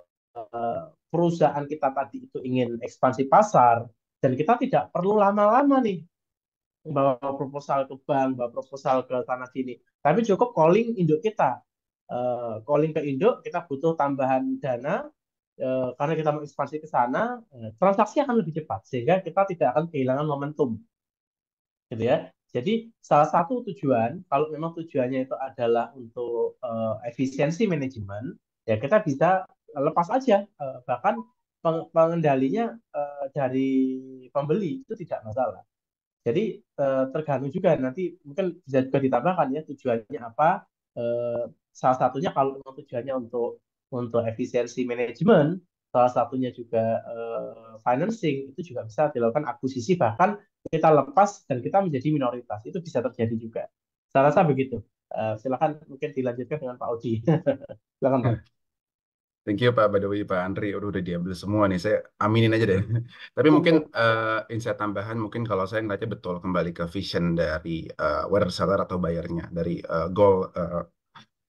perusahaan kita tadi itu ingin ekspansi pasar dan kita tidak perlu lama-lama nih bawa proposal ke bank, bawa proposal ke sana sini. Tapi cukup calling induk kita. Calling ke induk, kita butuh tambahan dana karena kita mau ekspansi ke sana, transaksi akan lebih cepat sehingga kita tidak akan kehilangan momentum. Gitu ya. Jadi salah satu tujuan, kalau memang tujuannya itu adalah untuk efisiensi manajemen, ya kita bisa lepas aja, bahkan pengendalinya dari pembeli itu tidak masalah. Jadi tergantung juga nanti mungkin bisa juga ditambahkan ya tujuannya apa. Salah satunya kalau memang tujuannya untuk untuk efisiensi manajemen, salah satunya juga financing, itu juga bisa dilakukan akuisisi, bahkan kita lepas dan kita menjadi minoritas. Itu bisa terjadi juga. Saya rasa begitu. Silakan mungkin dilanjutkan dengan Pak Audi. Silakan Pak. Thank you Pak Badawi, Pak Andri, udah diambil semua nih. Saya aminin aja deh. Tapi mungkin insight tambahan, mungkin kalau saya ngeliatnya betul kembali ke vision dari whether seller atau buyernya, dari goal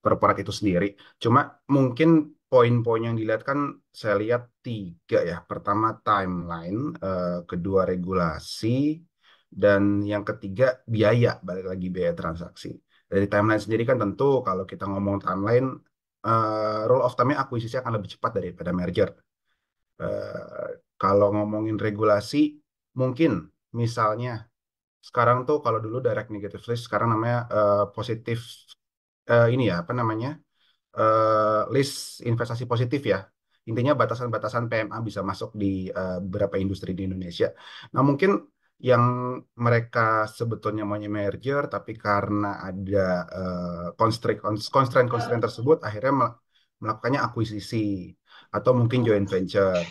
corporate itu sendiri. Cuma mungkin poin-poin yang dilihat kan saya lihat 3 ya. Pertama timeline, kedua regulasi, dan yang ketiga biaya, balik lagi biaya transaksi. Dari timeline sendiri kan tentu kalau kita ngomong timeline, rule of thumb-nya akuisisi akan lebih cepat daripada merger. Kalau ngomongin regulasi, mungkin misalnya sekarang tuh kalau dulu direct negative list, sekarang namanya positif, ini ya apa namanya, list investasi positif ya. Intinya batasan-batasan PMA bisa masuk di beberapa industri di Indonesia. Nah mungkin yang mereka sebetulnya maunya merger, tapi karena ada constraint tersebut, akhirnya melakukannya akuisisi atau mungkin joint venture.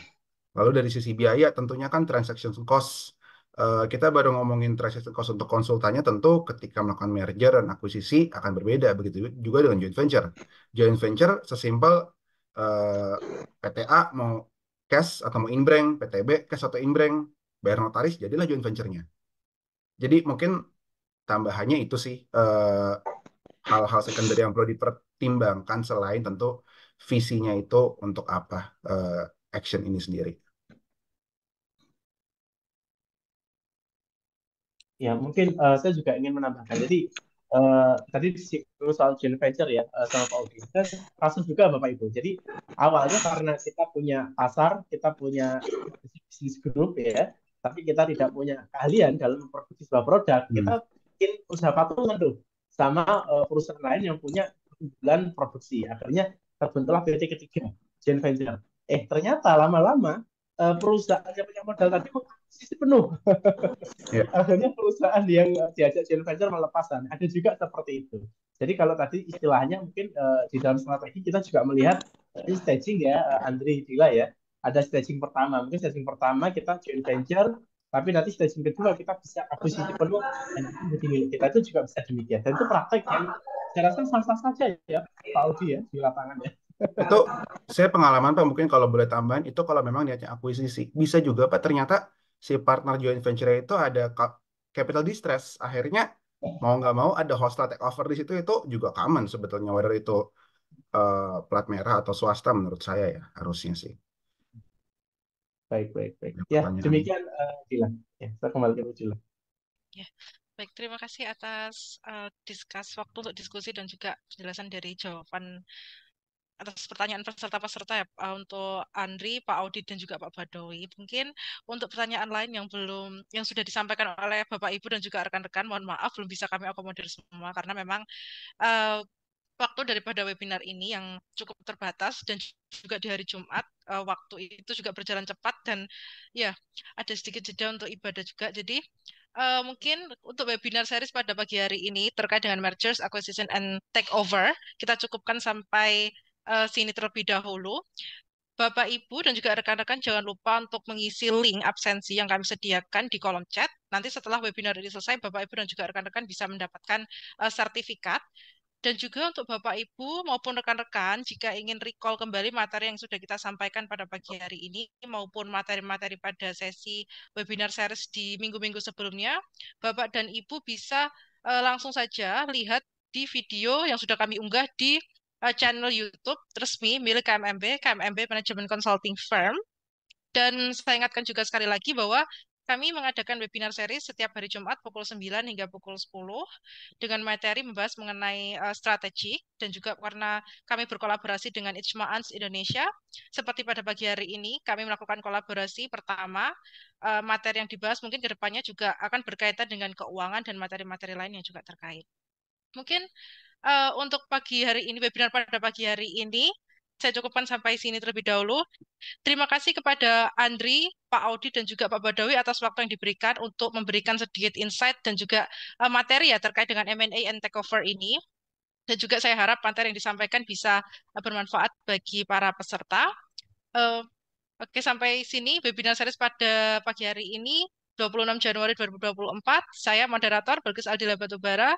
Lalu dari sisi biaya tentunya kan transaction cost. Kita baru ngomongin transaction cost untuk konsultannya, tentu ketika melakukan merger dan akuisisi akan berbeda. Begitu juga dengan joint venture. Joint venture sesimpel PTA mau cash atau mau inbrand, PTB cash atau inbrand, bayar notaris, jadilah joint venture-nya. Jadi mungkin tambahannya itu sih, hal-hal secondary yang perlu dipertimbangkan selain tentu visinya itu untuk apa action ini sendiri. Ya, mungkin saya juga ingin menambahkan. Jadi tadi disinggung soal joint venture ya sama Pak Audi. Dan kasus juga Bapak Ibu. Jadi awalnya karena kita punya pasar, kita punya bisnis grup ya, tapi kita tidak punya keahlian dalam memproduksi sebuah produk, kita bikin usaha patungan tuh sama perusahaan lain yang punya keunggulan produksi. Akhirnya terbentuklah PT ketiga, joint venture. Ternyata lama-lama perusahaan yang punya modal tadi sisi penuh. Ya. Akhirnya perusahaan yang diajak joint venture melepasan. Ada juga seperti itu. Jadi kalau tadi istilahnya mungkin di dalam strategi kita juga melihat ini staging ya, Andri Dila ya. Ada staging pertama. Mungkin staging pertama kita joint venture, tapi nanti staging kedua kita bisa akuisisi penuh dan itu menjadi milik kita. Itu juga bisa demikian. Dan itu praktek yang saya rasa sah-sah saja ya Pak Audi ya di lapangan ya. Itu saya pengalaman Pak, mungkin kalau boleh tambahan, itu kalau memang niatnya akuisisi bisa juga Pak, ternyata si partner joint venture itu ada capital distress, akhirnya mau nggak mau ada hostile takeover di situ. Itu juga common sebetulnya, whether itu plat merah atau swasta, menurut saya ya harusnya sih. Baik. Ya, demikian Dilan. Ya, saya kembali ke Dilan. Ya, baik, terima kasih atas waktu untuk diskusi dan juga penjelasan dari jawaban atas pertanyaan peserta-peserta ya, untuk Andri, Pak Audit dan juga Pak Badawi. Mungkin untuk pertanyaan lain yang sudah disampaikan oleh Bapak Ibu dan juga rekan-rekan, mohon maaf belum bisa kami akomodir semua karena memang waktu daripada webinar ini yang cukup terbatas dan juga di hari Jumat, waktu itu juga berjalan cepat dan ya ada sedikit jeda untuk ibadah juga. Jadi mungkin untuk webinar series pada pagi hari ini terkait dengan mergers, acquisition, and takeover kita cukupkan sampai sini terlebih dahulu. Bapak, Ibu, dan juga rekan-rekan jangan lupa untuk mengisi link absensi yang kami sediakan di kolom chat. Nanti setelah webinar ini selesai, Bapak, Ibu, dan juga rekan-rekan bisa mendapatkan sertifikat. Dan juga untuk Bapak, Ibu, maupun rekan-rekan, jika ingin recall kembali materi yang sudah kita sampaikan pada pagi hari ini, maupun materi-materi pada sesi webinar series di minggu-minggu sebelumnya, Bapak dan Ibu bisa langsung saja lihat di video yang sudah kami unggah di channel YouTube resmi milik KMMB Management Consulting Firm. Dan saya ingatkan juga sekali lagi bahwa kami mengadakan webinar series setiap hari Jumat pukul 9 hingga pukul 10 dengan materi membahas mengenai strategi, dan juga karena kami berkolaborasi dengan Ijma'ans Indonesia, seperti pada pagi hari ini kami melakukan kolaborasi pertama. Materi yang dibahas mungkin kedepannya juga akan berkaitan dengan keuangan dan materi-materi lain yang juga terkait. Mungkin untuk pagi hari ini, webinar pada pagi hari ini, saya cukupkan sampai sini terlebih dahulu. Terima kasih kepada Andri, Pak Audi, dan juga Pak Badawi atas waktu yang diberikan untuk memberikan sedikit insight dan juga materi ya terkait dengan M&A and takeover ini. Dan juga saya harap materi yang disampaikan bisa bermanfaat bagi para peserta. Eh, Oke, sampai sini webinar series pada pagi hari ini, 26 Januari 2024. Saya moderator Balkis Aldila Batubara.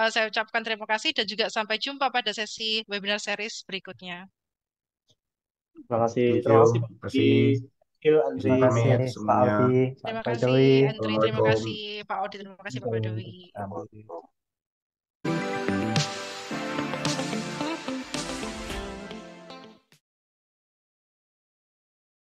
Saya ucapkan terima kasih dan juga sampai jumpa pada sesi webinar series berikutnya. Terima kasih. Thank Terima you. kasih Pak Terima Odi, kasih. Phil, Terima Andri. Terima kasih kasih Pak semuanya. Aldi, Pak Terima Badowi. kasih, Andri. Terima Assalamualaikum. kasih, Pak Odi. Terima kasih, Pak Badowi. Assalamualaikum.